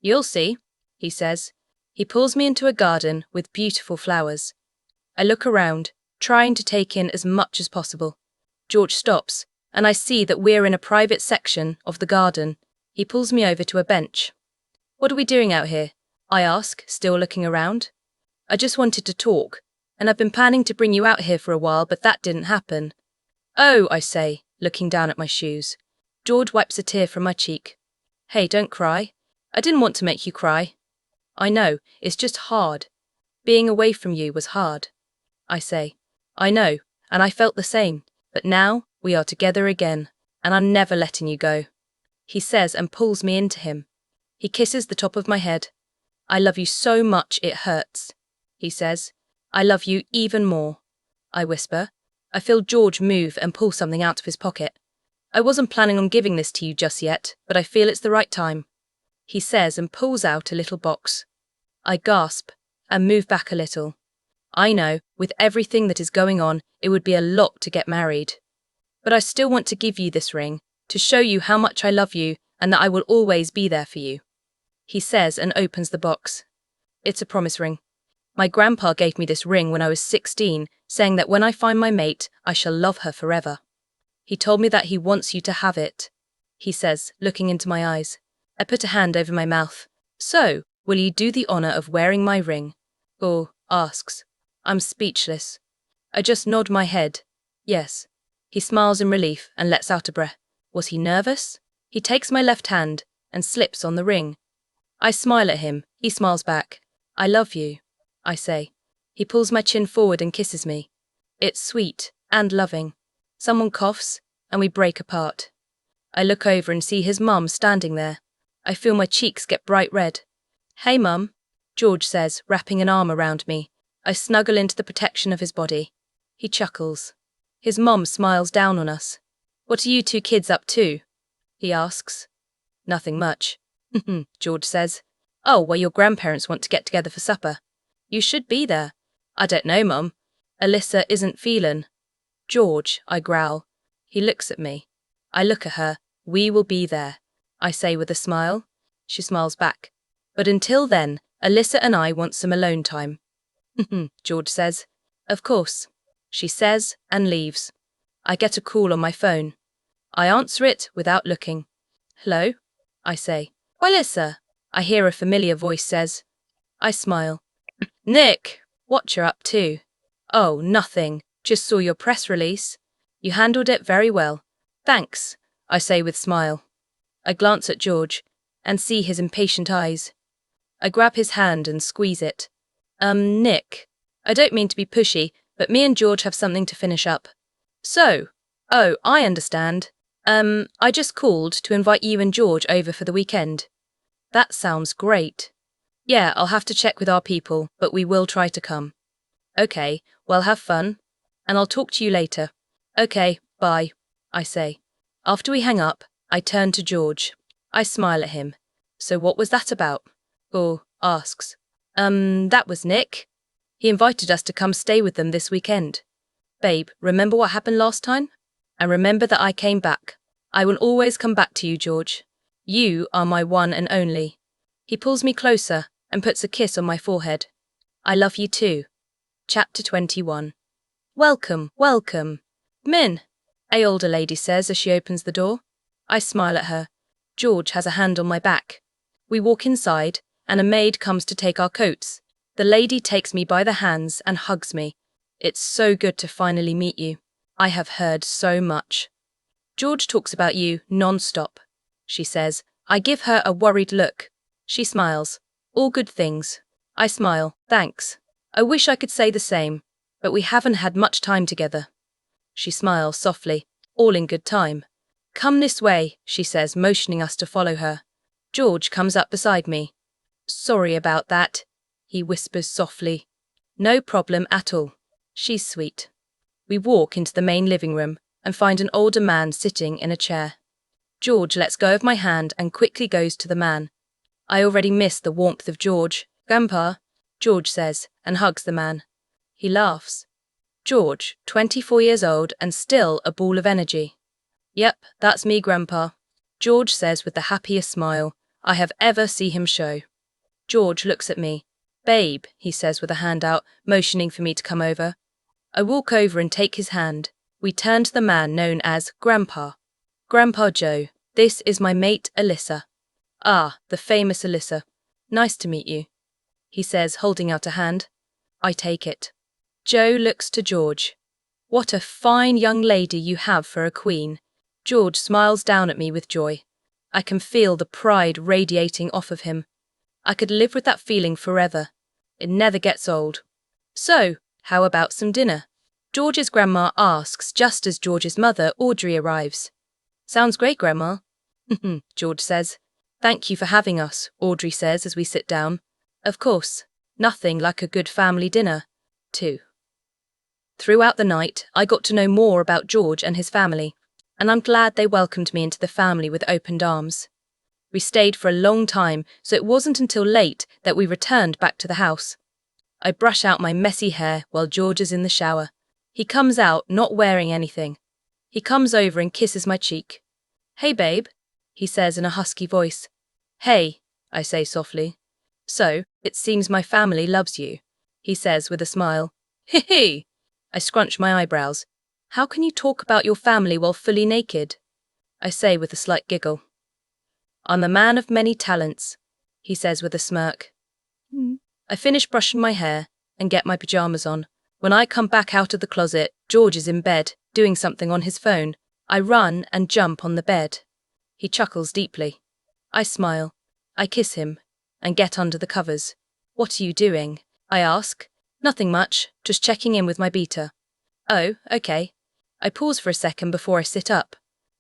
You'll see, he says. He pulls me into a garden with beautiful flowers. I look around, trying to take in as much as possible. George stops, and I see that we're in a private section of the garden. He pulls me over to a bench. What are we doing out here? I ask, still looking around. I just wanted to talk, and I've been planning to bring you out here for a while, but that didn't happen. Oh, I say, looking down at my shoes. George wipes a tear from my cheek. Hey, don't cry. I didn't want to make you cry. I know, it's just hard. Being away from you was hard. I say. I know, and I felt the same, but now we are together again, and I'm never letting you go. He says and pulls me into him. He kisses the top of my head. I love you so much it hurts. He says. I love you even more. I whisper. I feel George move and pull something out of his pocket. I wasn't planning on giving this to you just yet, but I feel it's the right time. He says and pulls out a little box. I gasp and move back a little. I know, with everything that is going on, it would be a lot to get married. But I still want to give you this ring, to show you how much I love you and that I will always be there for you. He says and opens the box. It's a promise ring. My grandpa gave me this ring when I was 16, saying that when I find my mate, I shall love her forever. He told me that he wants you to have it. He says, looking into my eyes. I put a hand over my mouth. So, will you do the honor of wearing my ring? Or asks. I'm speechless. I just nod my head. Yes. He smiles in relief and lets out a breath. Was he nervous? He takes my left hand and slips on the ring. I smile at him. He smiles back. I love you, I say. He pulls my chin forward and kisses me. It's sweet and loving. Someone coughs and we break apart. I look over and see his mum standing there. I feel my cheeks get bright red. Hey mum, George says, wrapping an arm around me. I snuggle into the protection of his body. He chuckles. His mom smiles down on us. What are you two kids up to? He asks. Nothing much, George says. Oh, well, your grandparents want to get together for supper. You should be there. I don't know, Mum. Alyssa isn't feelin'. George, I growl. He looks at me. I look at her. We will be there, I say with a smile. She smiles back. But until then, Alyssa and I want some alone time. George says. Of course, she says and leaves. I get a call on my phone. I answer it without looking. Hello? I say. Why, Alyssa, I hear a familiar voice says. I smile. Nick, what you're up to? Oh, nothing. Just saw your press release. You handled it very well. Thanks, I say with smile. I glance at George and see his impatient eyes. I grab his hand and squeeze it. Nick, I don't mean to be pushy, but me and George have something to finish up. So, oh, I understand. I just called to invite you and George over for the weekend. That sounds great. Yeah, I'll have to check with our people, but we will try to come. Okay, well, have fun. And I'll talk to you later. Okay, bye, I say. After we hang up, I turn to George. I smile at him. So what was that about? Or asks. That was Nick. He invited us to come stay with them this weekend. Babe, remember what happened last time? And remember that I came back. I will always come back to you, George. You are my one and only. He pulls me closer and puts a kiss on my forehead. I love you too. Chapter 21. Welcome, welcome. Min, a older lady says as she opens the door. I smile at her. George has a hand on my back. We walk inside, and a maid comes to take our coats. The lady takes me by the hands and hugs me. It's so good to finally meet you. I have heard so much. George talks about you non-stop, she says. I give her a worried look. She smiles. All good things. I smile. Thanks. I wish I could say the same, but we haven't had much time together. She smiles softly. All in good time. Come this way, she says, motioning us to follow her. George comes up beside me. Sorry about that, he whispers softly. No problem at all. She's sweet. We walk into the main living room and find an older man sitting in a chair. George lets go of my hand and quickly goes to the man. I already miss the warmth of George. Grandpa, George says, and hugs the man. He laughs. George, 24 years old and still a ball of energy. Yep, that's me, Grandpa, George says with the happiest smile I have ever seen him show. George looks at me. Babe, he says with a hand out, motioning for me to come over. I walk over and take his hand. We turn to the man known as Grandpa. Grandpa Joe, this is my mate Alyssa. Ah, the famous Alyssa. Nice to meet you, he says, holding out a hand. I take it. Joe looks to George. What a fine young lady you have for a queen. George smiles down at me with joy. I can feel the pride radiating off of him. I could live with that feeling forever. It never gets old. So, how about some dinner? George's grandma asks just as George's mother, Audrey, arrives. Sounds great, Grandma. George says. Thank you for having us, Audrey says as we sit down. Of course, nothing like a good family dinner, too. Throughout the night, I got to know more about George and his family, and I'm glad they welcomed me into the family with opened arms. We stayed for a long time, so it wasn't until late that we returned back to the house. I brush out my messy hair while George is in the shower. He comes out not wearing anything. He comes over and kisses my cheek. Hey, babe, he says in a husky voice. Hey, I say softly. So, it seems my family loves you, he says with a smile. Hee. I scrunch my eyebrows. How can you talk about your family while fully naked? I say with a slight giggle. I'm a man of many talents, he says with a smirk. I finish brushing my hair and get my pajamas on. When I come back out of the closet, George is in bed, doing something on his phone. I run and jump on the bed. He chuckles deeply. I smile. I kiss him and get under the covers. What are you doing? I ask. Nothing much, just checking in with my beta. Oh, okay. I pause for a second before I sit up.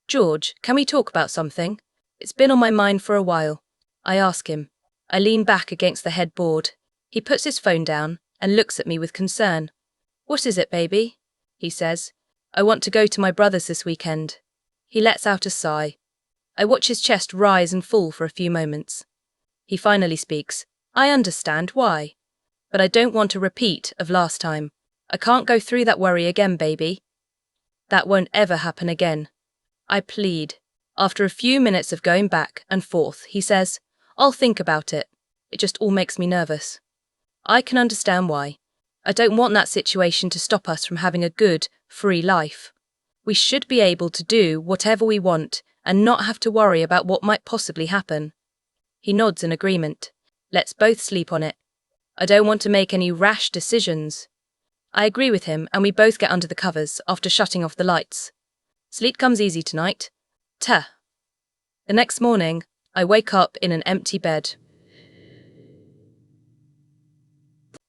George, can we talk about something? It's been on my mind for a while. I ask him. I lean back against the headboard. He puts his phone down and looks at me with concern. What is it, baby? He says. I want to go to my brother's this weekend. He lets out a sigh. I watch his chest rise and fall for a few moments. He finally speaks. I understand why. But I don't want a repeat of last time. I can't go through that worry again, baby. That won't ever happen again. I plead. After a few minutes of going back and forth, he says, I'll think about it. It just all makes me nervous. I can understand why. I don't want that situation to stop us from having a good, free life. We should be able to do whatever we want and not have to worry about what might possibly happen. He nods in agreement. Let's both sleep on it. I don't want to make any rash decisions. I agree with him and we both get under the covers after shutting off the lights. Sleep comes easy tonight. The next morning, I wake up in an empty bed.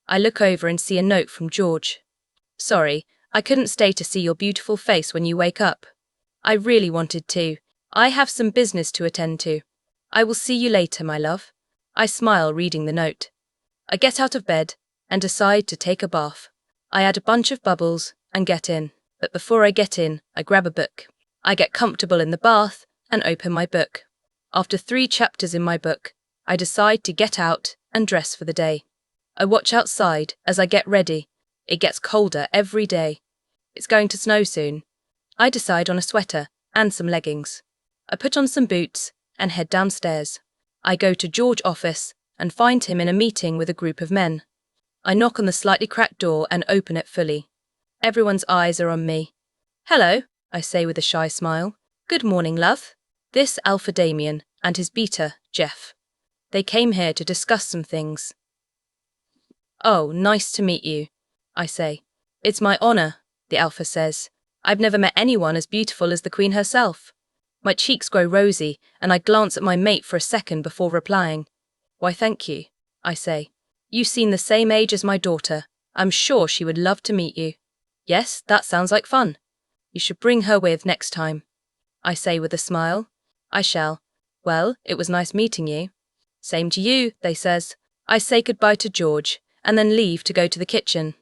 I look over and see a note from George. Sorry, I couldn't stay to see your beautiful face when you wake up. I really wanted to. I have some business to attend to. I will see you later, my love. I smile reading the note. I get out of bed and decide to take a bath. I add a bunch of bubbles and get in. But before I get in, I grab a book. I get comfortable in the bath and open my book. After 3 chapters in my book, I decide to get out and dress for the day. I watch outside as I get ready. It gets colder every day. It's going to snow soon. I decide on a sweater and some leggings. I put on some boots and head downstairs. I go to George's office and find him in a meeting with a group of men. I knock on the slightly cracked door and open it fully. Everyone's eyes are on me. Hello, I say with a shy smile. Good morning, love. This Alpha Damien and his beta, Jeff. They came here to discuss some things. Oh, nice to meet you, I say. It's my honor, the Alpha says. I've never met anyone as beautiful as the Queen herself. My cheeks grow rosy, and I glance at my mate for a second before replying. Why, thank you, I say. You seem the same age as my daughter. I'm sure she would love to meet you. Yes, that sounds like fun. You should bring her with next time, I say with a smile. I shall. Well, it was nice meeting you. Same to you, they says. I say goodbye to George, and then leave to go to the kitchen.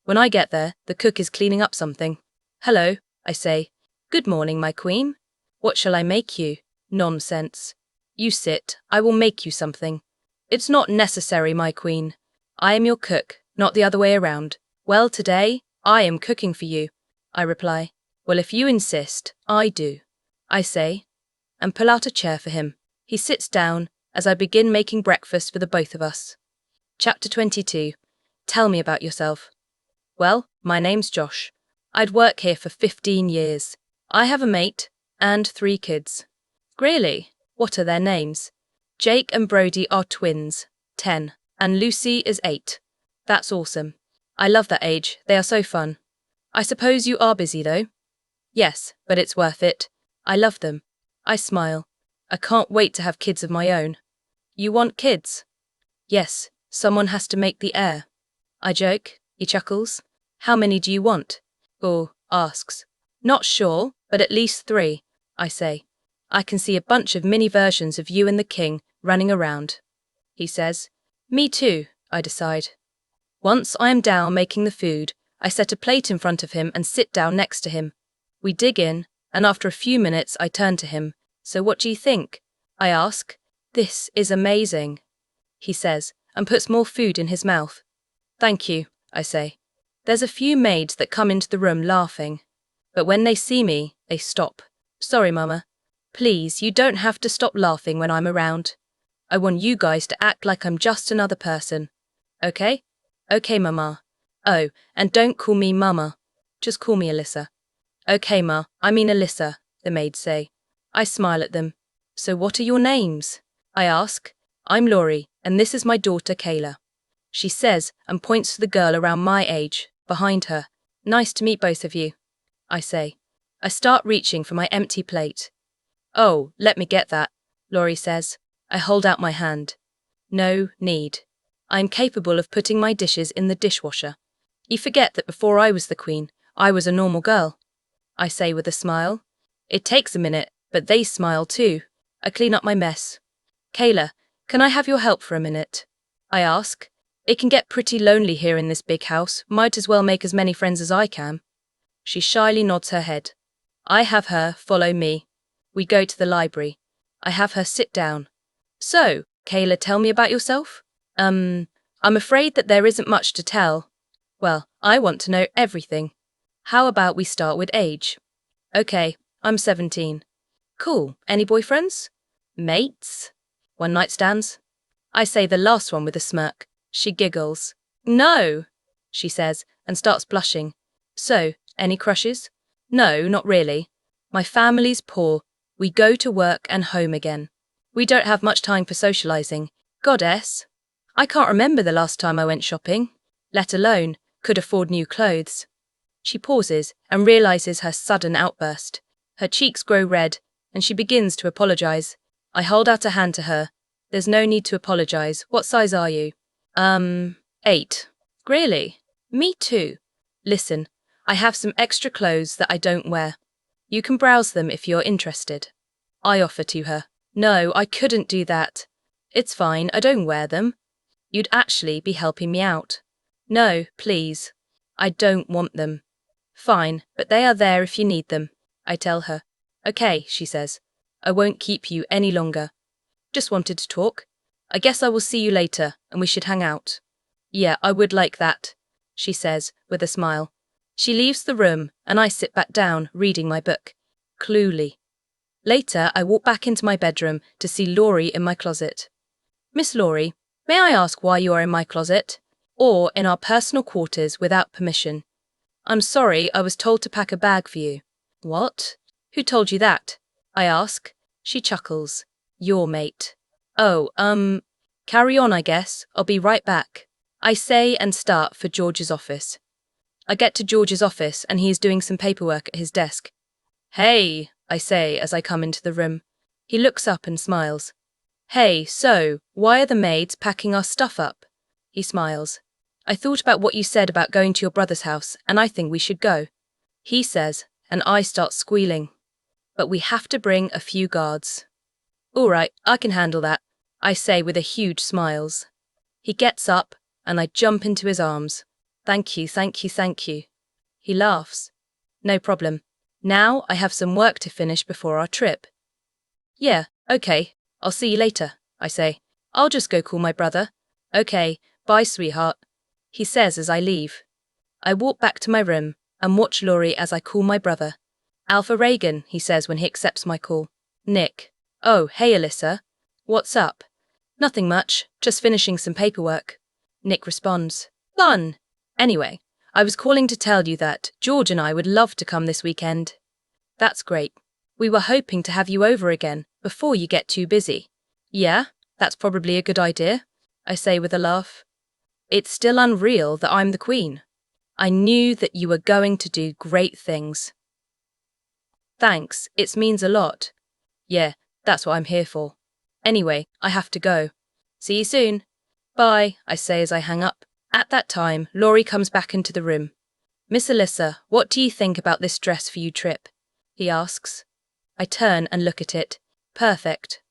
When I get there, the cook is cleaning up something. Hello, I say. Good morning, my queen. What shall I make you? Nonsense. You sit, I will make you something. It's not necessary, my queen. I am your cook, not the other way around. Well, today, I am cooking for you, I reply. Well, if you insist, I do, I say, and pull out a chair for him. He sits down as I begin making breakfast for the both of us. Chapter 22. Tell me about yourself. Well, my name's Josh. I'd work here for 15 years. I have a mate and 3 kids. Really? What are their names? Jake and Brody are twins, 10, and Lucy is 8. That's awesome. I love that age, they are so fun. I suppose you are busy though? Yes, but it's worth it. I love them. I smile. I can't wait to have kids of my own. You want kids? Yes, someone has to make the heir. I joke, he chuckles. How many do you want? Or asks. Not sure, but at least 3, I say. I can see a bunch of mini versions of you and the king running around. He says. Me too, I decide. Once I am down making the food, I set a plate in front of him and sit down next to him. We dig in, and after a few minutes I turn to him. So what do you think? I ask. This is amazing, he says, and puts more food in his mouth. Thank you, I say. There's a few maids that come into the room laughing. But when they see me, they stop. Sorry, Mama. Please, you don't have to stop laughing when I'm around. I want you guys to act like I'm just another person. Okay? Okay, Mama. Oh, and don't call me Mama. Just call me Alyssa. Okay, Ma, I mean Alyssa, the maids say. I smile at them. So what are your names? I ask. I'm Laurie, and this is my daughter Kayla. She says and points to the girl around my age, behind her. Nice to meet both of you, I say. I start reaching for my empty plate. Oh, let me get that, Laurie says. I hold out my hand. No need. I am capable of putting my dishes in the dishwasher. You forget that before I was the queen, I was a normal girl, I say with a smile. It takes a minute, but they smile too. I clean up my mess. Kayla, can I have your help for a minute? I ask. It can get pretty lonely here in this big house. Might as well make as many friends as I can. She shyly nods her head. I have her follow me. We go to the library. I have her sit down. So, Kayla, tell me about yourself. I'm afraid that there isn't much to tell. Well, I want to know everything. How about we start with age? Okay, I'm 17. Cool. Any boyfriends? Mates? One night stands? I say the last one with a smirk. She giggles. No, she says, and starts blushing. So, any crushes? No, not really. My family's poor. We go to work and home again. We don't have much time for socializing. Goddess. I can't remember the last time I went shopping, let alone could afford new clothes. She pauses and realizes her sudden outburst. Her cheeks grow red, and she begins to apologize. I hold out a hand to her. There's no need to apologize. What size are you? 8. Really? Me too. Listen, I have some extra clothes that I don't wear. You can browse them if you're interested. I offer to her. No, I couldn't do that. It's fine, I don't wear them. You'd actually be helping me out. No, please. I don't want them. Fine, but they are there if you need them, I tell her. Okay, she says. I won't keep you any longer. Just wanted to talk. I guess I will see you later, and we should hang out. Yeah, I would like that, she says, with a smile. She leaves the room, and I sit back down, reading my book. Cluely. Later, I walk back into my bedroom to see Laurie in my closet. Miss Laurie, may I ask why you are in my closet? Or in our personal quarters without permission? I'm sorry, I was told to pack a bag for you. What? Who told you that? I ask. She chuckles. Your mate. Oh, carry on, I guess. I'll be right back. I say and start for George's office. I get to George's office and he is doing some paperwork at his desk. Hey, I say as I come into the room. He looks up and smiles. Hey, so, why are the maids packing our stuff up? He smiles. I thought about what you said about going to your brother's house, and I think we should go. He says, and I start squealing. But we have to bring a few guards. All right, I can handle that, I say with a huge smiles. He gets up, and I jump into his arms. Thank you, thank you, thank you. He laughs. No problem. Now I have some work to finish before our trip. Yeah, okay, I'll see you later, I say. I'll just go call my brother. Okay, bye, sweetheart, he says as I leave. I walk back to my room and watch Laurie as I call my brother. Alyssa Reagan, he says when he accepts my call. Nick. Oh, hey Alyssa. What's up? Nothing much, just finishing some paperwork. Nick responds. Fun. Anyway, I was calling to tell you that George and I would love to come this weekend. That's great. We were hoping to have you over again before you get too busy. Yeah, that's probably a good idea, I say with a laugh. It's still unreal that I'm the queen. I knew that you were going to do great things. Thanks, it means a lot. Yeah, That's what I'm here for. Anyway, I have to go. See you soon. Bye, I say as I hang up. At that time, Laurie comes back into the room. Miss Alyssa, what do you think about this dress for you trip? He asks. I turn and look at it. Perfect.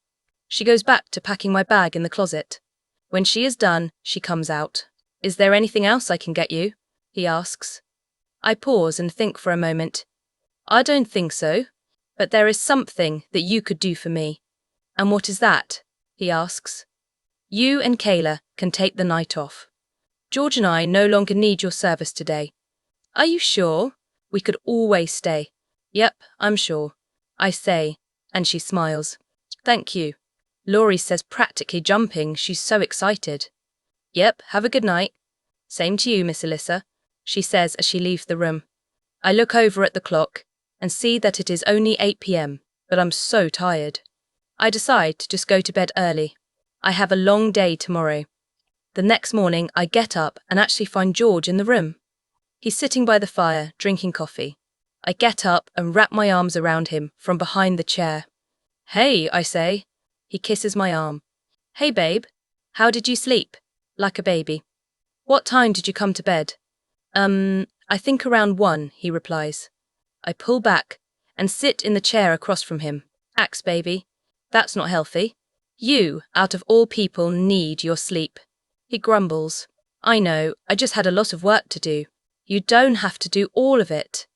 She goes back to packing my bag in the closet. When she is done, she comes out. Is there anything else I can get you? He asks. I pause and think for a moment. I don't think so, but there is something that you could do for me. And what is that? He asks. You and Kayla can take the night off. George and I no longer need your service today. Are you sure? We could always stay. Yep, I'm sure. I say, and she smiles. Thank you. Laurie says, practically jumping, she's so excited. Yep, have a good night. Same to you, Miss Alyssa, she says as she leaves the room. I look over at the clock and see that it is only 8 p.m, but I'm so tired. I decide to just go to bed early. I have a long day tomorrow. The next morning, I get up and actually find George in the room. He's sitting by the fire, drinking coffee. I get up and wrap my arms around him from behind the chair. Hey, I say. He kisses my arm. Hey, babe. How did you sleep? Like a baby. What time did you come to bed? I think around 1, he replies. I pull back and sit in the chair across from him. Axe, baby. That's not healthy. You, out of all people, need your sleep. He grumbles. I know, I just had a lot of work to do. You don't have to do all of it.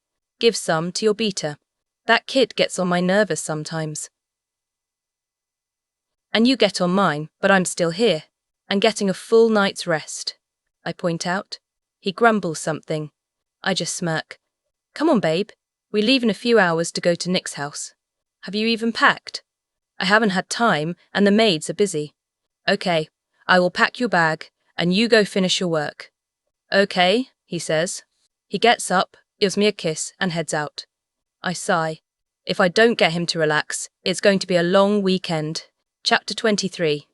Give some to your beta. That kid gets on my nerves sometimes. And you get on mine, but I'm still here, and getting a full night's rest. I point out. He grumbles something. I just smirk. Come on, babe. We leave in a few hours to go to Nick's house. Have you even packed? I haven't had time, and the maids are busy. Okay, I will pack your bag, and you go finish your work. Okay, he says. He gets up, gives me a kiss, and heads out. I sigh. If I don't get him to relax, it's going to be a long weekend. Chapter 23.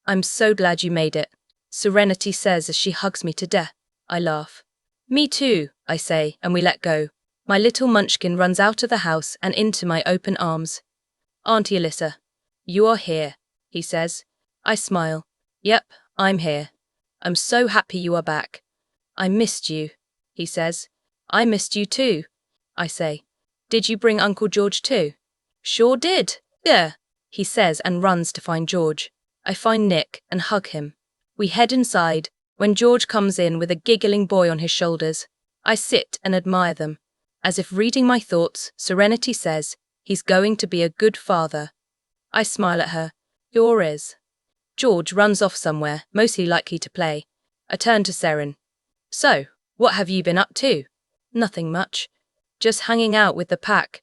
I'm so glad you made it, Serenity says as she hugs me to death. I laugh. Me too, I say, and we let go. My little munchkin runs out of the house and into my open arms. Auntie Alyssa, you are here, he says. I smile. Yep, I'm here. I'm so happy you are back. I missed you, he says. I missed you too, I say. Did you bring Uncle George too? Sure did, yeah, he says and runs to find George. I find Nick and hug him. We head inside when George comes in with a giggling boy on his shoulders. I sit and admire them. As if reading my thoughts, Serenity says, he's going to be a good father. I smile at her. Sure is. George runs off somewhere, mostly likely to play. I turn to Seren. So, what have you been up to? Nothing much. Just hanging out with the pack.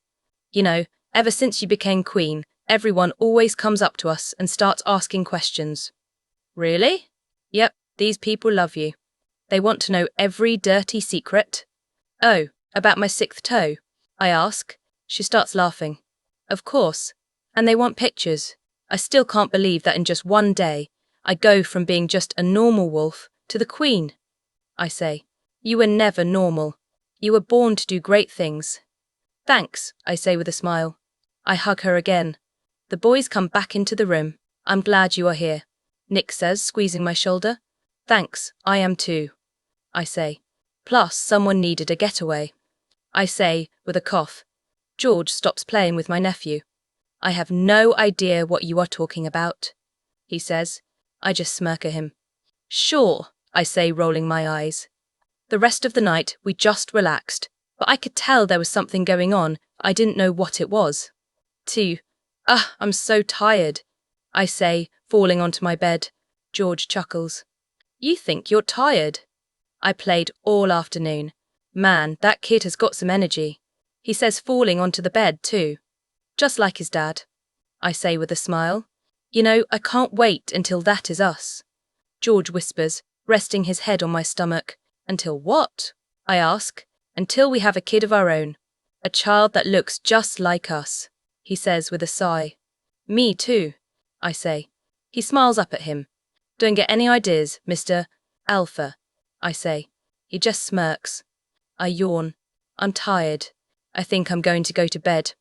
You know, ever since you became queen, everyone always comes up to us and starts asking questions. Really? Yep, these people love you. They want to know every dirty secret. Oh, about my 6th toe? I ask. She starts laughing. Of course. And they want pictures. I still can't believe that in just one day, I go from being just a normal wolf to the queen. I say. You were never normal. You were born to do great things. Thanks, I say with a smile. I hug her again. The boys come back into the room. I'm glad you are here, Nick says, squeezing my shoulder. Thanks, I am too, I say. Plus, someone needed a getaway. I say, with a cough. George stops playing with my nephew. I have no idea what you are talking about, he says. I just smirk at him. Sure, I say, rolling my eyes. The rest of the night, we just relaxed, but I could tell there was something going on. I didn't know what it was. I'm so tired, I say, falling onto my bed. George chuckles. You think you're tired? I played all afternoon. Man, that kid has got some energy. He says, falling onto the bed too. Just like his dad, I say with a smile. You know, I can't wait until that is us. George whispers, resting his head on my stomach. Until what? I ask. Until we have a kid of our own. A child that looks just like us, he says with a sigh. Me too, I say. He smiles up at him. Don't get any ideas, Mr. Alpha, I say. He just smirks. I yawn. I'm tired. I think I'm going to go to bed,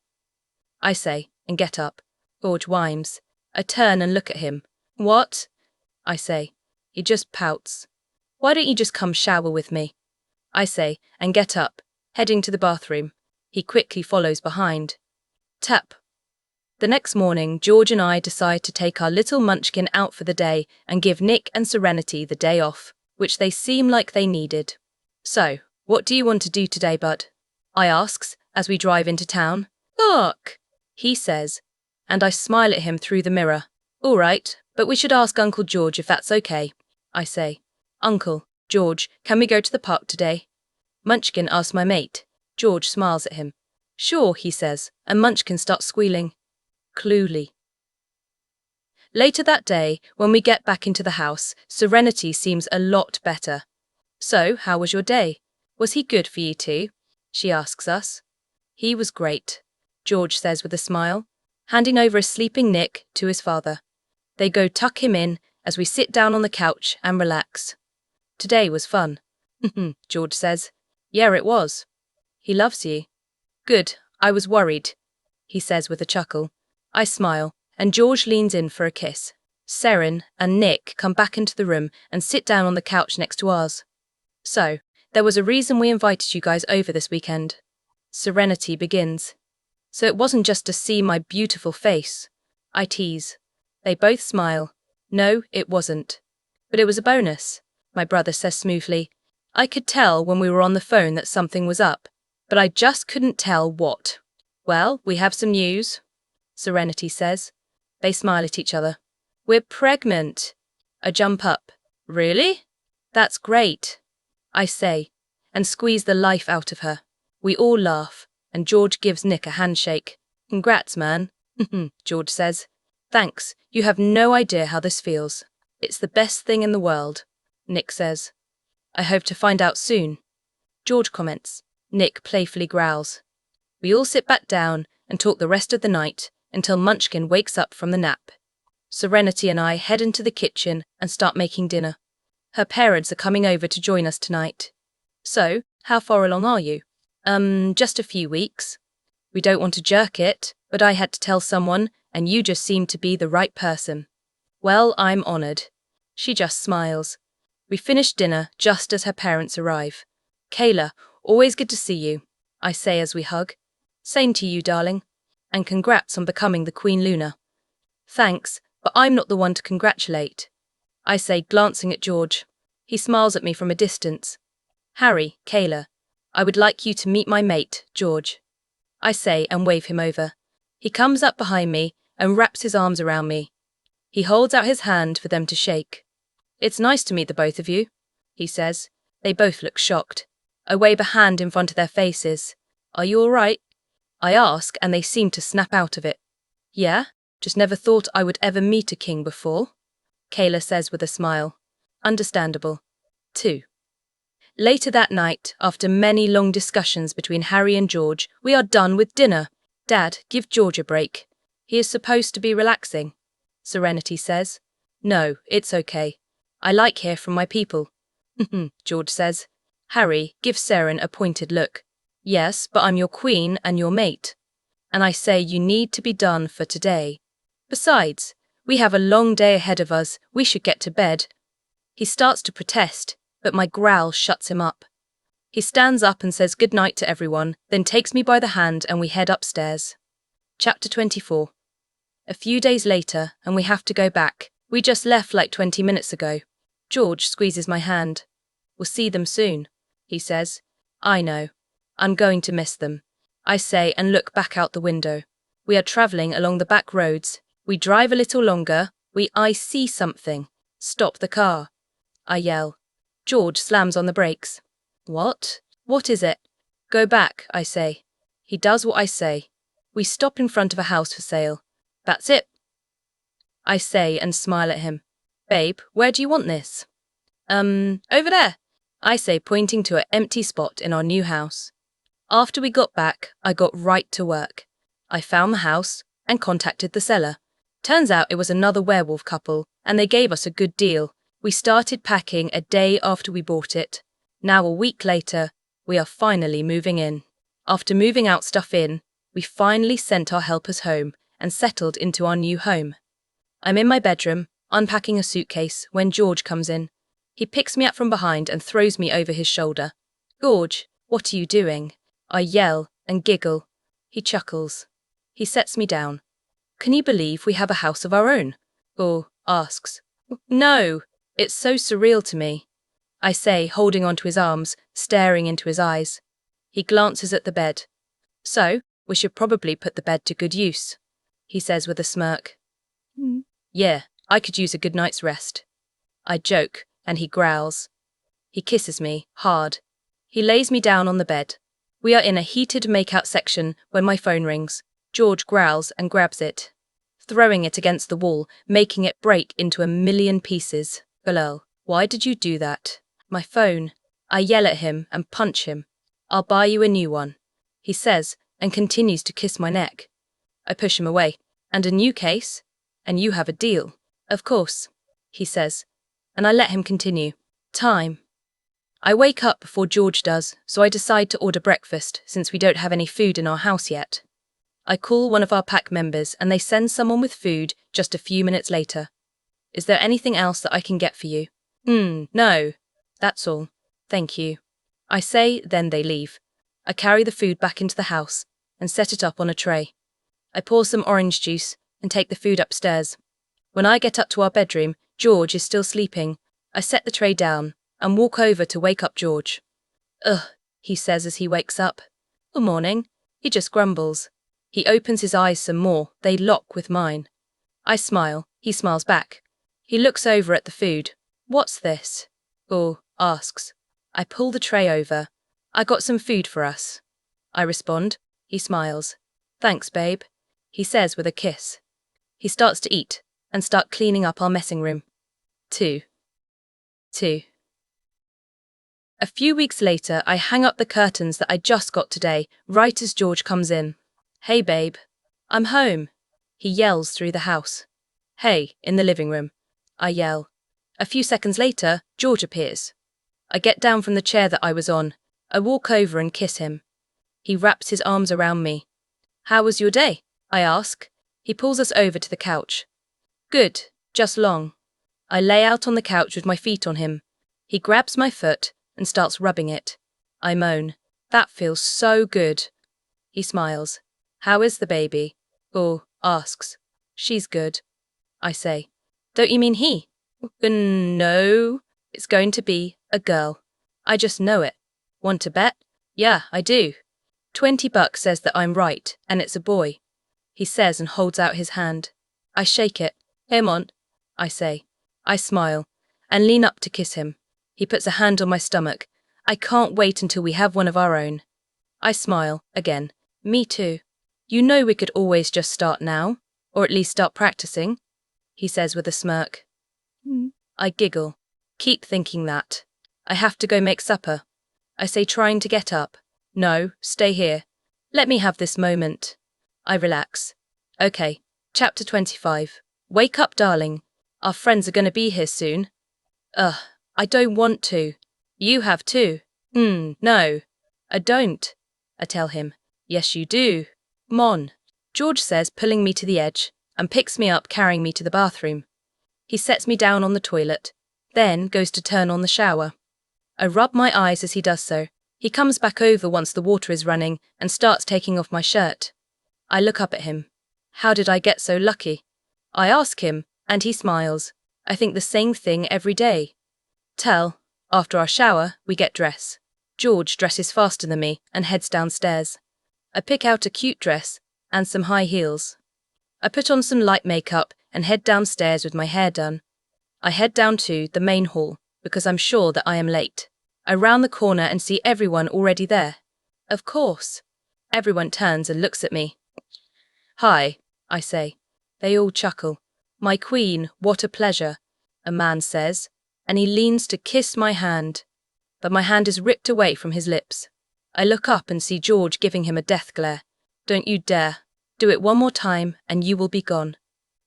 I say, and get up. George whines. I turn and look at him. What? I say. He just pouts. Why don't you just come shower with me? I say, and get up, heading to the bathroom. He quickly follows behind. Tap. The next morning, George and I decide to take our little munchkin out for the day and give Nick and Serenity the day off, which they seem like they needed. So, what do you want to do today, bud? I asks as we drive into town. Look, he says, and I smile at him through the mirror. All right, but we should ask Uncle George if that's okay. I say, Uncle, George, can we go to the park today? Munchkin asks my mate. George smiles at him. Sure, he says, and Munchkin starts squealing. Cluely. Later that day, when we get back into the house, Serenity seems a lot better. So, how was your day? Was he good for you too? She asks us. He was great, George says with a smile, handing over a sleeping Nick to his father. They go tuck him in as we sit down on the couch and relax. Today was fun, George says. Yeah, it was. He loves you. Good, I was worried, he says with a chuckle. I smile, and George leans in for a kiss. Seren and Nick come back into the room and sit down on the couch next to ours. So, there was a reason we invited you guys over this weekend. Serenity begins. So it wasn't just to see my beautiful face. I tease. They both smile. No, it wasn't. But it was a bonus, my brother says smoothly. I could tell when we were on the phone that something was up, but I just couldn't tell what. Well, we have some news, Serenity says. They smile at each other. We're pregnant. I jump up. Really? That's great, I say, and squeeze the life out of her. We all laugh, and George gives Nick a handshake. Congrats, man, George says. Thanks, you have no idea how this feels. It's the best thing in the world, Nick says. I hope to find out soon, George comments. Nick playfully growls. We all sit back down and talk the rest of the night until Munchkin wakes up from the nap. Serenity and I head into the kitchen and start making dinner. Her parents are coming over to join us tonight. So, how far along are you? Just a few weeks. We don't want to jerk it, but I had to tell someone, and you just seemed to be the right person. Well, I'm honoured. She just smiles. We finish dinner just as her parents arrive. Kayla, always good to see you, I say as we hug. Same to you, darling. And congrats on becoming the Queen Luna. Thanks, but I'm not the one to congratulate, I say, glancing at George. He smiles at me from a distance. Harry, Kayla, I would like you to meet my mate, George, I say and wave him over. He comes up behind me and wraps his arms around me. He holds out his hand for them to shake. It's nice to meet the both of you, he says. They both look shocked. I wave a hand in front of their faces. Are you all right? I ask, and they seem to snap out of it. Yeah, just never thought I would ever meet a king before, Kayla says with a smile. Understandable. 2. Later that night, after many long discussions between Harry and George, we are done with dinner. Dad, give George a break. He is supposed to be relaxing, Serenity says. No, it's okay. I like hear from my people, George says. Harry, give Seren a pointed look. Yes, but I'm your queen and your mate. And I say you need to be done for today. Besides, we have a long day ahead of us. We should get to bed. He starts to protest, but my growl shuts him up. He stands up and says goodnight to everyone, then takes me by the hand and we head upstairs. Chapter 24. A few days later, and we have to go back. We just left like 20 minutes ago. George squeezes my hand. We'll see them soon, he says. I know. I'm going to miss them, I say and look back out the window. We are travelling along the back roads. We drive a little longer. I see something. Stop the car, I yell. George slams on the brakes. What? What is it? Go back, I say. He does what I say. We stop in front of a house for sale. That's it, I say and smile at him. Babe, where do you want this? Over there, I say, pointing to an empty spot in our new house. After we got back, I got right to work. I found the house and contacted the seller. Turns out it was another werewolf couple, and they gave us a good deal. We started packing a day after we bought it. Now a week later, we are finally moving in. After moving out stuff in, we finally sent our helpers home, and settled into our new home. I'm in my bedroom, unpacking a suitcase, when George comes in. He picks me up from behind and throws me over his shoulder. "George, what are you doing?" I yell and giggle. He chuckles. He sets me down. "Can you believe we have a house of our own?" Or asks. "No, it's so surreal to me," I say, holding onto his arms, staring into his eyes. He glances at the bed. "So, we should probably put the bed to good use," he says with a smirk. "Yeah, I could use a good night's rest." I joke, and he growls. He kisses me, hard. He lays me down on the bed. We are in a heated make-out section when my phone rings. George growls and grabs it, throwing it against the wall, making it break into a million pieces. "Galil, why did you do that?" "My phone." I yell at him and punch him. "I'll buy you a new one," he says, and continues to kiss my neck. I push him away. "And a new case? And you have a deal." "Of course," he says, and I let him continue. Time. I wake up before George does, so I decide to order breakfast since we don't have any food in our house yet. I call one of our pack members and they send someone with food just a few minutes later. "Is there anything else that I can get for you?" No. That's all. Thank you," I say, then they leave. I carry the food back into the house and set it up on a tray. I pour some orange juice and take the food upstairs. When I get up to our bedroom, George is still sleeping. I set the tray down and walk over to wake up George. "Ugh," he says as he wakes up. "Good morning." He just grumbles. He opens his eyes some more. They lock with mine. I smile. He smiles back. He looks over at the food. "What's this?" Or asks. I pull the tray over. "I got some food for us," I respond. He smiles. "Thanks, babe," he says with a kiss. He starts to eat and start cleaning up our messing room. 2. A few weeks later, I hang up the curtains that I just got today, right as George comes in. "Hey, babe." "I'm home," he yells through the house. "Hey," in the living room, I yell. A few seconds later, George appears. I get down from the chair that I was on. I walk over and kiss him. He wraps his arms around me. "How was your day?" I ask. He pulls us over to the couch. "Good, just long." I lay out on the couch with my feet on him. He grabs my foot and starts rubbing it. I moan. "That feels so good." He smiles. "How is the baby?" Or asks. "She's good," I say. "Don't you mean he?" No, it's going to be a girl. I just know it. Want to bet?" "Yeah, I do." $20 says that I'm right, and it's a boy, he says and holds out his hand. I shake it. "Come on," I say. I smile and lean up to kiss him. He puts a hand on my stomach. "I can't wait until we have one of our own." I smile again. "Me too. You know we could always just start now, or at least start practicing," he says with a smirk. I giggle. "Keep thinking that. I have to go make supper," I say, trying to get up. "No, stay here. Let me have this moment." I relax. Okay, chapter 25. Wake up, darling. Our friends are going to be here soon. I don't want to. You have to. No, I don't, I tell him. "Yes, you do. Come on," George says, pulling me to the edge, and picks me up, carrying me to the bathroom. He sets me down on the toilet, then goes to turn on the shower. I rub my eyes as he does so. He comes back over once the water is running and starts taking off my shirt. I look up at him. How did I get so lucky? I ask him, and he smiles. I think the same thing every day. After our shower, we get dressed. George dresses faster than me and heads downstairs. I pick out a cute dress and some high heels. I put on some light makeup and head downstairs with my hair done. I head down to the main hall because I'm sure that I am late. I round the corner and see everyone already there. Of course. Everyone turns and looks at me. "Hi," I say. They all chuckle. "My queen, what a pleasure," a man says, and he leans to kiss my hand. But my hand is ripped away from his lips. I look up and see George giving him a death glare. "Don't you dare. Do it one more time and you will be gone."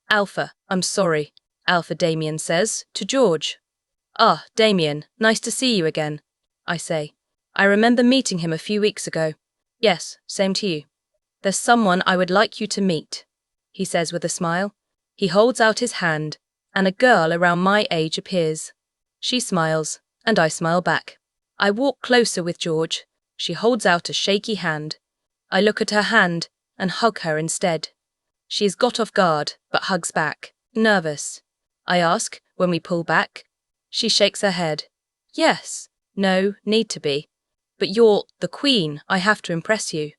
"Alpha, I'm sorry," Alpha Damien says to George. "Ah, Damien, nice to see you again," I say. "I remember meeting him a few weeks ago." "Yes, same to you. There's someone I would like you to meet." he says with a smile. He holds out his hand, and a girl around my age appears. She smiles, and I smile back. I walk closer with George. She holds out a shaky hand. I look at her hand and hug her instead. She is got off guard, but hugs back, nervous. I ask, when we pull back. She shakes her head. Yes, no, need to be. But you're the queen, I have to impress you.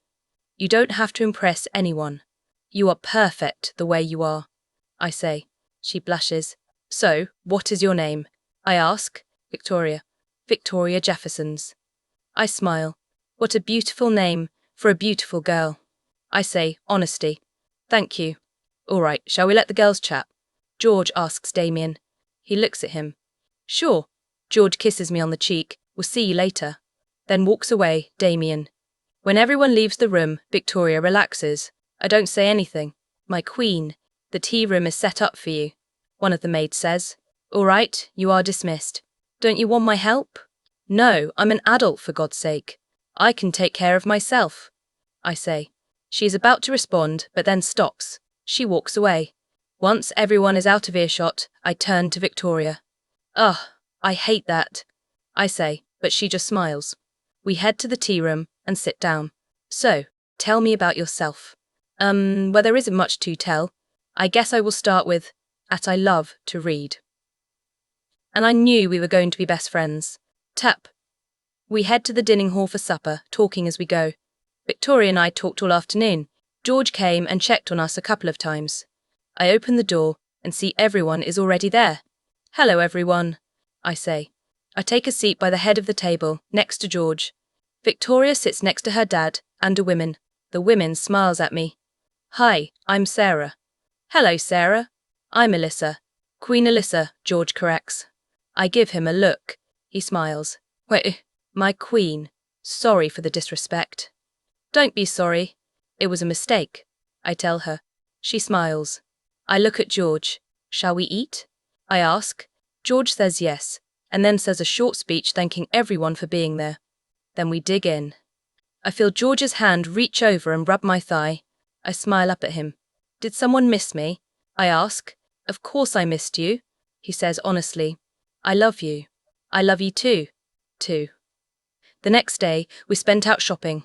You don't have to impress anyone. You are perfect the way you are, I say. She blushes. So, what is your name? I ask. Victoria. Victoria Jeffersons. I smile. What a beautiful name for a beautiful girl. I say, honesty. Thank you. All right, shall we let the girls chat? George asks Damien. He looks at him. Sure. George kisses me on the cheek. We'll see you later. Then walks away, Damien. When everyone leaves the room, Victoria relaxes. I don't say anything. My queen, the tea room is set up for you, one of the maids says. All right, you are dismissed. Don't you want my help? No, I'm an adult for God's sake. I can take care of myself, I say. She is about to respond, but then stops. She walks away. Once everyone is out of earshot, I turn to Victoria. Ugh, I hate that, I say, but she just smiles. We head to the tea room and sit down. So, tell me about yourself. Well, there isn't much to tell. I guess I will start with, I love to read. And I knew we were going to be best friends. Tap. We head to the dining hall for supper, talking as we go. Victoria and I talked all afternoon. George came and checked on us a couple of times. I open the door and see everyone is already there. Hello, everyone, I say. I take a seat by the head of the table, next to George. Victoria sits next to her dad and a woman. The woman smiles at me. Hi, I'm Sarah. Hello, Sarah. I'm Alyssa. Queen Alyssa, George corrects. I give him a look. He smiles. Wait, my queen. Sorry for the disrespect. Don't be sorry. It was a mistake, I tell her. She smiles. I look at George. Shall we eat? I ask. George says yes, and then says a short speech thanking everyone for being there. Then we dig in. I feel George's hand reach over and rub my thigh. I smile up at him. Did someone miss me? I ask. Of course I missed you, he says honestly. I love you. I love you too. The next day, we spent out shopping.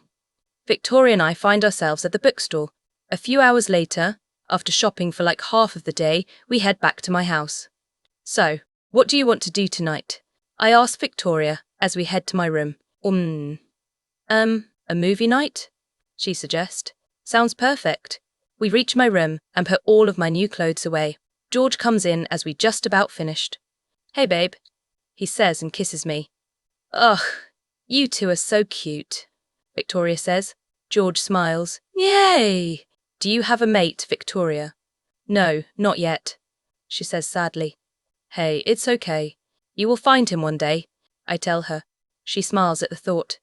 Victoria and I find ourselves at the bookstore. A few hours later, after shopping for like half of the day, we head back to my house. So, what do you want to do tonight? I ask Victoria as we head to my room. A movie night? She suggests. Sounds perfect. We reach my room and put all of my new clothes away. George comes in as we just about finished. Hey, babe, he says and kisses me. Ugh, you two are so cute, Victoria says. George smiles. Yay! Do you have a mate, Victoria? No, not yet, she says sadly. Hey, it's okay. You will find him one day, I tell her. She smiles at the thought.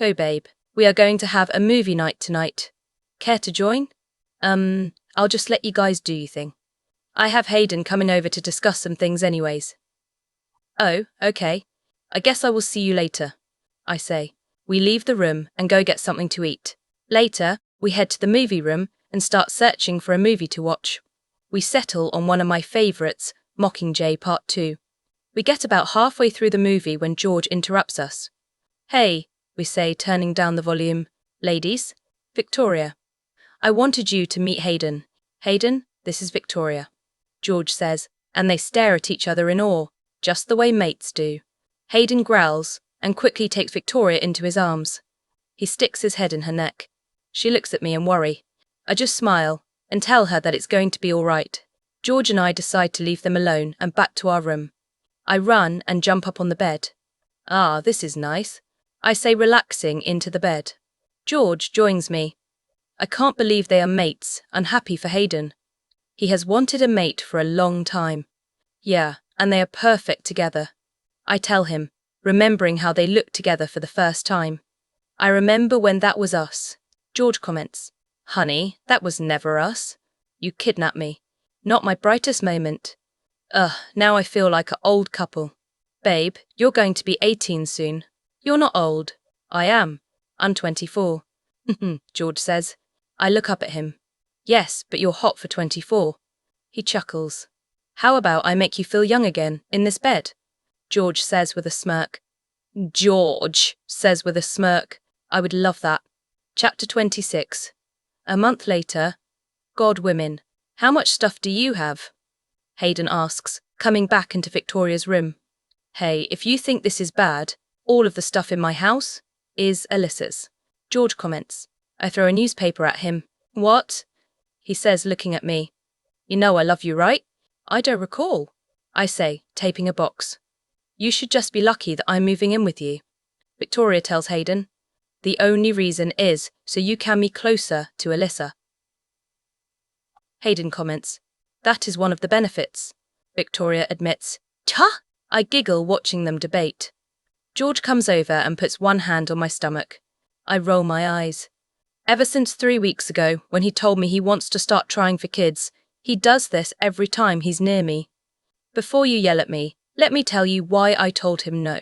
Oh, babe, we are going to have a movie night tonight. Care to join? I'll just let you guys do your thing. I have Hayden coming over to discuss some things anyways. Oh, okay. I guess I will see you later, I say. We leave the room and go get something to eat. Later, we head to the movie room and start searching for a movie to watch. We settle on one of my favourites, Mockingjay Part 2. We get about halfway through the movie when George interrupts us. Hey, we say, turning down the volume. Ladies, Victoria. I wanted you to meet Hayden. Hayden, this is Victoria, George says, and they stare at each other in awe, just the way mates do. Hayden growls and quickly takes Victoria into his arms. He sticks his head in her neck. She looks at me in worry. I just smile and tell her that it's going to be all right. George and I decide to leave them alone and back to our room. I run and jump up on the bed. Ah, this is nice, I say, relaxing into the bed. George joins me. I can't believe they are mates, unhappy for Hayden. He has wanted a mate for a long time. Yeah, and they are perfect together. I tell him, remembering how they looked together for the first time. I remember when that was us. George comments, Honey, that was never us. You kidnapped me. Not my brightest moment. Now I feel like an old couple. Babe, you're going to be 18 soon. You're not old. I am. I'm 24. George says. I look up at him. Yes, but you're hot for 24. He chuckles. How about I make you feel young again, in this bed? George says with a smirk. George says with a smirk. I would love that. Chapter 26. A month later. God, women, how much stuff do you have? Hayden asks, coming back into Victoria's room. Hey, if you think this is bad, all of the stuff in my house is Alyssa's. George comments. I throw a newspaper at him. What? He says, looking at me. You know I love you, right? I don't recall. I say, taping a box. You should just be lucky that I'm moving in with you. Victoria tells Hayden. The only reason is so you can be closer to Alyssa. Hayden comments. That is one of the benefits. Victoria admits. Tah! I giggle watching them debate. George comes over and puts one hand on my stomach. I roll my eyes. Ever since 3 weeks ago, when he told me he wants to start trying for kids, he does this every time he's near me. Before you yell at me, let me tell you why I told him no.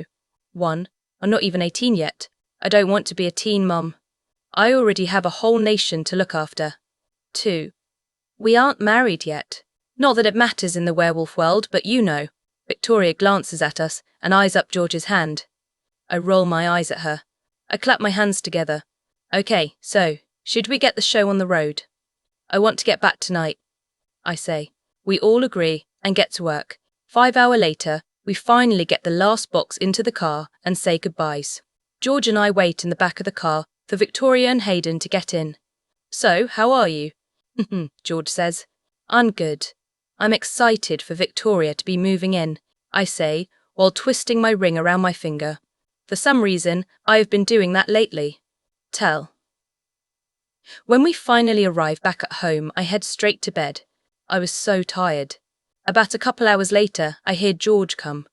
1. I'm not even 18 yet. I don't want to be a teen mum. I already have a whole nation to look after. 2. We aren't married yet. Not that it matters in the werewolf world, but you know. Victoria glances at us and eyes up George's hand. I roll my eyes at her. I clap my hands together. Okay, so, should we get the show on the road? I want to get back tonight. I say. We all agree and get to work. 5 hours later, we finally get the last box into the car and say goodbyes. George and I wait in the back of the car for Victoria and Hayden to get in. So, how are you? George says. I'm good. I'm excited for Victoria to be moving in, I say, while twisting my ring around my finger. For some reason, I have been doing that lately. Tell. When we finally arrive back at home, I head straight to bed. I was so tired. About a couple hours later, I hear George come.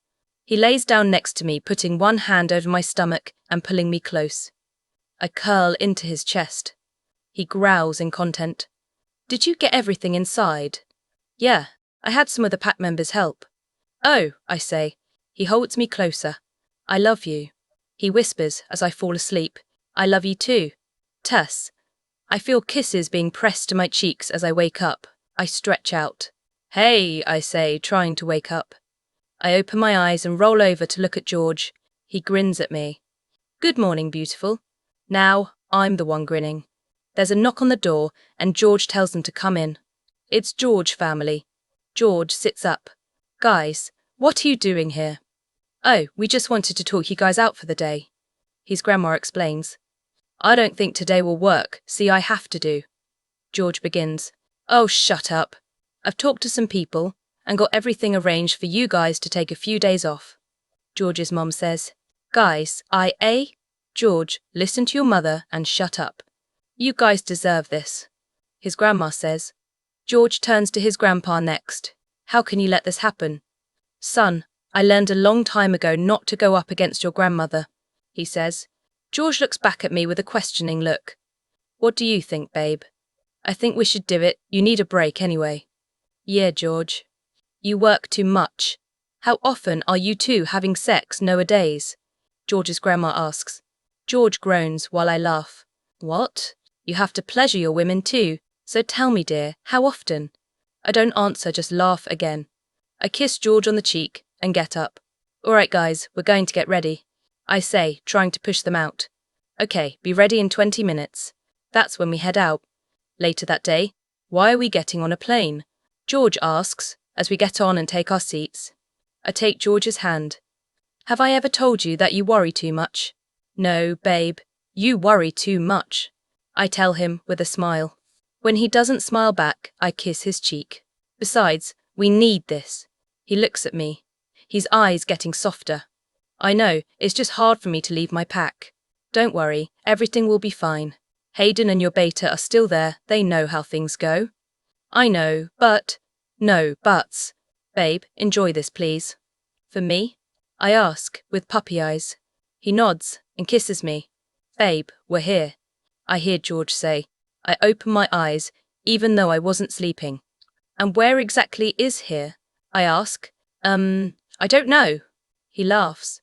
He lays down next to me, putting one hand over my stomach and pulling me close. I curl into his chest. He growls in content. Did you get everything inside? Yeah, I had some of the pack members help. Oh, I say. He holds me closer. I love you. He whispers as I fall asleep. I love you too. Tess. I feel kisses being pressed to my cheeks as I wake up. I stretch out. Hey, I say, trying to wake up. I open my eyes and roll over to look at George. He grins at me. Good morning, beautiful. Now, I'm the one grinning. There's a knock on the door and George tells them to come in. It's George family. George sits up. Guys, what are you doing here? Oh, we just wanted to talk you guys out for the day. His grandma explains. I don't think today will work, see I have to do. George begins. Oh, shut up. I've talked to some people and got everything arranged for you guys to take a few days off. George's mom says. Guys, George, listen to your mother and shut up. You guys deserve this. His grandma says. George turns to his grandpa next. How can you let this happen? Son, I learned a long time ago not to go up against your grandmother, he says. George looks back at me with a questioning look. What do you think, babe? I think we should do it. You need a break anyway. Yeah, George. You work too much. How often are you two having sex nowadays? George's grandma asks. George groans while I laugh. What? You have to pleasure your women too, so tell me, dear, how often? I don't answer, just laugh again. I kiss George on the cheek and get up. All right, guys, we're going to get ready. I say, trying to push them out. Okay, be ready in 20 minutes. That's when we head out. Later that day, why are we getting on a plane? George asks, as we get on and take our seats. I take George's hand. Have I ever told you that you worry too much? No, babe, you worry too much. I tell him with a smile. When he doesn't smile back, I kiss his cheek. Besides, we need this. He looks at me, his eyes getting softer. I know, it's just hard for me to leave my pack. Don't worry, everything will be fine. Hayden and your beta are still there, they know how things go. I know, but... No buts. Babe, enjoy this, please. For me? I ask, with puppy eyes. He nods and kisses me. Babe, we're here. I hear George say. I open my eyes, even though I wasn't sleeping. And where exactly is here? I ask. I don't know. He laughs.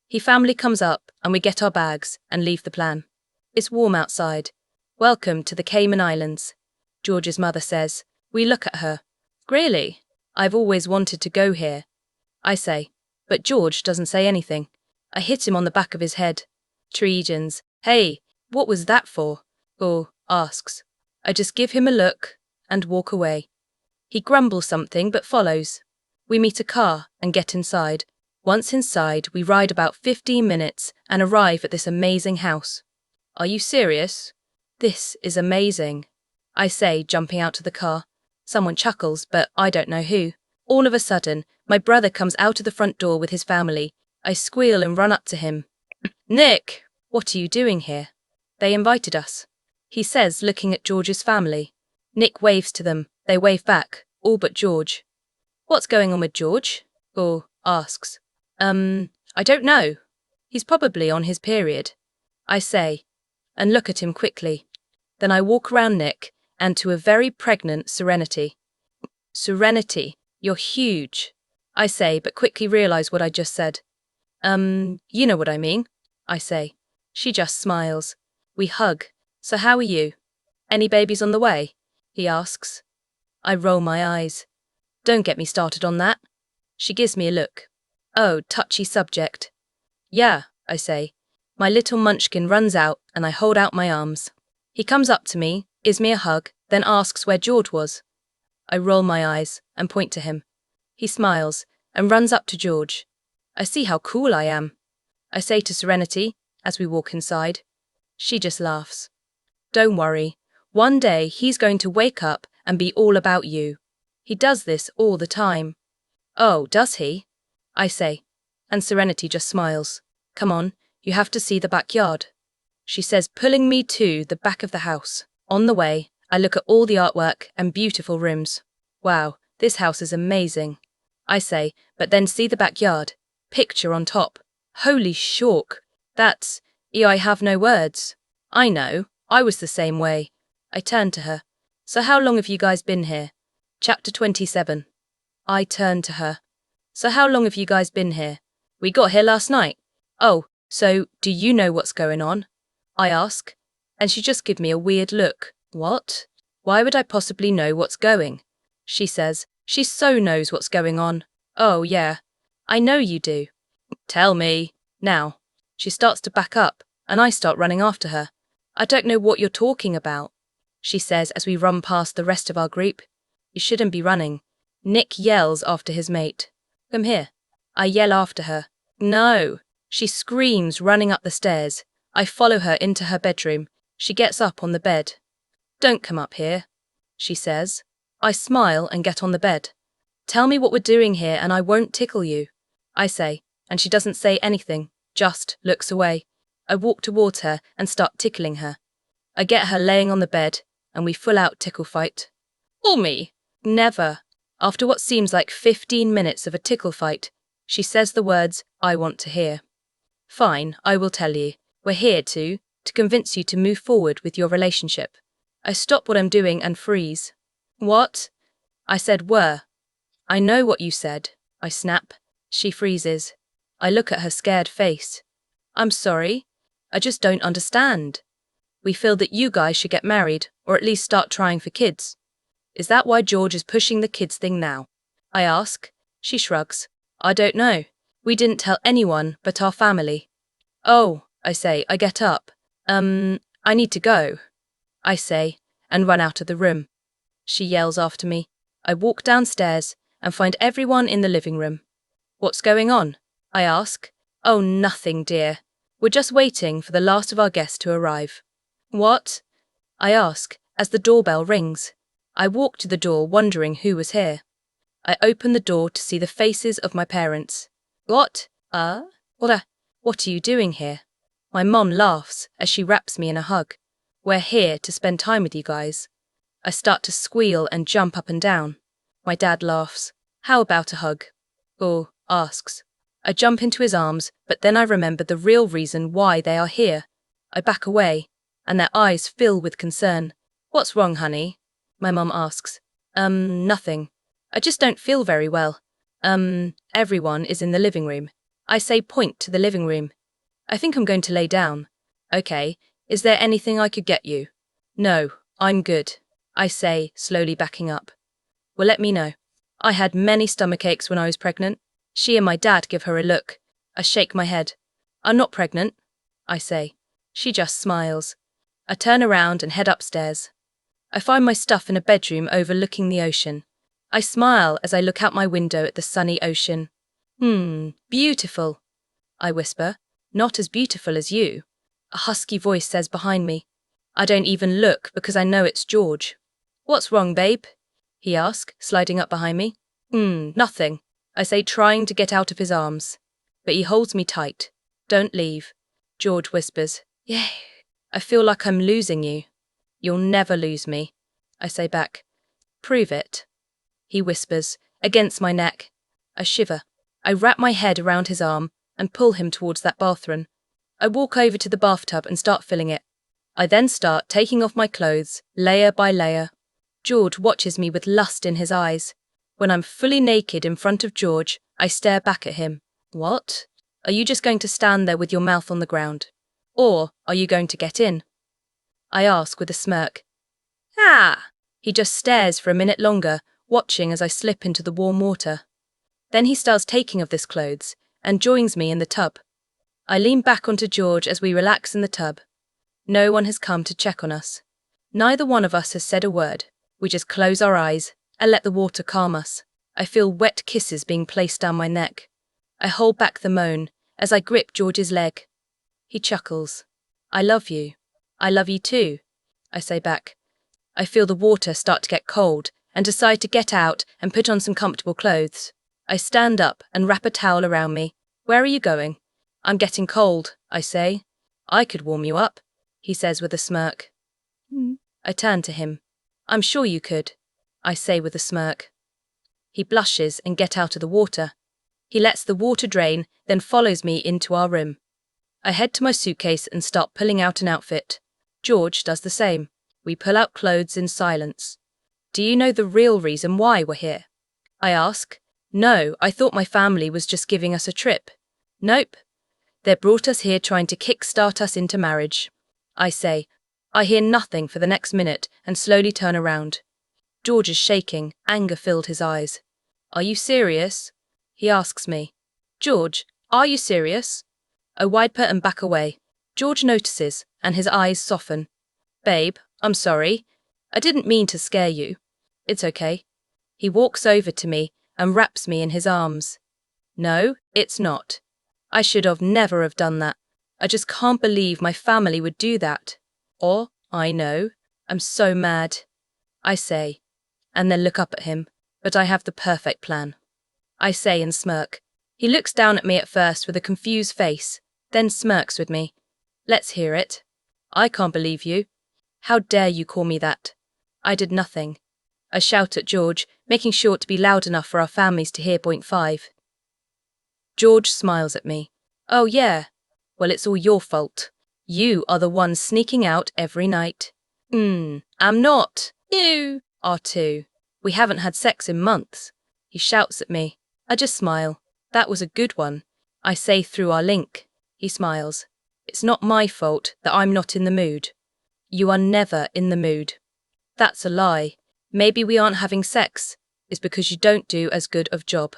His family comes up and we get our bags and leave the plan. It's warm outside. Welcome to the Cayman Islands. George's mother says. We look at her. Really? I've always wanted to go here, I say. But George doesn't say anything. I hit him on the back of his head. Tregens. Hey, what was that for? Asks. I just give him a look and walk away. He grumbles something but follows. We meet a car and get inside. Once inside, we ride about 15 minutes and arrive at this amazing house. Are you serious? This is amazing, I say, jumping out of the car. Someone chuckles, but I don't know who. All of a sudden, my brother comes out of the front door with his family. I squeal and run up to him. Nick, what are you doing here? They invited us, he says, looking at George's family. Nick waves to them. They wave back, all but George. What's going on with George? Asks. I don't know. He's probably on his period, I say, and look at him quickly. Then I walk around Nick and to a very pregnant Serenity. Serenity, you're huge, I say, but quickly realize what I just said. You know what I mean, I say. She just smiles. We hug. So how are you? Any babies on the way? He asks. I roll my eyes. Don't get me started on that. She gives me a look. Oh, touchy subject. Yeah, I say. My little munchkin runs out and I hold out my arms. He comes up to me, gives me a hug, then asks where George was. I roll my eyes and point to him. He smiles and runs up to George. I see how cool I am. I say to Serenity as we walk inside. She just laughs. Don't worry. One day he's going to wake up and be all about you. He does this all the time. Oh, does he? I say, and Serenity just smiles. Come on, you have to see the backyard, she says, pulling me to the back of the house. On the way, I look at all the artwork and beautiful rooms. Wow, this house is amazing, I say, but then see the backyard. Picture on top. Holy shork, that's, I have no words. I know, I was the same way. I turn to her. So how long have you guys been here? Chapter 27. I turn to her. So how long have you guys been here? We got here last night. Oh, so do you know what's going on? I ask, and she just gives me a weird look. What? Why would I possibly know what's going? She says. She so knows what's going on. Oh yeah, I know you do. Tell me. Now. She starts to back up, and I start running after her. I don't know what you're talking about, she says as we run past the rest of our group. You shouldn't be running. Nick yells after his mate. Come here. I yell after her. No. She screams, running up the stairs. I follow her into her bedroom. She gets up on the bed. Don't come up here, she says. I smile and get on the bed. Tell me what we're doing here and I won't tickle you, I say, and she doesn't say anything, just looks away. I walk towards her and start tickling her. I get her laying on the bed and we full out tickle fight. Or me? Never. After what seems like 15 minutes of a tickle fight, she says the words I want to hear. Fine, I will tell you. We're here to convince you to move forward with your relationship. I stop what I'm doing and freeze. What? I said were. I know what you said, I snap. She freezes. I look at her scared face. I'm sorry. I just don't understand. We feel that you guys should get married, or at least start trying for kids. Is that why George is pushing the kids thing now? I ask. She shrugs. I don't know. We didn't tell anyone but our family. Oh, I say. I get up. I need to go, I say, and run out of the room. She yells after me. I walk downstairs and find everyone in the living room. What's going on? I ask. Oh, nothing, dear. We're just waiting for the last of our guests to arrive. What? I ask, as the doorbell rings. I walk to the door wondering who was here. I open the door to see the faces of my parents. What? What are you doing here? My mom laughs as she wraps me in a hug. We're here to spend time with you guys. I start to squeal and jump up and down. My dad laughs. How about a hug? Asks. I jump into his arms, but then I remember the real reason why they are here. I back away, and their eyes fill with concern. What's wrong, honey? My mom asks. Nothing. I just don't feel very well. Everyone is in the living room. I say point to the living room. I think I'm going to lay down. Okay, is there anything I could get you? No, I'm good. I say, slowly backing up. Well, let me know. I had many stomach aches when I was pregnant. She and my dad give her a look. I shake my head. I'm not pregnant, I say. She just smiles. I turn around and head upstairs. I find my stuff in a bedroom overlooking the ocean. I smile as I look out my window at the sunny ocean. Beautiful, I whisper. Not as beautiful as you, a husky voice says behind me. I don't even look because I know it's George. What's wrong, babe? He asks, sliding up behind me. Nothing, I say, trying to get out of his arms. But he holds me tight. Don't leave, George whispers. Yay. I feel like I'm losing you. You'll never lose me, I say back. Prove it, he whispers, against my neck. I shiver. I wrap my head around his arm and pull him towards that bathroom. I walk over to the bathtub and start filling it. I then start taking off my clothes, layer by layer. George watches me with lust in his eyes. When I'm fully naked in front of George, I stare back at him. What? Are you just going to stand there with your mouth on the ground? Or are you going to get in? I ask with a smirk. He just stares for a minute longer, watching as I slip into the warm water. Then he starts taking of this clothes and joins me in the tub. I lean back onto George as we relax in the tub. No one has come to check on us. Neither one of us has said a word. We just close our eyes and let the water calm us. I feel wet kisses being placed down my neck. I hold back the moan as I grip George's leg. He chuckles. I love you. I love you too, I say back. I feel the water start to get cold and decide to get out and put on some comfortable clothes. I stand up and wrap a towel around me. Where are you going? I'm getting cold, I say. I could warm you up, he says with a smirk. I turn to him. I'm sure you could, I say with a smirk. He blushes and gets out of the water. He lets the water drain, then follows me into our room. I head to my suitcase and start pulling out an outfit. George does the same. We pull out clothes in silence. Do you know the real reason why we're here? I ask. No, I thought my family was just giving us a trip. Nope. They brought us here trying to kickstart us into marriage. I say. I hear nothing for the next minute and slowly turn around. George is shaking, anger filled his eyes. Are you serious? He asks me. George, are you serious? I wiper and back away. George notices, and his eyes soften. Babe, I'm sorry. I didn't mean to scare you. It's okay. He walks over to me and wraps me in his arms. No, it's not. I should have never have done that. I just can't believe my family would do that. Or, I know, I'm so mad. I say, and then look up at him, but I have the perfect plan. I say and smirk. He looks down at me at first with a confused face, then smirks with me. Let's hear it. I can't believe you. How dare you call me that? I did nothing. I shout at George, making sure to be loud enough for our families to hear. Point 5. George smiles at me. Oh yeah. Well, it's all your fault. You are the one sneaking out every night. I'm not. You are too. We haven't had sex in months. He shouts at me. I just smile. That was a good one, I say through our link. He smiles. It's not my fault that I'm not in the mood. You are never in the mood. That's a lie. Maybe we aren't having sex. It's because you don't do as good of job.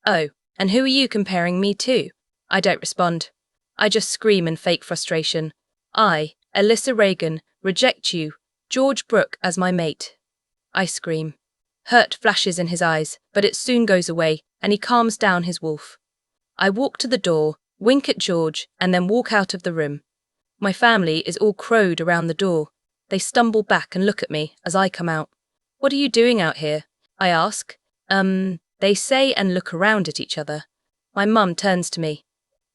Oh, and who are you comparing me to? I don't respond. I just scream in fake frustration. I, Alyssa Reagan, reject you, George Brooke, as my mate. I scream. Hurt flashes in his eyes, but it soon goes away, and he calms down his wolf. I walk to the door, wink at George, and then walk out of the room. My family is all crowed around the door. They stumble back and look at me as I come out. What are you doing out here? I ask. They say and look around at each other. My mum turns to me.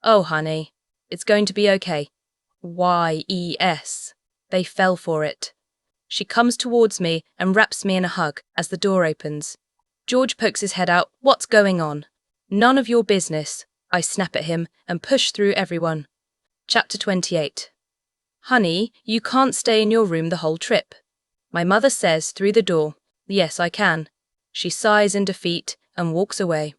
Oh, honey, it's going to be okay. Y-E-S. They fell for it. She comes towards me and wraps me in a hug as the door opens. George pokes his head out. What's going on? None of your business. I snap at him and push through everyone. Chapter 28. Honey, you can't stay in your room the whole trip. My mother says through the door. Yes, I can. She sighs in defeat and walks away.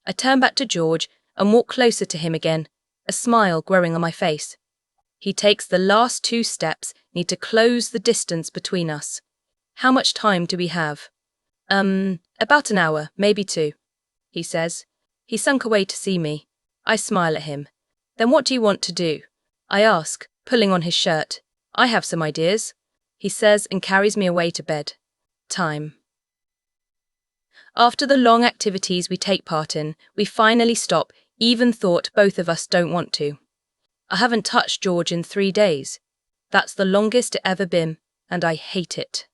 I turn back to George and walk closer to him again, a smile growing on my face. He takes the last 2 steps, need to close the distance between us. How much time do we have? About an hour, maybe 2, he says. He sunk away to see me. I smile at him. Then what do you want to do? I ask, pulling on his shirt. I have some ideas, he says and carries me away to bed. Time. After the long activities we take part in, we finally stop, even thought both of us don't want to. I haven't touched George in 3 days. That's the longest it ever been, and I hate it.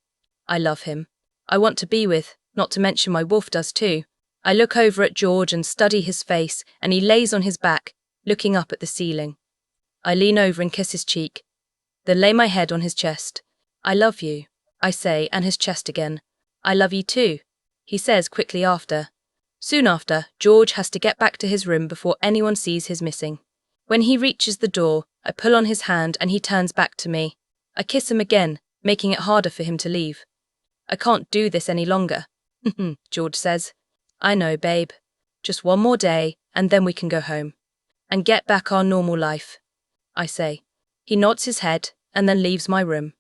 I love him. I want to be with, not to mention my wolf does too. I look over at George and study his face, and he lays on his back, looking up at the ceiling. I lean over and kiss his cheek, then lay my head on his chest. I love you, I say, and his chest again. I love you too, he says quickly after. Soon after, George has to get back to his room before anyone sees his missing. When he reaches the door, I pull on his hand and he turns back to me. I kiss him again, making it harder for him to leave. I can't do this any longer, George says. I know, babe. Just one more day, and then we can go home. And get back our normal life, I say. He nods his head, and then leaves my room.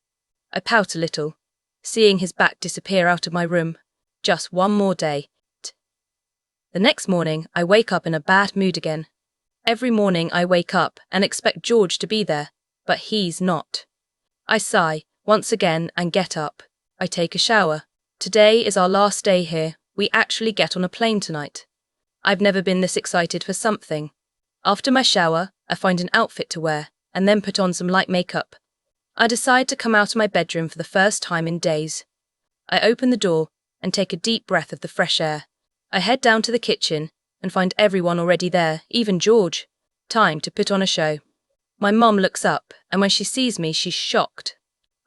I pout a little, seeing his back disappear out of my room. Just one more day. The next morning, I wake up in a bad mood again. Every morning I wake up and expect George to be there, but he's not. I sigh, once again, and get up. I take a shower. Today is our last day here. We actually get on a plane tonight. I've never been this excited for something. After my shower, I find an outfit to wear, and then put on some light makeup. I decide to come out of my bedroom for the first time in days. I open the door and take a deep breath of the fresh air. I head down to the kitchen and find everyone already there, even George. Time to put on a show. My mom looks up, and when she sees me, she's shocked.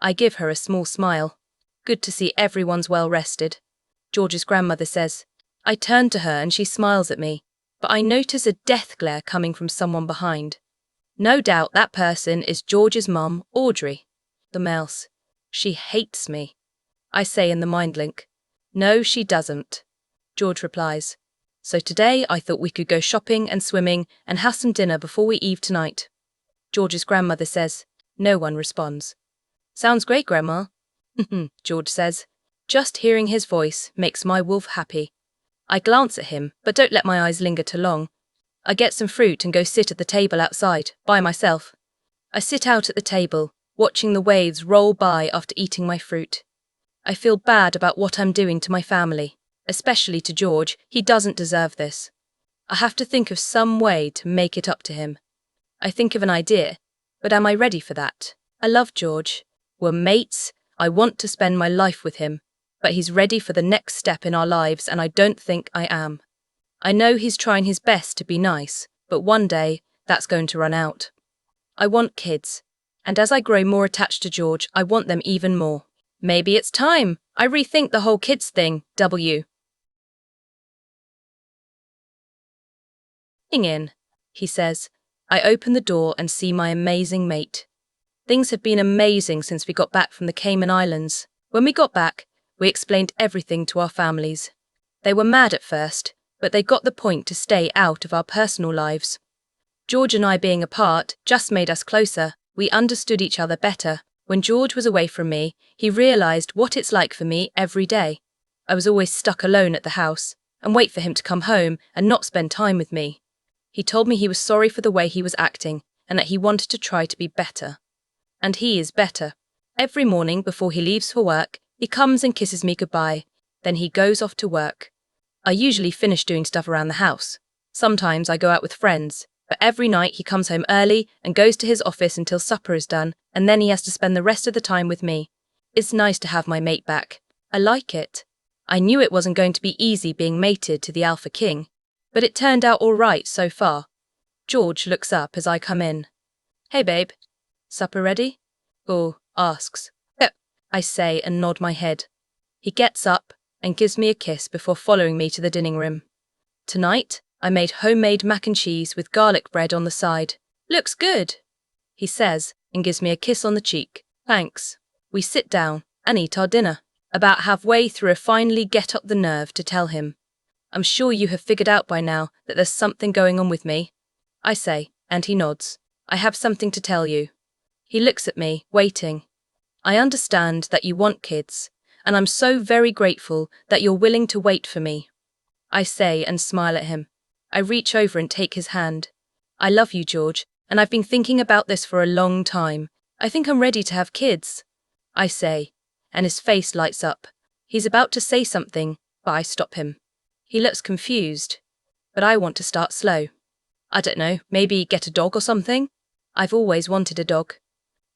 I give her a small smile. Good to see everyone's well rested, George's grandmother says. I turn to her and she smiles at me, but I notice a death glare coming from someone behind. No doubt that person is George's mum, Audrey. The mouse. She hates me, I say in the mind link. No, she doesn't, George replies. So today I thought we could go shopping and swimming and have some dinner before we leave tonight. George's grandmother says. No one responds. Sounds great, Grandma, George says. Just hearing his voice makes my wolf happy. I glance at him, but don't let my eyes linger too long. I get some fruit and go sit at the table outside, by myself. I sit out at the table, watching the waves roll by after eating my fruit. I feel bad about what I'm doing to my family, especially to George. He doesn't deserve this. I have to think of some way to make it up to him. I think of an idea, but am I ready for that? I love George. We're mates. I want to spend my life with him, but he's ready for the next step in our lives and I don't think I am. I know he's trying his best to be nice, but one day, that's going to run out. I want kids, and as I grow more attached to George, I want them even more. Maybe it's time I rethink the whole kids thing, In, he says. I open the door and see my amazing mate. Things have been amazing since we got back from the Cayman Islands. When we got back, we explained everything to our families. They were mad at first, but they got the point to stay out of our personal lives. George and I being apart just made us closer. We understood each other better. When George was away from me, he realised what it's like for me every day. I was always stuck alone at the house and wait for him to come home and not spend time with me. He told me he was sorry for the way he was acting and that he wanted to try to be better. And he is better. Every morning before he leaves for work, he comes and kisses me goodbye. Then he goes off to work. I usually finish doing stuff around the house. Sometimes I go out with friends, but every night he comes home early and goes to his office until supper is done, and then he has to spend the rest of the time with me. It's nice to have my mate back. I like it. I knew it wasn't going to be easy being mated to the Alpha King, but it turned out all right so far. George looks up as I come in. Hey babe, supper ready? Or asks. Yep, I say and nod my head. He gets up and gives me a kiss before following me to the dining room. Tonight, I made homemade mac and cheese with garlic bread on the side. Looks good, he says and gives me a kiss on the cheek. Thanks. We sit down and eat our dinner. About halfway through, I finally get up the nerve to tell him. I'm sure you have figured out by now that there's something going on with me, I say, and he nods. I have something to tell you. He looks at me, waiting. I understand that you want kids. and I'm so very grateful that you're willing to wait for me. I say and smile at him. I reach over and take his hand. I love you, George, and I've been thinking about this for a long time. I think I'm ready to have kids, I say, and his face lights up. He's about to say something, but I stop him. He looks confused, but I want to start slow. I don't know, maybe get a dog or something? I've always wanted a dog,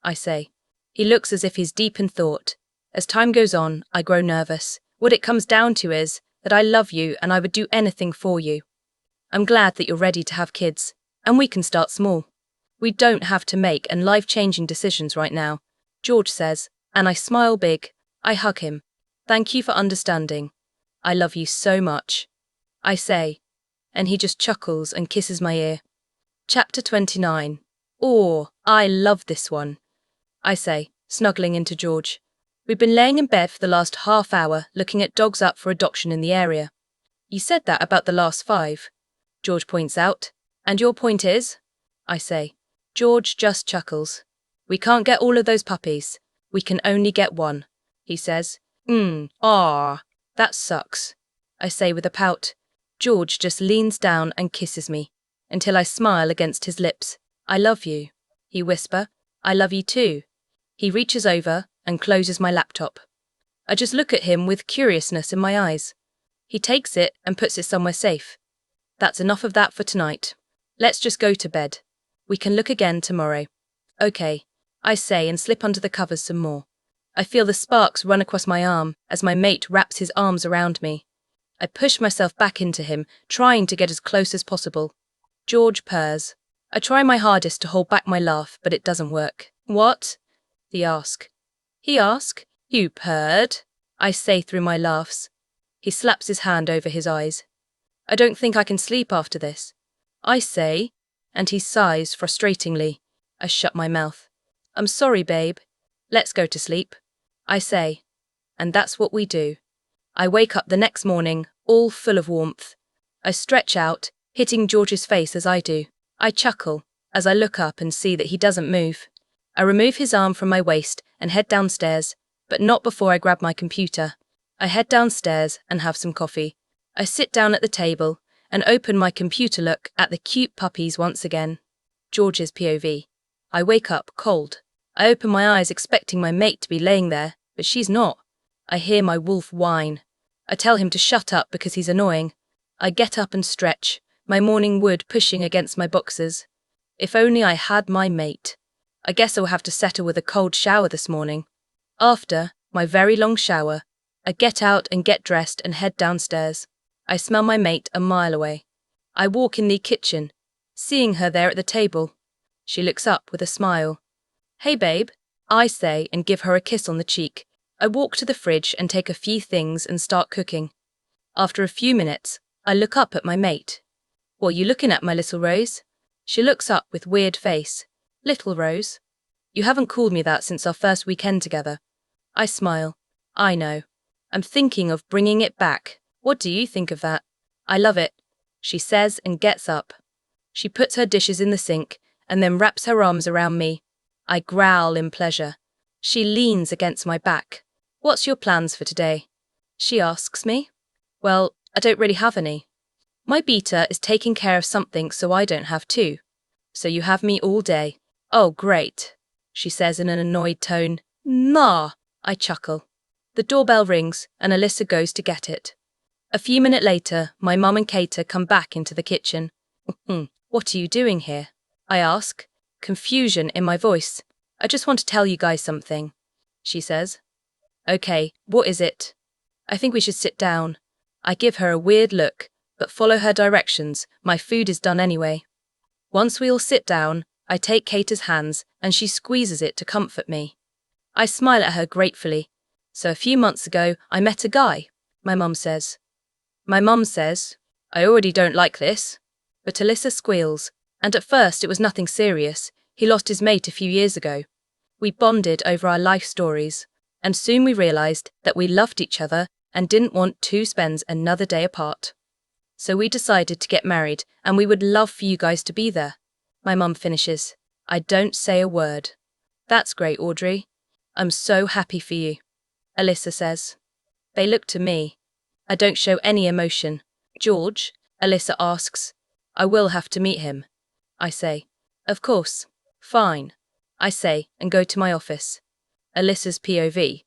I say. He looks as if he's deep in thought. As time goes on, I grow nervous. What it comes down to is that I love you and I would do anything for you. I'm glad that you're ready to have kids, and we can start small. We don't have to make life-changing decisions right now, George says, and I smile big. I hug him. Thank you for understanding. I love you so much, I say, and he just chuckles and kisses my ear. Chapter 29. Oh, I love this one, I say, snuggling into George. We've been laying in bed for the last half hour looking at dogs up for adoption in the area. You said that about the last 5, George points out. And your point is? I say. George just chuckles. We can't get all of those puppies. We can only get one, he says. That sucks, I say with a pout. George just leans down and kisses me, until I smile against his lips. I love you, he whisper. I love you too. He reaches over and closes my laptop. I just look at him with curiousness in my eyes. He takes it and puts it somewhere safe. That's enough of that for tonight. Let's just go to bed. We can look again tomorrow. Okay, I say and slip under the covers some more. I feel the sparks run across my arm as my mate wraps his arms around me. I push myself back into him, trying to get as close as possible. George purrs. I try my hardest to hold back my laugh, but it doesn't work. What? He asks. You purred? I say through my laughs. He slaps his hand over his eyes. I don't think I can sleep after this, I say, and he sighs frustratingly. I shut my mouth. I'm sorry, babe. Let's go to sleep, I say. And that's what we do. I wake up the next morning, all full of warmth. I stretch out, hitting George's face as I do. I chuckle as I look up and see that he doesn't move. I remove his arm from my waist and head downstairs, but not before I grab my computer. I head downstairs and have some coffee. I sit down at the table and open my computer, look at the cute puppies once again. George's POV. I wake up cold. I open my eyes expecting my mate to be laying there, but she's not. I hear my wolf whine. I tell him to shut up because he's annoying. I get up and stretch, my morning wood pushing against my boxers. If only I had my mate. I guess I'll have to settle with a cold shower this morning. After my very long shower, I get out and get dressed and head downstairs. I smell my mate a mile away. I walk in the kitchen, seeing her there at the table. She looks up with a smile. Hey babe, I say and give her a kiss on the cheek. I walk to the fridge and take a few things and start cooking. After a few minutes, I look up at my mate. What you looking at, my little Rose? She looks up with weird face. Little Rose? You haven't called me that since our first weekend together. I smile. I know. I'm thinking of bringing it back. What do you think of that? I love it, she says and gets up. She puts her dishes in the sink and then wraps her arms around me. I growl in pleasure. She leans against my back. What's your plans for today? She asks me. Well, I don't really have any. My beta is taking care of something so I don't have to. So you have me all day. Oh, great, she says in an annoyed tone. Nah, I chuckle. The doorbell rings and Alyssa goes to get it. A few minutes later, my mum and Kater come back into the kitchen. What are you doing here? I ask, confusion in my voice. I just want to tell you guys something, she says. Okay, what is it? I think we should sit down. I give her a weird look, but follow her directions. My food is done anyway. Once we all sit down, I take Kater's hands and she squeezes it to comfort me. I smile at her gratefully. So a few months ago, I met a guy, my mum says. My mum says, I already don't like this. But Alyssa squeals, and at first it was nothing serious. He lost his mate a few years ago. We bonded over our life stories, and soon we realised that we loved each other and didn't want to spend another day apart. So we decided to get married, and we would love for you guys to be there. My mum finishes. I don't say a word. That's great, Audrey. I'm so happy for you. Alyssa says. They look to me. I don't show any emotion. George? Alyssa asks. I will have to meet him. I say. Of course. Fine. I say, and go to my office. Alyssa's POV.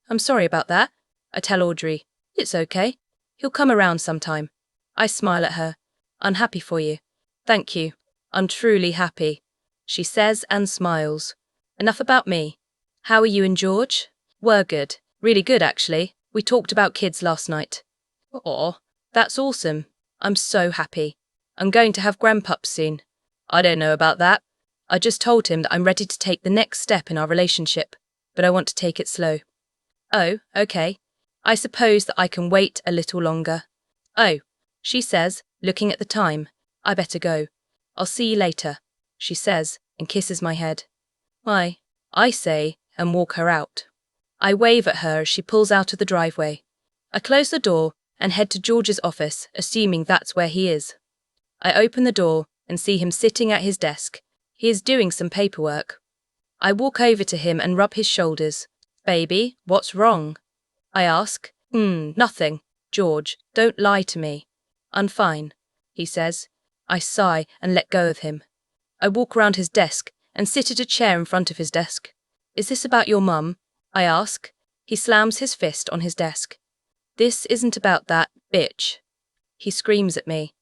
I'm sorry about that. I tell Audrey. It's okay. He'll come around sometime. I smile at her. Unhappy for you. Thank you. I'm truly happy. She says and smiles. Enough about me. How are you and George? We're good. Really good, actually. We talked about kids last night. Aw, that's awesome. I'm so happy. I'm going to have grandpups soon. I don't know about that. I just told him that I'm ready to take the next step in our relationship, but I want to take it slow. Oh, okay. I suppose that I can wait a little longer. Oh, she says, looking at the time. I better go. I'll see you later, she says, and kisses my head. Bye, I say, and walk her out. I wave at her as she pulls out of the driveway. I close the door and head to George's office, assuming that's where he is. I open the door and see him sitting at his desk. He is doing some paperwork. I walk over to him and rub his shoulders. Baby, what's wrong? I ask. Nothing. George, don't lie to me. I'm fine, he says. I sigh and let go of him. I walk around his desk and sit at a chair in front of his desk. Is this about your mum? I ask. He slams his fist on his desk. This isn't about that, bitch. He screams at me.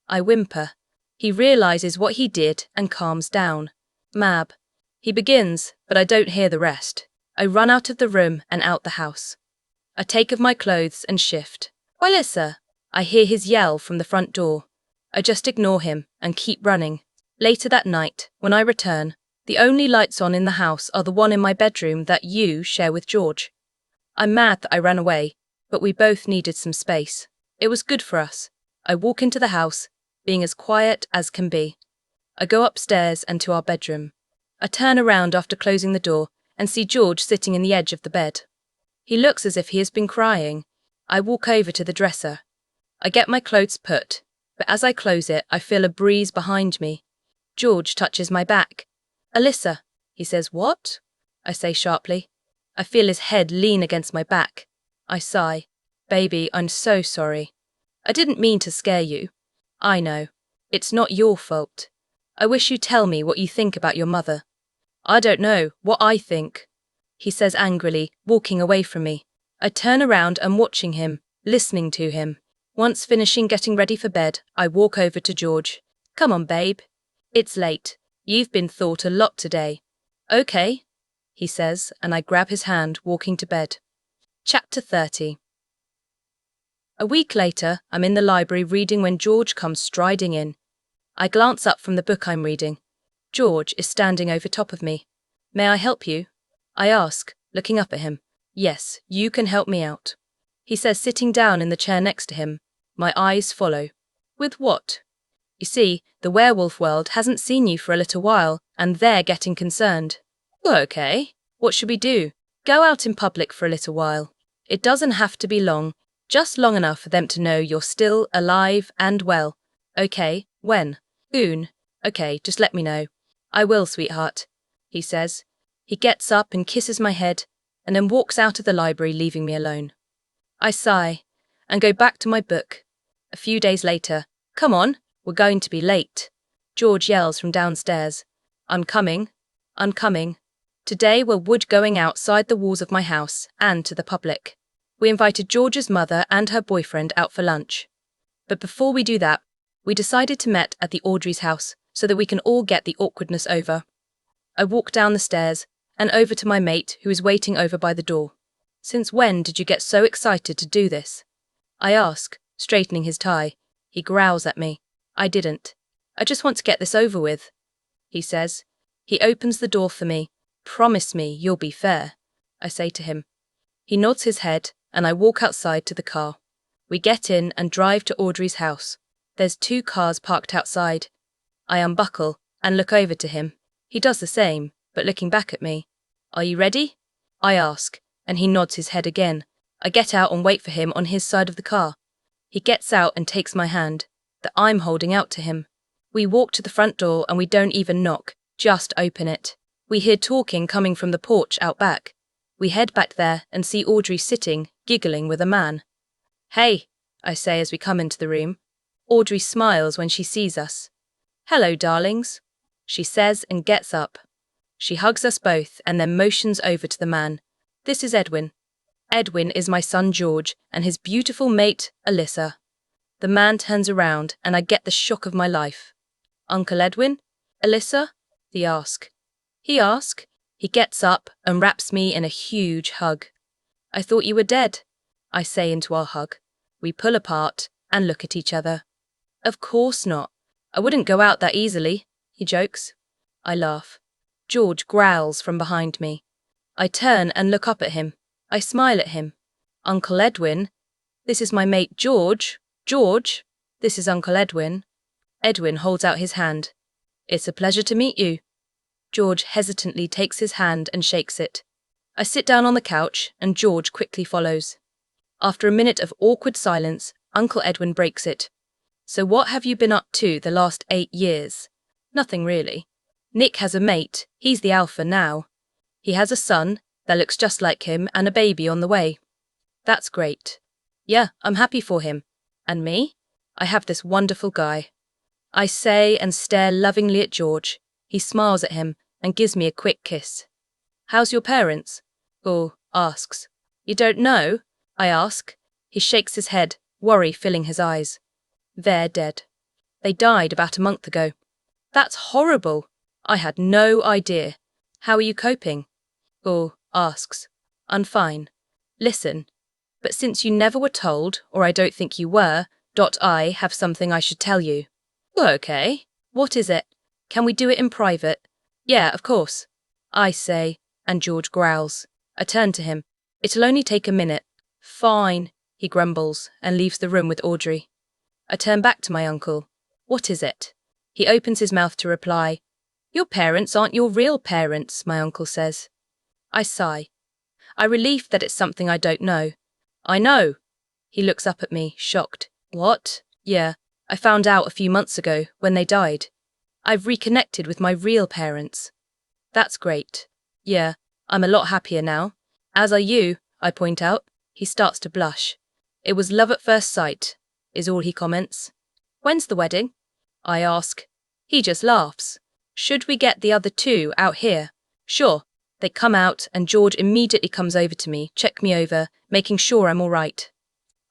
I whimper. He realizes what he did and calms down. Mab. He begins, but I don't hear the rest. I run out of the room and out the house. I take off my clothes and shift. Alyssa! I hear his yell from the front door. I just ignore him and keep running. Later that night, when I return, the only lights on in the house are the one in my bedroom that you share with George. I'm mad that I ran away, but we both needed some space. It was good for us. I walk into the house, being as quiet as can be. I go upstairs and to our bedroom. I turn around after closing the door and see George sitting in the edge of the bed. He looks as if he has been crying. I walk over to the dresser. I get my clothes put, but as I close it, I feel a breeze behind me. George touches my back. Alyssa, he says. What? I say sharply. I feel his head lean against my back. I sigh. Baby, I'm so sorry. I didn't mean to scare you. I know. It's not your fault. I wish you'd tell me what you think about your mother. I don't know what I think, he says angrily, walking away from me. I turn around and watching him, listening to him. Once finishing getting ready for bed, I walk over to George. Come on, babe. It's late. You've been thought a lot today. Okay, he says, and I grab his hand, walking to bed. Chapter 30. A week later, I'm in the library reading when George comes striding in. I glance up from the book I'm reading. George is standing over top of me. May I help you? I ask, looking up at him. Yes, you can help me out, he says, sitting down in the chair next to him. My eyes follow. With what? You see, the werewolf world hasn't seen you for a little while, and they're getting concerned. Okay, what should we do? Go out in public for a little while. It doesn't have to be long, just long enough for them to know you're still alive and well. Okay, when? Soon. Okay, just let me know. I will, sweetheart, he says. He gets up and kisses my head, and then walks out of the library, leaving me alone. I sigh, and go back to my book. A few days later, come on, we're going to be late. George yells from downstairs. I'm coming. Today we're going outside the walls of my house and to the public. We invited George's mother and her boyfriend out for lunch. But before we do that, we decided to meet at the Audrey's house so that we can all get the awkwardness over. I walk down the stairs and over to my mate who is waiting over by the door. Since when did you get so excited to do this? I ask, straightening his tie. He growls at me. I didn't. I just want to get this over with, he says. He opens the door for me. Promise me you'll be fair, I say to him. He nods his head and I walk outside to the car. We get in and drive to Audrey's house. There's 2 cars parked outside. I unbuckle and look over to him. He does the same, but looking back at me. Are you ready? I ask, and he nods his head again. I get out and wait for him on his side of the car. He gets out and takes my hand, that I'm holding out to him. We walk to the front door and we don't even knock, just open it. We hear talking coming from the porch out back. We head back there and see Audrey sitting, giggling with a man. "Hey," I say as we come into the room. Audrey smiles when she sees us. "Hello, darlings," she says and gets up. She hugs us both and then motions over to the man. "This is Edwin. Edwin is my son George and his beautiful mate, Alyssa." The man turns around and I get the shock of my life. "Uncle Edwin? Alyssa?" He asks. He gets up and wraps me in a huge hug. "I thought you were dead," I say into our hug. We pull apart and look at each other. "Of course not. I wouldn't go out that easily," he jokes. I laugh. George growls from behind me. I turn and look up at him. I smile at him. "Uncle Edwin, this is my mate George. George, this is Uncle Edwin." Edwin holds out his hand. "It's a pleasure to meet you." George hesitantly takes his hand and shakes it. I sit down on the couch and George quickly follows. After a minute of awkward silence, Uncle Edwin breaks it. "So what have you been up to the last 8 years?" "Nothing really. Nick has a mate, he's the alpha now. He has a son that looks just like him and a baby on the way." "That's great." "Yeah, I'm happy for him. And me? I have this wonderful guy." I say and stare lovingly at George. He smiles at him and gives me a quick kiss. "How's your parents?" asks. "You don't know?" I ask. He shakes his head, worry filling his eyes. "They're dead. They died about a month ago." "That's horrible. I had no idea. How are you coping?" Asks. "I'm fine. Listen, but since you never were told, or I don't think you were, I have something I should tell you." "Okay. What is it? Can we do it in private?" "Yeah, of course," I say, and George growls. I turn to him. "It'll only take a minute." "Fine," he grumbles and leaves the room with Audrey. I turn back to my uncle. "What is it?" He opens his mouth to reply. "Your parents aren't your real parents," my uncle says. I sigh. I relief that it's something I don't know. "I know." He looks up at me, shocked. "What?" "Yeah, I found out a few months ago when they died. I've reconnected with my real parents." "That's great." "Yeah, I'm a lot happier now." "As are you," I point out. He starts to blush. "It was love at first sight," is all he comments. "When's the wedding?" I ask. He just laughs. "Should we get the other two out here?" "Sure." They come out and George immediately comes over to me, check me over, making sure I'm all right.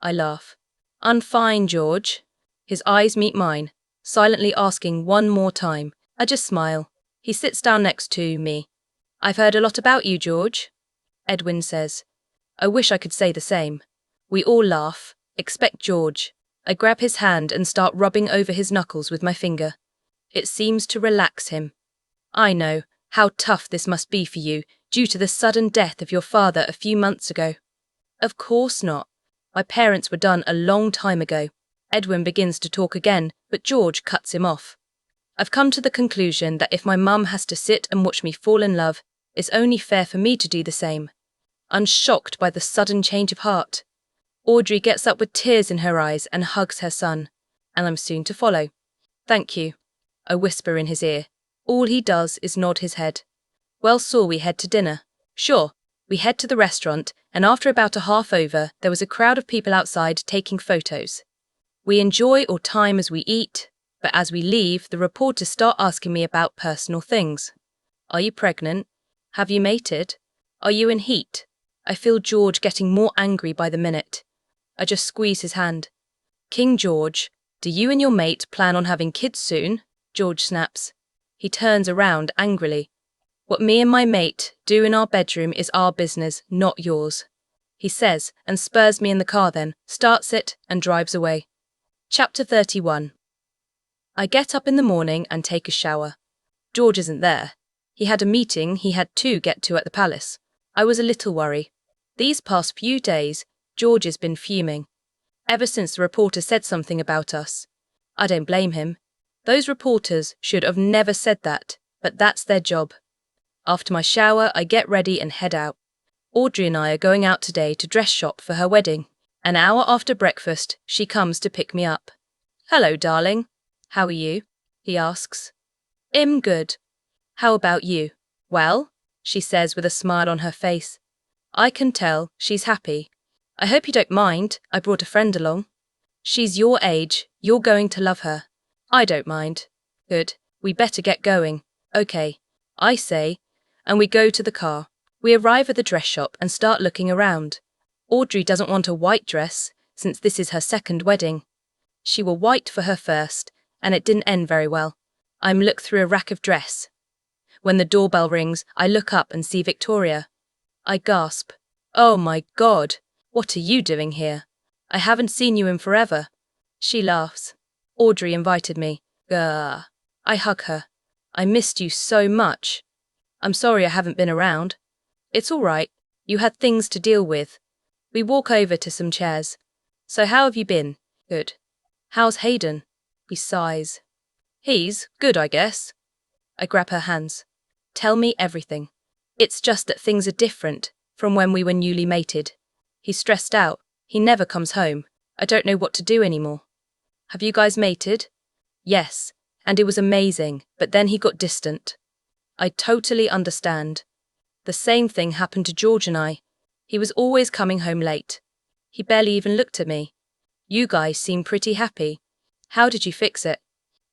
I laugh. "I'm fine, George." His eyes meet mine, silently asking one more time. I just smile. He sits down next to me. "I've heard a lot about you, George." Edwin says. I wish I could say the same. We all laugh, except George. I grab his hand and start rubbing over his knuckles with my finger. It seems to relax him. "I know how tough this must be for you due to the sudden death of your father a few months ago." "Of course not. My parents were done a long time ago." Edwin begins to talk again, but George cuts him off. "I've come to the conclusion that if my mum has to sit and watch me fall in love, it's only fair for me to do the same." I'm shocked by the sudden change of heart. Audrey gets up with tears in her eyes and hugs her son, and I'm soon to follow. "Thank you," I whisper in his ear. All he does is nod his head. "Well, so we head to dinner." "Sure." We head to the restaurant, and after about a half over, there was a crowd of people outside taking photos. We enjoy our time as we eat, but as we leave, the reporters start asking me about personal things. "Are you pregnant? Have you mated? Are you in heat?" I feel George getting more angry by the minute. I just squeeze his hand. "King George, do you and your mate plan on having kids soon?" George snaps. He turns around angrily. "What me and my mate do in our bedroom is our business, not yours," he says and spurs me in the car then, starts it and drives away. Chapter 31. I get up in the morning and take a shower. George isn't there. He had a meeting he had to get to at the palace. I was a little worried. These past few days, George has been fuming. Ever since the reporter said something about us. I don't blame him. Those reporters should have never said that, but that's their job. After my shower, I get ready and head out. Audrey and I are going out today to dress shop for her wedding. An hour after breakfast, she comes to pick me up. "Hello, darling. How are you?" he asks. "I'm good. How about you?" "Well," she says with a smile on her face. I can tell she's happy. I hope you don't mind, I brought a friend along. She's your age, you're going to love her. I don't mind. Good, we better get going. Okay, I say, and we go to the car. We arrive at the dress shop and start looking around. Audrey doesn't want a white dress, since this is her second wedding. She wore white for her first, and it didn't end very well. I look through a rack of dress. When the doorbell rings, I look up and see Victoria. I gasp. Oh my God, what are you doing here? I haven't seen you in forever. She laughs. Audrey invited me. Gah. I hug her. I missed you so much. I'm sorry I haven't been around. It's all right. You had things to deal with. We walk over to some chairs. So how have you been? Good. How's Hayden? He sighs. He's good, I guess. I grab her hands. Tell me everything. It's just that things are different from when we were newly mated. He's stressed out. He never comes home. I don't know what to do anymore. Have you guys mated? Yes, and it was amazing, but then he got distant. I totally understand. The same thing happened to George and I. He was always coming home late. He barely even looked at me. You guys seem pretty happy. How did you fix it?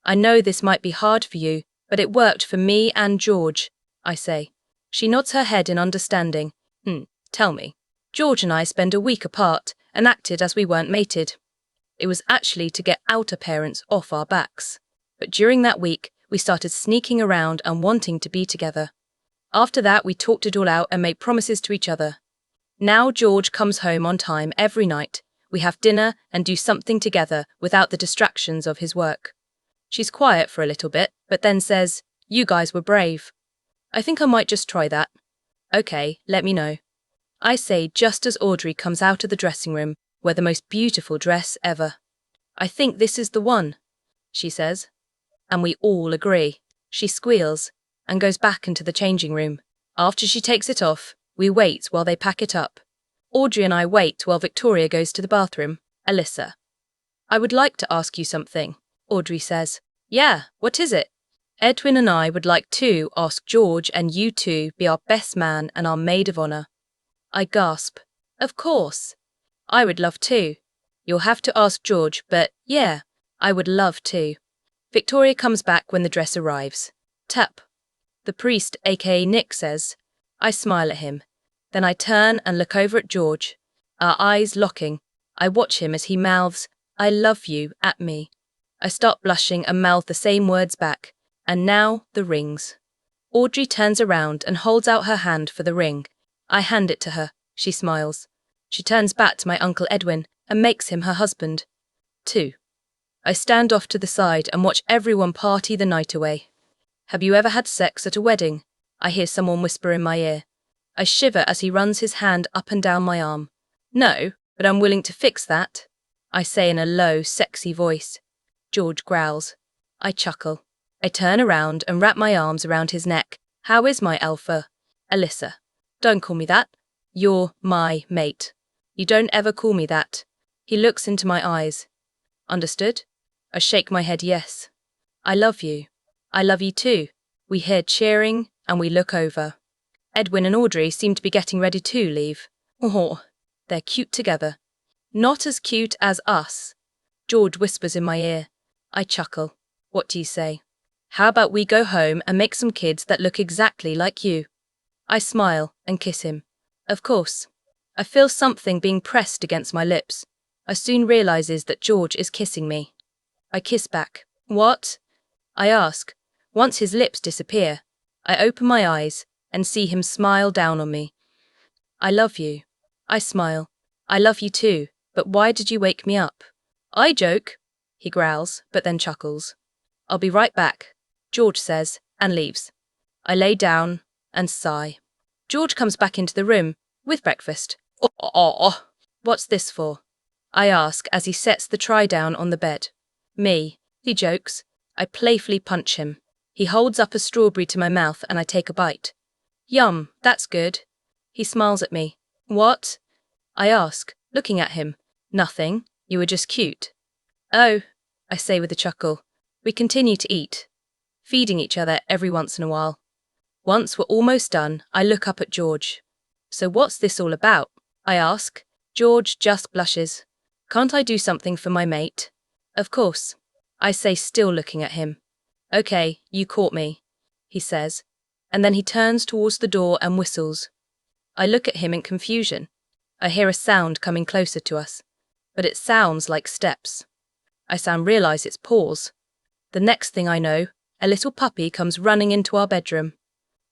I know this might be hard for you, but it worked for me and George, I say. She nods her head in understanding. Tell me. George and I spent a week apart and acted as we weren't mated. It was actually to get outer parents off our backs. But during that week, we started sneaking around and wanting to be together. After that, we talked it all out and made promises to each other. Now George comes home on time every night. We have dinner and do something together without the distractions of his work. She's quiet for a little bit, but then says, "You guys were brave." I think I might just try that. Okay, let me know. I say just as Audrey comes out of the dressing room, wear the most beautiful dress ever. I think this is the one, she says. And we all agree. She squeals and goes back into the changing room. After she takes it off, we wait while they pack it up. Audrey and I wait while Victoria goes to the bathroom. Alyssa. I would like to ask you something, Audrey says. Yeah, what is it? Edwin and I would like to ask George and you two be our best man and our maid of honor. I gasp. Of course. I would love to. You'll have to ask George, but yeah, I would love to. Victoria comes back when the dress arrives. Tap. The priest, aka Nick, says. I smile at him. Then I turn and look over at George. Our eyes locking. I watch him as he mouths, "I love you," at me. I start blushing and mouth the same words back. And now, the rings. Audrey turns around and holds out her hand for the ring. I hand it to her. She smiles. She turns back to my Uncle Edwin and makes him her husband. 2. I stand off to the side and watch everyone party the night away. Have you ever had sex at a wedding? I hear someone whisper in my ear. I shiver as he runs his hand up and down my arm. No, but I'm willing to fix that, I say in a low, sexy voice. George growls. I chuckle. I turn around and wrap my arms around his neck. How is my alpha? Alyssa. Don't call me that. You're my mate. You don't ever call me that. He looks into my eyes. Understood? I shake my head yes. I love you. I love you too. We hear cheering and we look over. Edwin and Audrey seem to be getting ready to leave. Oh, they're cute together. Not as cute as us. George whispers in my ear. I chuckle. What do you say? How about we go home and make some kids that look exactly like you? I smile and kiss him. Of course. I feel something being pressed against my lips. I soon realizes that George is kissing me. I kiss back. What? I ask. Once his lips disappear, I open my eyes and see him smile down on me. I love you. I smile. I love you too, but why did you wake me up? I joke, he growls, but then chuckles. I'll be right back, George says, and leaves. I lay down and sigh. George comes back into the room with breakfast. Oh, what's this for? I ask as he sets the tray down on the bed. Me, he jokes. I playfully punch him. He holds up a strawberry to my mouth and I take a bite. Yum, that's good. He smiles at me. What? I ask, looking at him. Nothing, you were just cute. Oh, I say with a chuckle. We continue to eat, feeding each other every once in a while. Once we're almost done, I look up at George. So what's this all about? I ask. George just blushes. Can't I do something for my mate? Of course, I say, still looking at him. Okay, you caught me, he says, and then he turns towards the door and whistles. I look at him in confusion. I hear a sound coming closer to us, but it sounds like steps. I realize it's paws. The next thing I know, a little puppy comes running into our bedroom.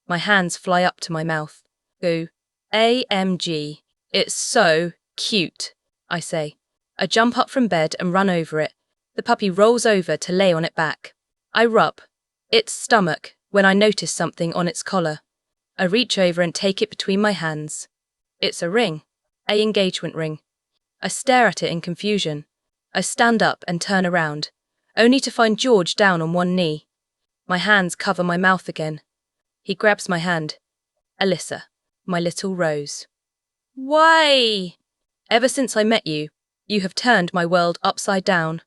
My hands fly up to my mouth. Go, AMG, it's so cute, I say. I jump up from bed and run over it. The puppy rolls over to lay on its back. I rub its stomach when I notice something on its collar. I reach over and take it between my hands. It's a ring, an engagement ring. I stare at it in confusion. I stand up and turn around, only to find George down on one knee. My hands cover my mouth again. He grabs my hand. Alyssa, my little rose. Why? Ever since I met you, you have turned my world upside down.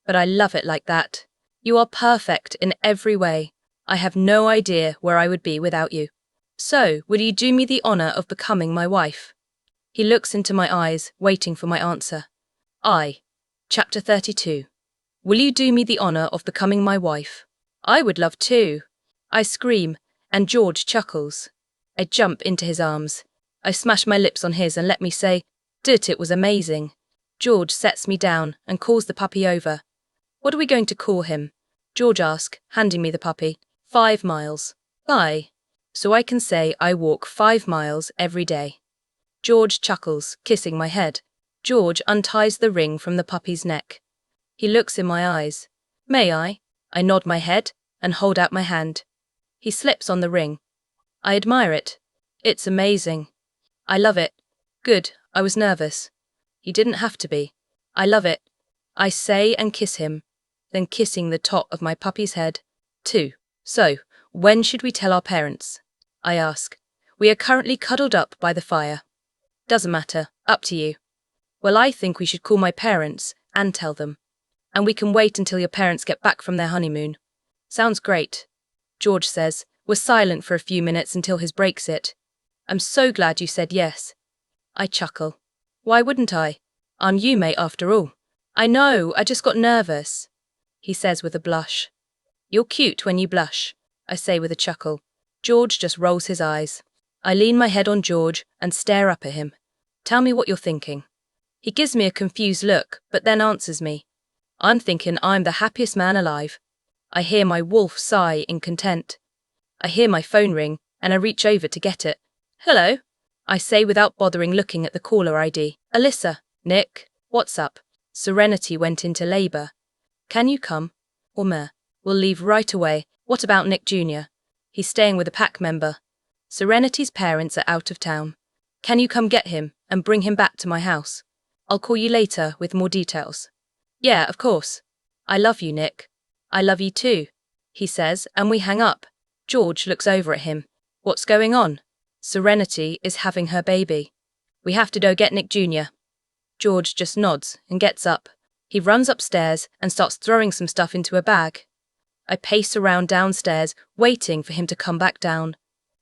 But I love it like that. You are perfect in every way. I have no idea where I would be without you. So, will you do me the honor of becoming my wife? He looks into my eyes, waiting for my answer. Chapter 32. Will you do me the honor of becoming my wife? I would love to. I scream, and George chuckles. I jump into his arms. I smash my lips on his and let me say, "Dude, it was amazing." George sets me down and calls the puppy over. What are we going to call him? George asks, handing me the puppy. 5 miles. So I can say I walk 5 miles every day. George chuckles, kissing my head. George unties the ring from the puppy's neck. He looks in my eyes. May I? I nod my head and hold out my hand. He slips on the ring. I admire it. It's amazing. I love it. Good, I was nervous. He didn't have to be. I love it. I say and kiss him, then kissing the top of my puppy's head. 2. So, when should we tell our parents? I ask. We are currently cuddled up by the fire. Doesn't matter, up to you. Well, I think we should call my parents and tell them. And we can wait until your parents get back from their honeymoon. Sounds great. George says. We're silent for a few minutes until his breaks it. I'm so glad you said yes. I chuckle. Why wouldn't I? I'm you, mate, after all. I know, I just got nervous. He says with a blush. You're cute when you blush, I say with a chuckle. George just rolls his eyes. I lean my head on George and stare up at him. Tell me what you're thinking. He gives me a confused look, but then answers me. I'm thinking I'm the happiest man alive. I hear my wolf sigh in content. I hear my phone ring, and I reach over to get it. Hello, I say without bothering looking at the caller ID. Alyssa. Nick, what's up? Serenity went into labor. Can you come? Or meh. We'll leave right away. What about Nick Jr.? He's staying with a pack member. Serenity's parents are out of town. Can you come get him and bring him back to my house? I'll call you later with more details. Yeah, of course. I love you, Nick. I love you too, he says, and we hang up. George looks over at him. What's going on? Serenity is having her baby. We have to go get Nick Jr. George just nods and gets up. He runs upstairs and starts throwing some stuff into a bag. I pace around downstairs, waiting for him to come back down.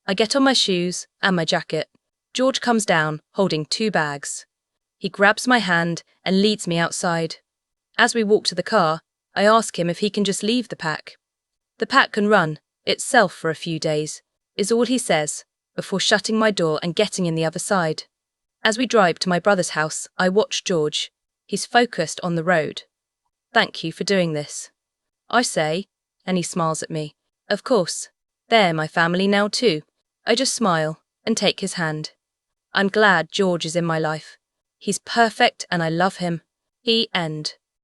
I get on my shoes and my jacket. George comes down, holding 2 bags. He grabs my hand and leads me outside. As we walk to the car, I ask him if he can just leave the pack. The pack can run itself for a few days, is all he says, before shutting my door and getting in the other side. As we drive to my brother's house, I watch George. He's focused on the road. Thank you for doing this, I say, and he smiles at me. Of course, they're my family now too. I just smile and take his hand. I'm glad George is in my life. He's perfect and I love him. He end.